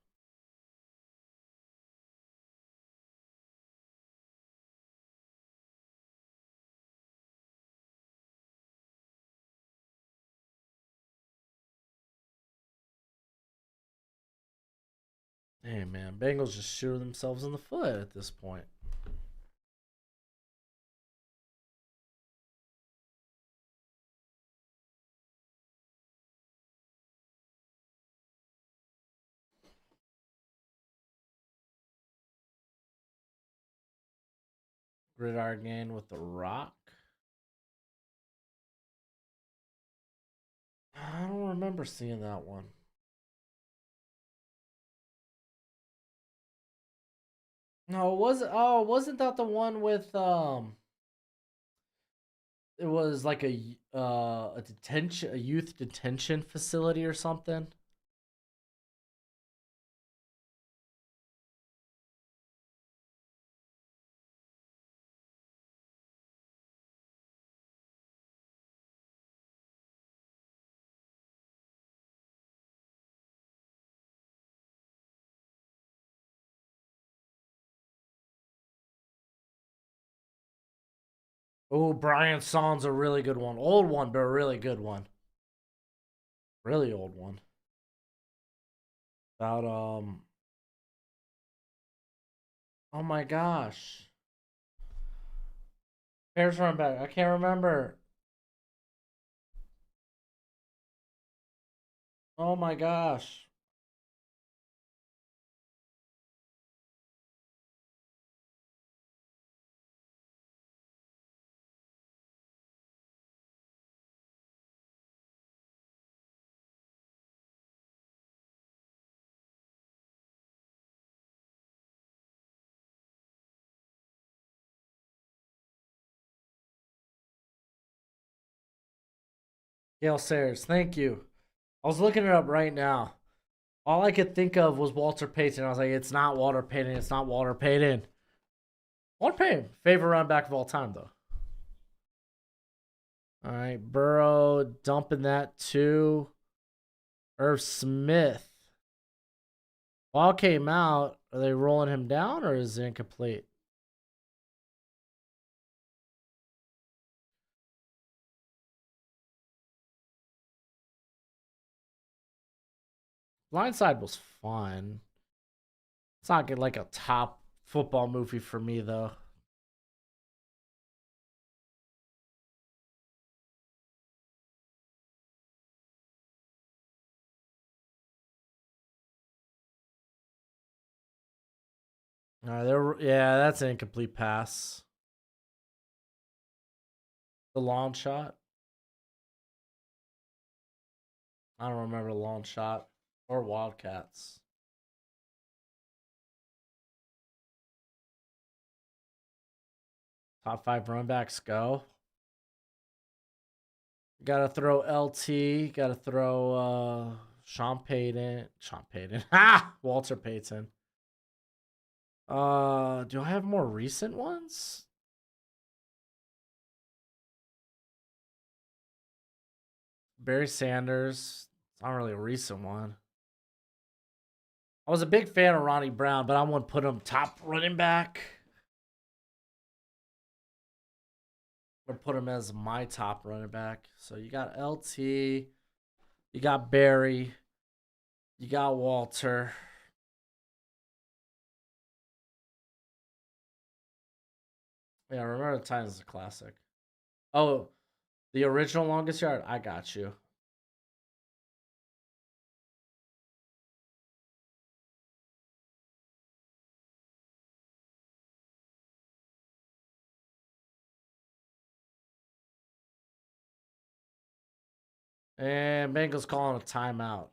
Hey man, Bengals just shooting themselves in the foot at this point. Gridiron Gang with The Rock. I don't remember seeing that one. No, wasn't that the one with it was like a youth detention facility or something? Oh, Brian Song's a really good one. Old one, but a really good one. Really old one. About oh my gosh. Bears run back. I can't remember. Oh my gosh. Gail Sayers, thank you. I was looking it up right now. All I could think of was Walter Payton. I was like, it's not Walter Payton. It's not Walter Payton. Walter Payton, favorite run back of all time, though. All right, Burrow dumping that to Irv Smith. Ball came out. Are they rolling him down or is it incomplete? Blindside was fun. It's not like a top football movie for me, though. All right, yeah, that's an incomplete pass. The long shot. I don't remember the long shot or Wildcats. Top 5 runbacks go. Gotta throw LT. Gotta throw Sean Payton. Sean Payton. Ha! Walter Payton. Do I have more recent ones? Barry Sanders. It's not really a recent one. I was a big fan of Ronnie Brown, but I wouldn't put him top running back. Or put him as my top running back. So you got LT, you got Barry, you got Walter. Yeah, Remember the Titans is a classic. Oh, the original longest yard? I got you. And Bengals calling a timeout.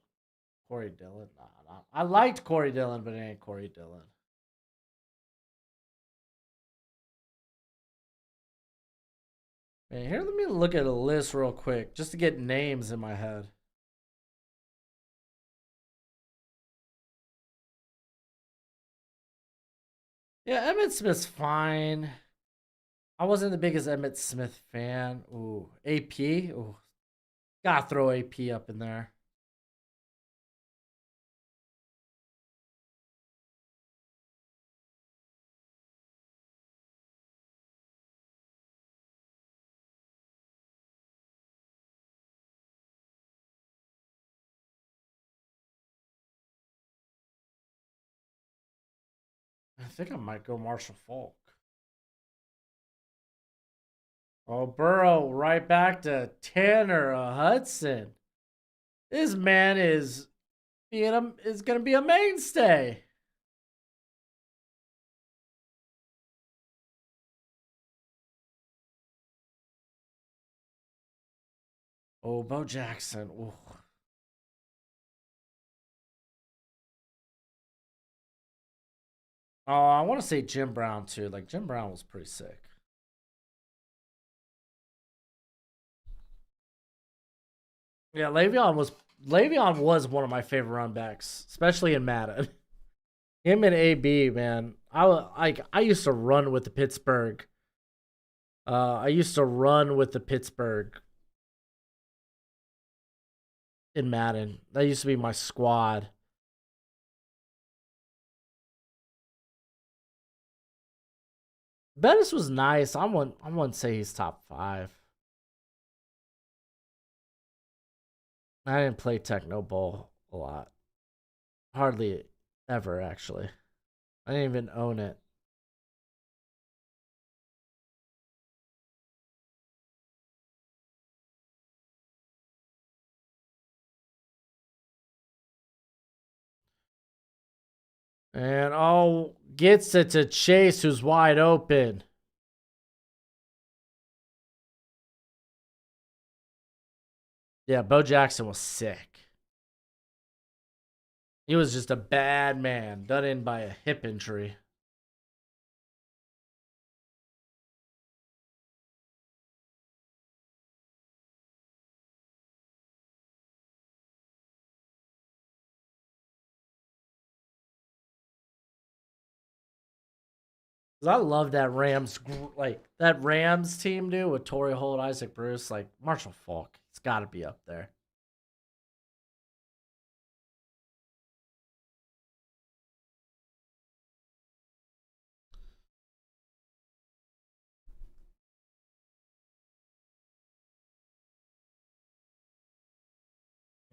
Corey Dillon. Nah. I liked Corey Dillon, but it ain't Corey Dillon. Man, here, let me look at a list real quick just to get names in my head. Yeah, Emmitt Smith's fine. I wasn't the biggest Emmitt Smith fan. Ooh, AP. Ooh, gotta throw AP up in there. I think I might go Marshall Falk. Oh, Burrow right back to Tanner Hudson. This man is gonna be a mainstay. Oh, Bo Jackson. Ooh. Oh, I want to say Jim Brown too. Like Jim Brown was pretty sick. Yeah, Le'Veon was one of my favorite run backs, especially in Madden. Him and AB, man. I used to run with the Pittsburgh. I used to run with the Pittsburgh in Madden. That used to be my squad. Bettis was nice. I wouldn't say he's top 5. I didn't play Techno Bowl a lot. Hardly ever, actually. I didn't even own it. And oh, gets it to Chase, who's wide open. Yeah, Bo Jackson was sick. He was just a bad man, done in by a hip injury. I love that Rams team, dude, with Torrey Holt, Isaac Bruce, like Marshall Falk. It's got to be up there.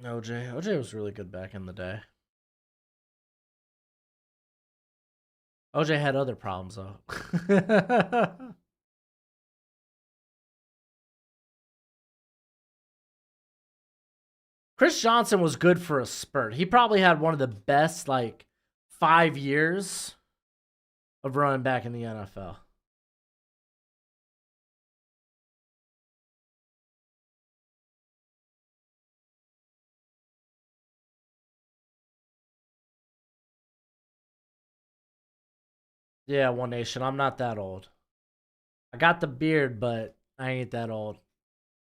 OJ was really good back in the day. OJ had other problems though. Chris Johnson was good for a spurt. He probably had one of the best 5 years of running back in the NFL. Yeah, One Nation. I'm not that old. I got the beard, but I ain't that old.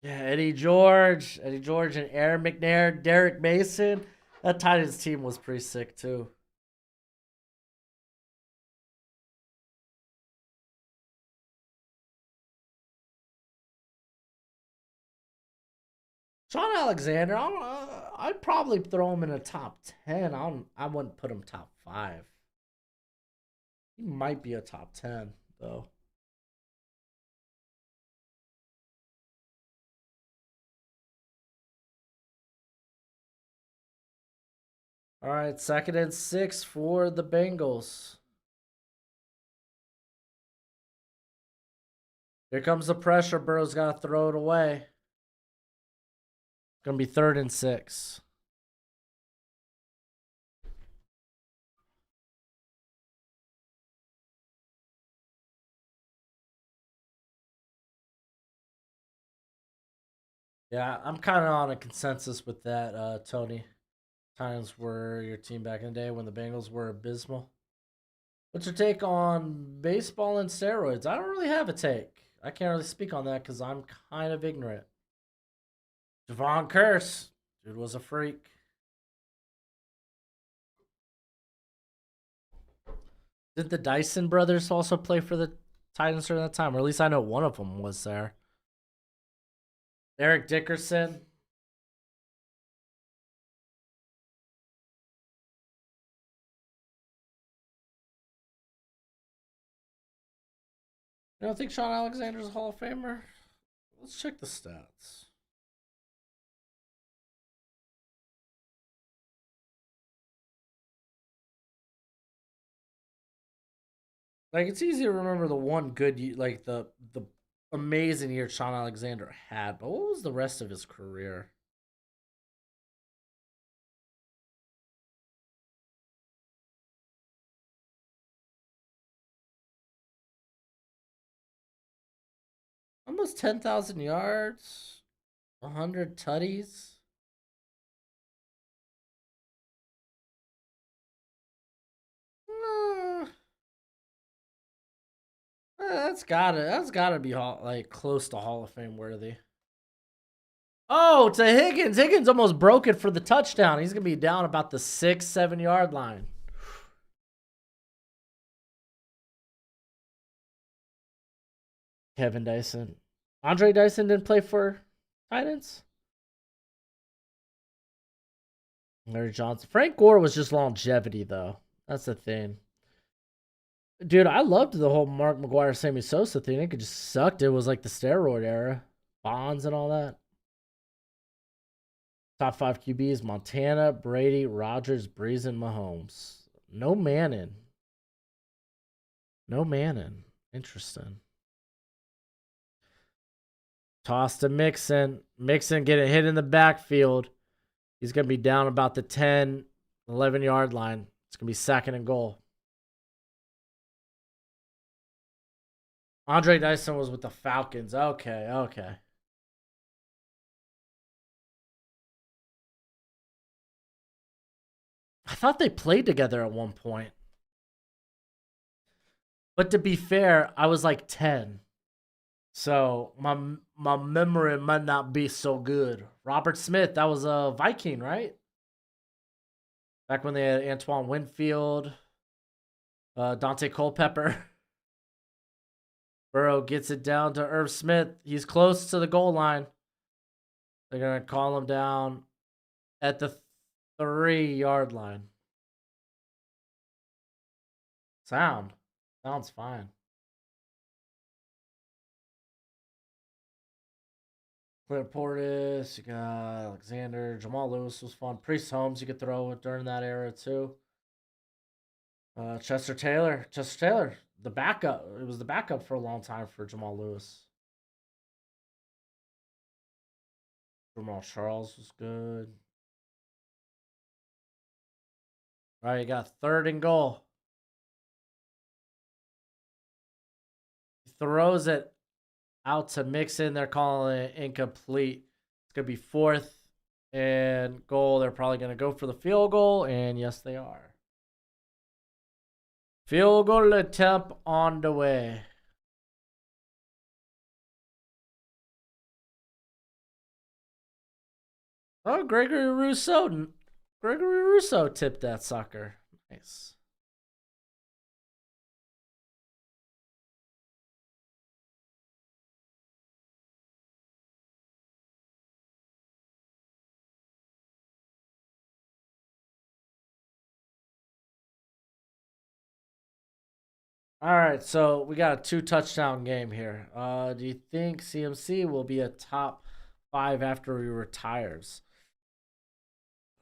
Yeah, Eddie George, and Aaron McNair, Derek Mason. That Titans team was pretty sick too. Sean Alexander, I'd probably throw him in a top 10. I wouldn't put him top 5. He might be a top 10 though. All right, 2nd and 6 for the Bengals. Here comes the pressure. Burrow's got to throw it away. It's going to be 3rd and 6. Yeah, I'm kind of on a consensus with that, Tony. Titans were your team back in the day when the Bengals were abysmal. What's your take on baseball and steroids? I don't really have a take. I can't really speak on that because I'm kind of ignorant. Javon Curse, dude was a freak. Did the Dyson brothers also play for the Titans during that time? Or at least I know one of them was there. Eric Dickerson. You don't think Sean Alexander's a Hall of Famer? Let's check the stats. Like it's easy to remember the one good, the amazing year Sean Alexander had, but what was the rest of his career? Almost 10,000 yards. 100 tutties. That's gotta be like close to Hall of Fame worthy. Oh, to Higgins. Higgins almost broke it for the touchdown. He's gonna be down about the 6-7 yard line. Kevin Dyson. Andre Dyson didn't play for Titans. Larry Johnson. Frank Gore was just longevity, though. That's the thing. Dude, I loved the whole Mark McGuire, Sammy Sosa thing. It just sucked. It was like the steroid era. Bonds and all that. Top 5 QBs: Montana, Brady, Rodgers, Breeze, and Mahomes. No Manning. No Manning. Interesting. Toss to Mixon. Mixon getting hit in the backfield. He's going to be down about the 10, 11 yard line. It's going to be 2nd and goal. Andre Dyson was with the Falcons. Okay, okay. I thought they played together at one point. But to be fair, I was like 10. So my memory might not be so good. Robert Smith, that was a Viking, right? Back when they had Antoine Winfield, Dante Culpepper. Burrow gets it down to Irv Smith. He's close to the goal line. They're going to call him down at the 3 yard line. Sounds fine. Clint Portis, you got Alexander, Jamal Lewis was fun. Priest Holmes, you could throw it during that era too. Chester Taylor, the backup. It was the backup for a long time for Jamal Lewis. Jamal Charles was good. All right, you got 3rd and goal. He throws it out to Mixon. They're calling it incomplete. It's going to be 4th and goal. They're probably going to go for the field goal, and yes, they are. Field goal attempt on the way. Oh, Gregory Rousseau. Gregory Rousseau tipped that sucker. Nice. All right, so we got a 2-touchdown game here. Do you think CMC will be a top 5 after he retires?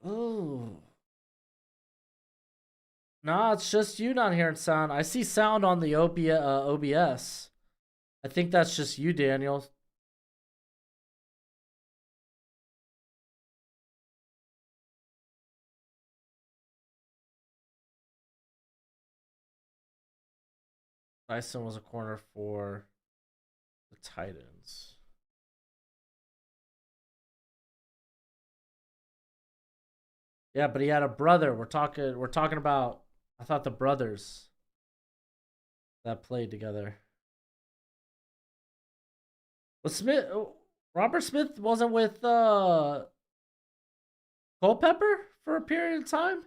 Ooh. No, it's just you not hearing sound. I see sound on the OBS. I think that's just you, Daniel. Dyson was a corner for the Titans. Yeah, but he had a brother. We're talking about, I thought, the brothers that played together. Was Robert Smith wasn't with Culpepper for a period of time?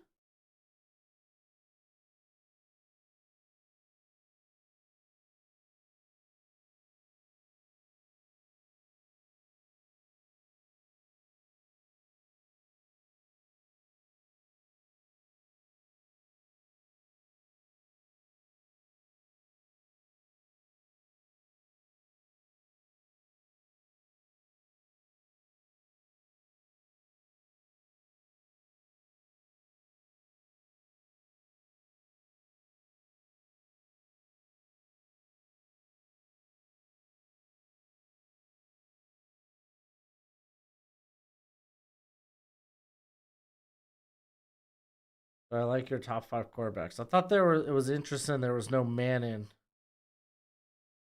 I like your top 5 quarterbacks. I thought it was interesting there was no Manning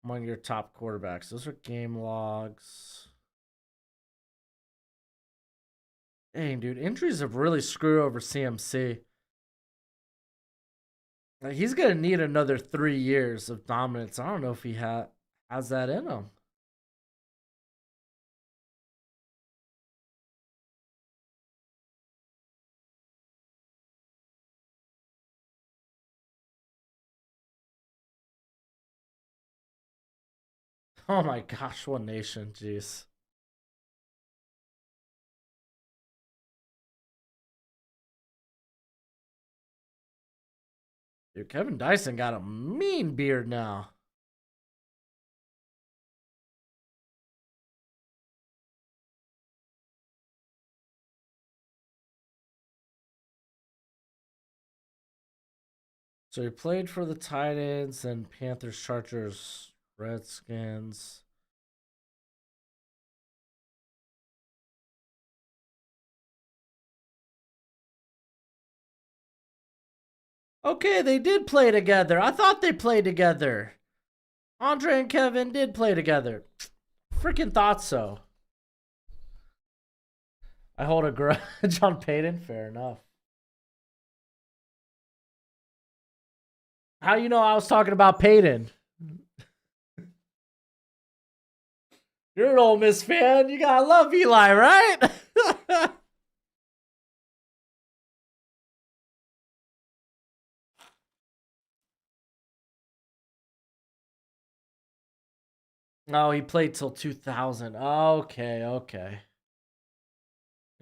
among your top quarterbacks. Those are game logs. Dang, dude, injuries have really screwed over CMC. Like, he's gonna need another 3 years of dominance. I don't know if he has that in him. Oh my gosh, One Nation, jeez. Dude, Kevin Dyson got a mean beard now. So he played for the Titans and Panthers, Chargers, Redskins. Okay, they did play together. I thought they played together. Andre and Kevin did play together. Freaking thought so. I hold a grudge on Peyton. Fair enough. How you know I was talking about Peyton? You're an Ole Miss fan. You gotta love Eli, right? Oh, he played till 2000. Okay, okay.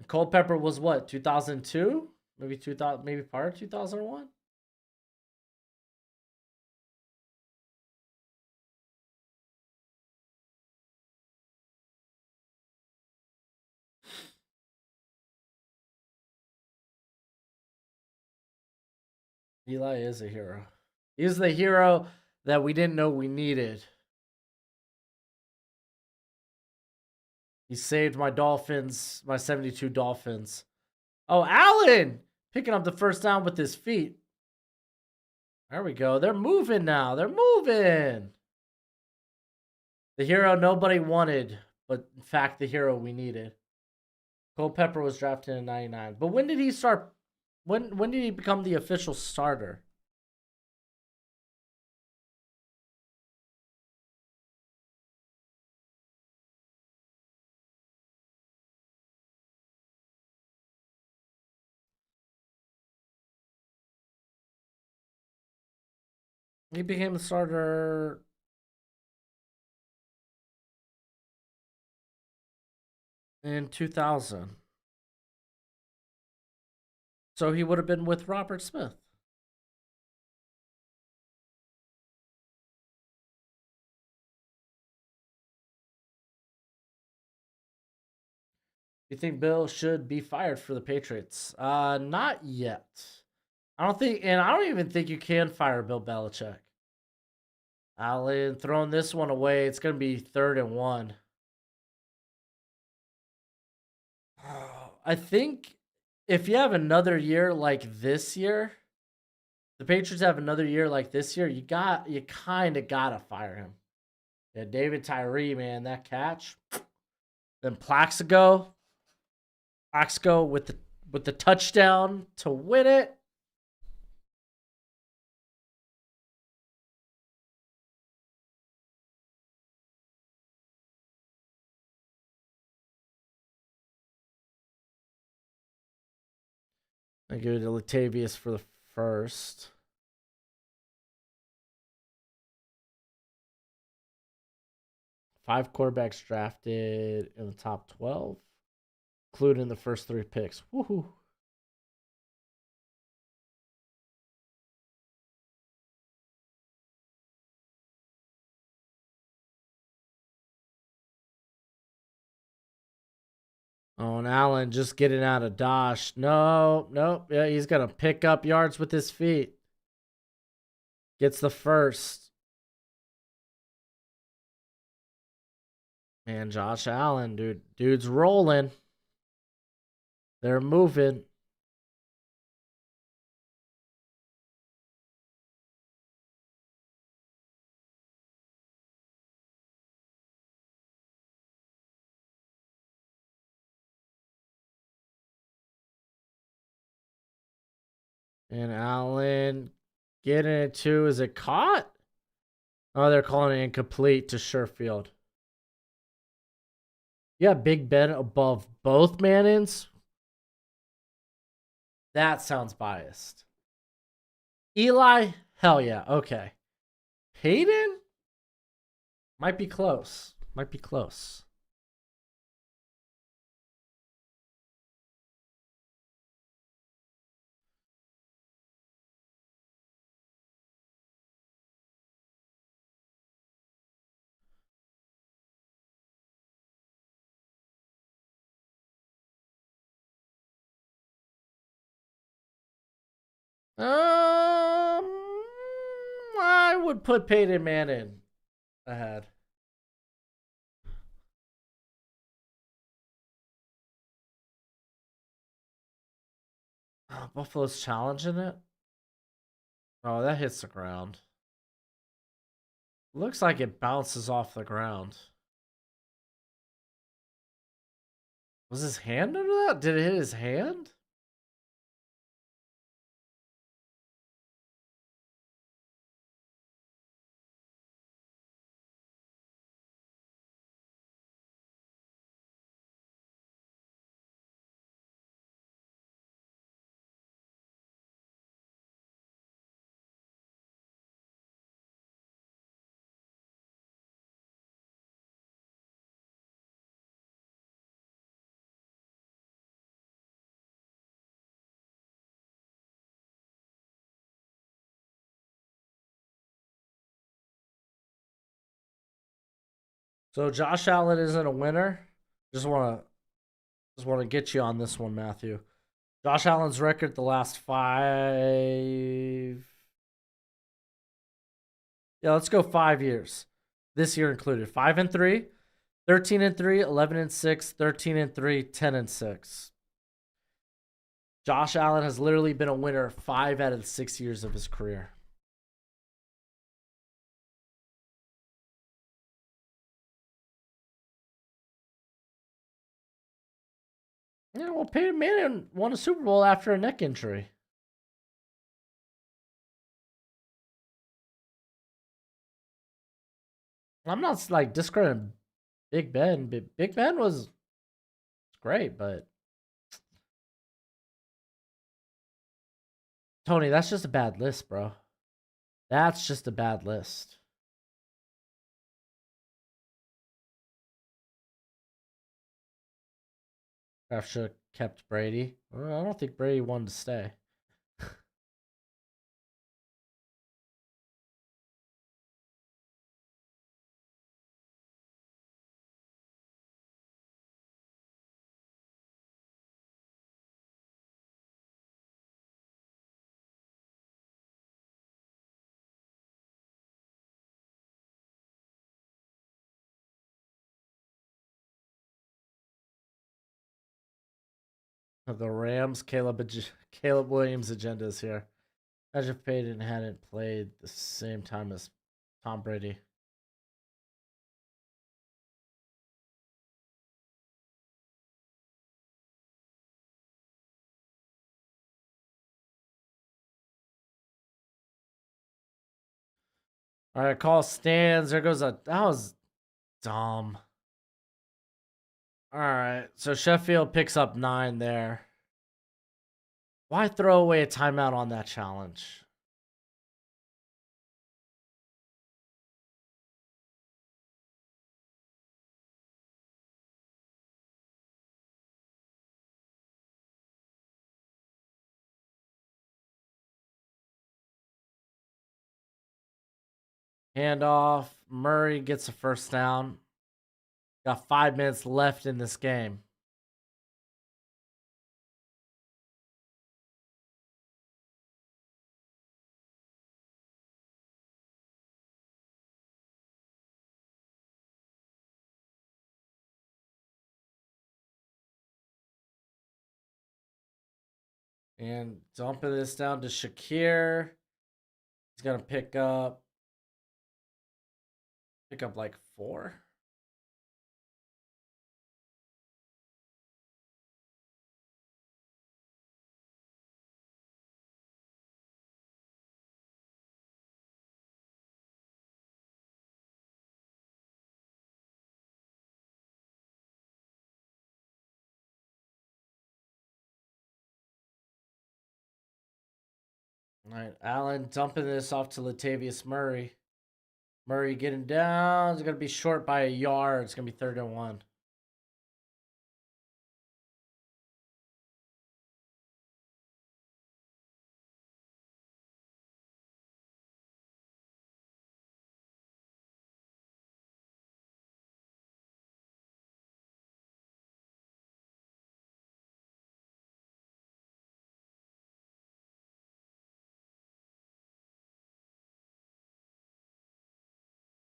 Culpepper was what? 2002? Maybe 2000, maybe part of 2001? Eli is a hero. He's the hero that we didn't know we needed. He saved my Dolphins, my 72 Dolphins. Oh, Allen picking up the first down with his feet. There we go. They're moving now. They're moving. The hero nobody wanted, but in fact, the hero we needed. Culpepper was drafted in 99. But when did he start? When did he become the official starter? He became the starter in 2000. So he would have been with Robert Smith. You think Bill should be fired for the Patriots? Not yet. I don't think, and I don't even think you can fire Bill Belichick. Allen throwing this one away. It's going to be 3rd and 1. I think if you have another year like this year, the Patriots have another year like this year, you kind of gotta fire him. Yeah, David Tyree, man, that catch. Then Plaxico with the touchdown to win it. I give it to Latavius for the first. Five quarterbacks drafted in the top 12, including the first 3 picks. Woohoo. Oh, and Allen just getting out of Dosh. No, nope. Yeah, he's going to pick up yards with his feet. Gets the first. Man, Josh Allen, dude. Dude's rolling. They're moving. And Allen getting it too. Is it caught? Oh, they're calling it incomplete to Sherfield. Yeah, Big Ben above both Mannins. That sounds biased. Eli, hell yeah. Okay. Hayden might be close. Might be close. I would put Peyton Manning ahead. Oh, Buffalo's challenging it. Oh, that hits the ground. Looks like it bounces off the ground. Was his hand under that? Did it hit his hand? So Josh Allen isn't a winner. Just want to get you on this one, Matthew. Josh Allen's record the last 5. Yeah, let's go 5 years. This year included 5-3, 13-3, 11-6, 13-3, 10-6. Josh Allen has literally been a winner 5 out of the 6 years of his career. Yeah, well, Peyton Manning won a Super Bowl after a neck injury. I'm not like discrediting Big Ben. Big Ben was great, but Tony, that's just a bad list, bro. That's just a bad list. I should have kept Brady. Well, I don't think Brady wanted to stay. The Rams, Caleb Williams agenda is here. Imagine if Peyton hadn't played the same time as Tom Brady. All right, call stands. There goes a. That was dumb. All right, so Sheffield picks up 9 there. Why throw away a timeout on that challenge? Handoff. Murray gets a first down. Got 5 minutes left in this game. And dumping this down to Shakir. He's gonna pick up like 4. All right, Allen dumping this off to Latavius Murray. Murray getting down. It's going to be short by a yard. It's going to be 3rd and 1.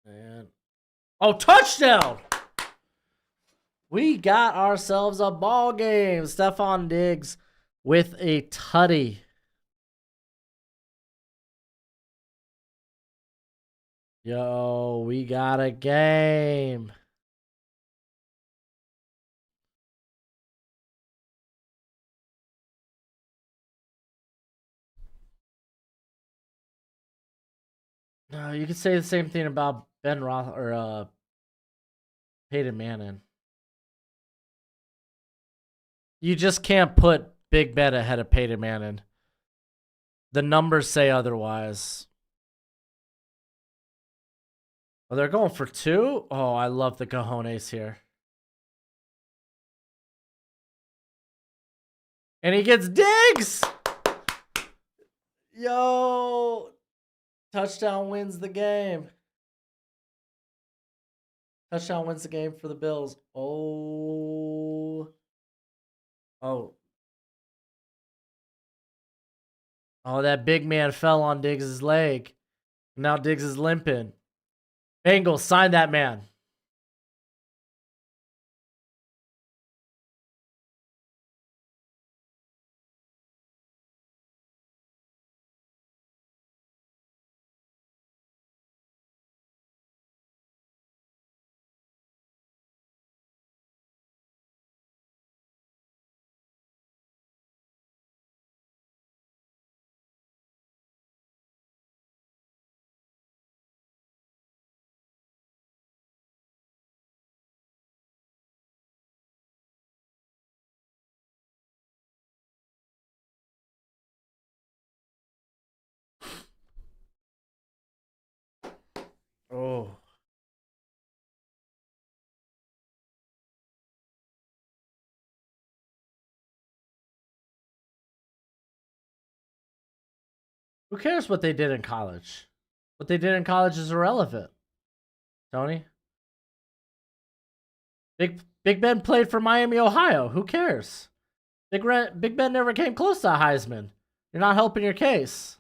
And oh, touchdown! We got ourselves a ball game. Stephon Diggs with a tutty. Yo, we got a game. No, you could say the same thing about Ben Roth or Peyton Manning. You just can't put Big Ben ahead of Peyton Manning. The numbers say otherwise. Oh, they're going for 2? Oh, I love the cojones here. And he gets Diggs! Yo! Touchdown wins the game. Touchdown wins the game for the Bills. Oh. Oh. Oh, that big man fell on Diggs' leg. Now Diggs is limping. Bengals, sign that man. Oh. Who cares what they did in college? What they did in college is irrelevant. Tony? Big Ben played for Miami, Ohio. Who cares? Big Ben never came close to a Heisman. You're not helping your case.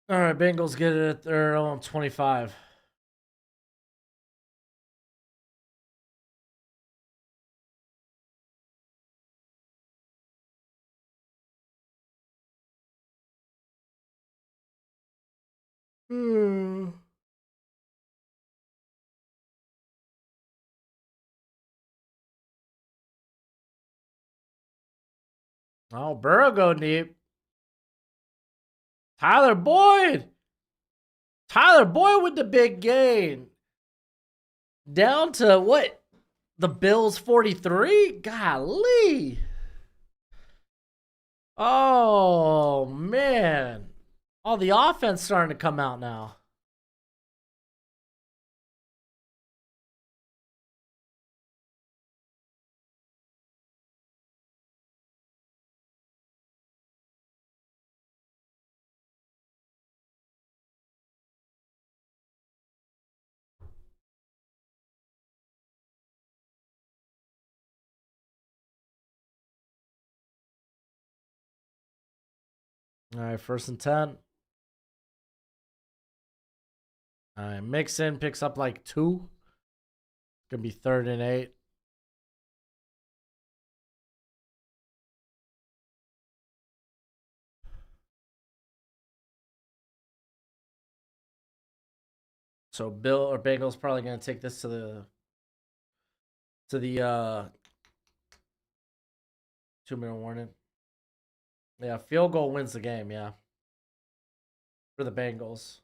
All right, Bengals get it at their own 25. Oh, Burrow go deep. Tyler Boyd. Tyler Boyd with the big gain. Down to what? The Bills 43? Golly. Oh, man. All the offense starting to come out now. All right, 1st and 10. All right, Mixon picks up like 2. Gonna be 3rd and 8. So Bill or Bengals probably gonna take this to the 2-minute warning. Yeah, field goal wins the game. Yeah. for the Bengals.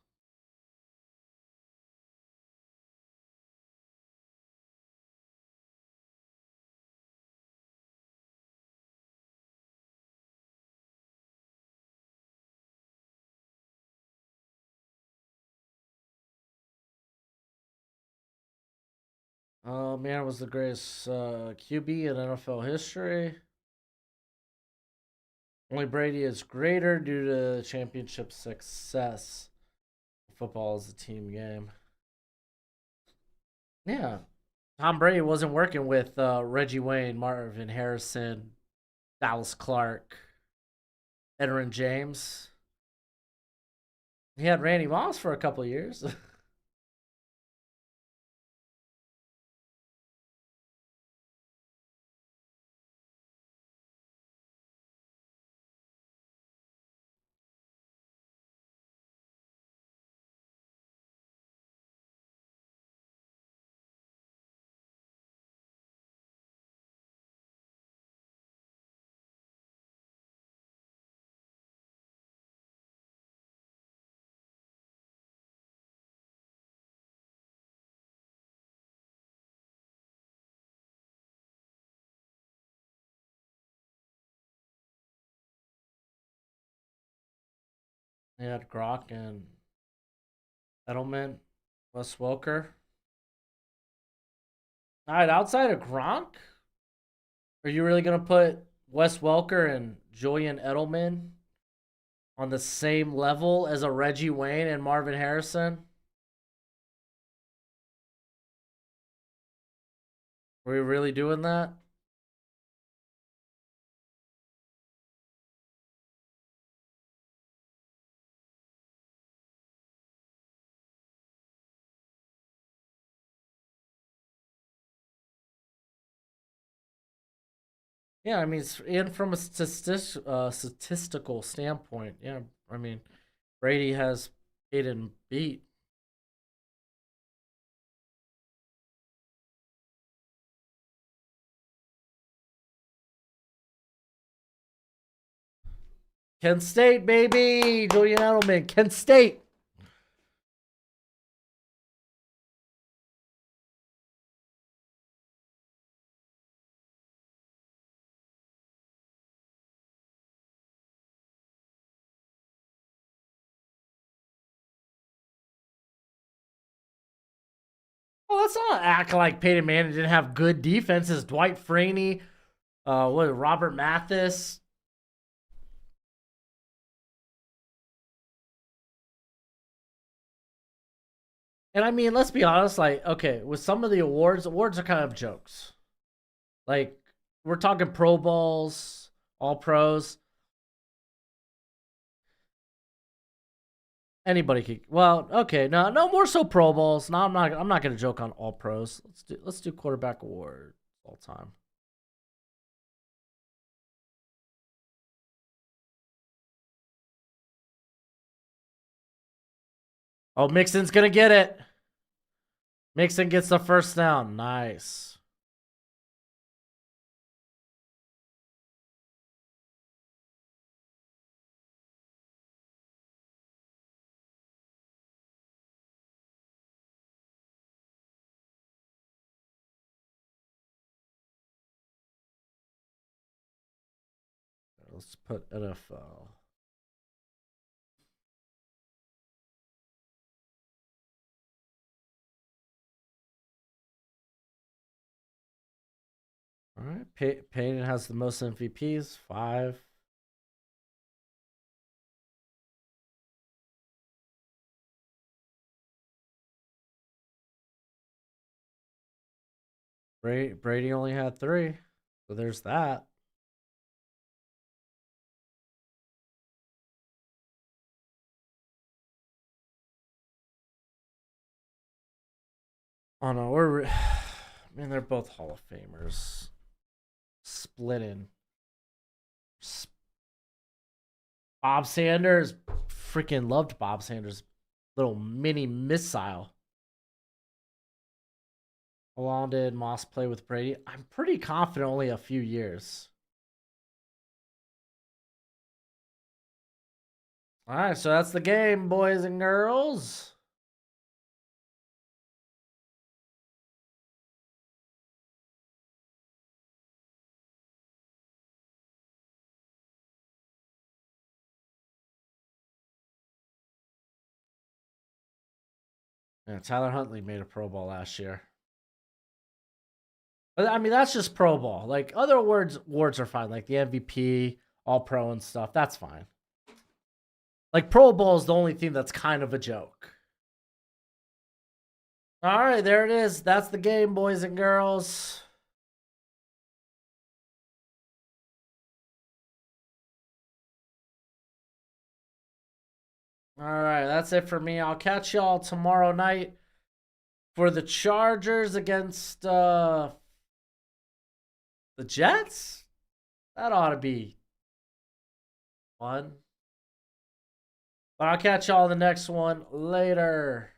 Oh man, was the greatest QB in NFL history. Only Brady is greater due to championship success. Football is a team game. Yeah. Tom Brady wasn't working with Reggie Wayne, Marvin Harrison, Dallas Clark, Edgerrin James. He had Randy Moss for a couple years. He had Gronk and Edelman, Wes Welker. All right, outside of Gronk, are you really gonna put Wes Welker and Julian Edelman on the same level as a Reggie Wayne and Marvin Harrison? Are we really doing that? Yeah, I mean, and from a statistical standpoint, yeah, I mean, Brady has Hayden beat. Kent State, baby! Julian Edelman, Kent State! Well, let's not act like Peyton Manning didn't have good defenses. Dwight Freeney, Robert Mathis. And I mean, let's be honest, like, okay, with some of the awards are kind of jokes. Like, we're talking Pro Bowls, All Pros. Anybody could. Well, okay, no more so Pro Bowls. No, I'm not gonna joke on All Pros. Let's do quarterback award all time. Oh, Mixon's gonna get it. Mixon gets the first down. Nice. Let's put NFL. All right. Payton has the most MVPs, 5. Brady only had 3. So there's that. Oh no, man, they're both Hall of Famers. Splitting. Bob Sanders, freaking loved Bob Sanders. Little mini missile. How long did Moss play with Brady? I'm pretty confident only a few years. All right, so that's the game, boys and girls. Yeah, Tyler Huntley made a Pro Bowl last year. But I mean, that's just Pro Bowl. Like other awards are fine, like the MVP, All Pro, and stuff. That's fine. Like Pro Bowl is the only thing that's kind of a joke. All right, there it is. That's the game, boys and girls. All right, that's it for me. I'll catch y'all tomorrow night for the Chargers against the Jets. That ought to be fun. But I'll catch y'all in the next one later.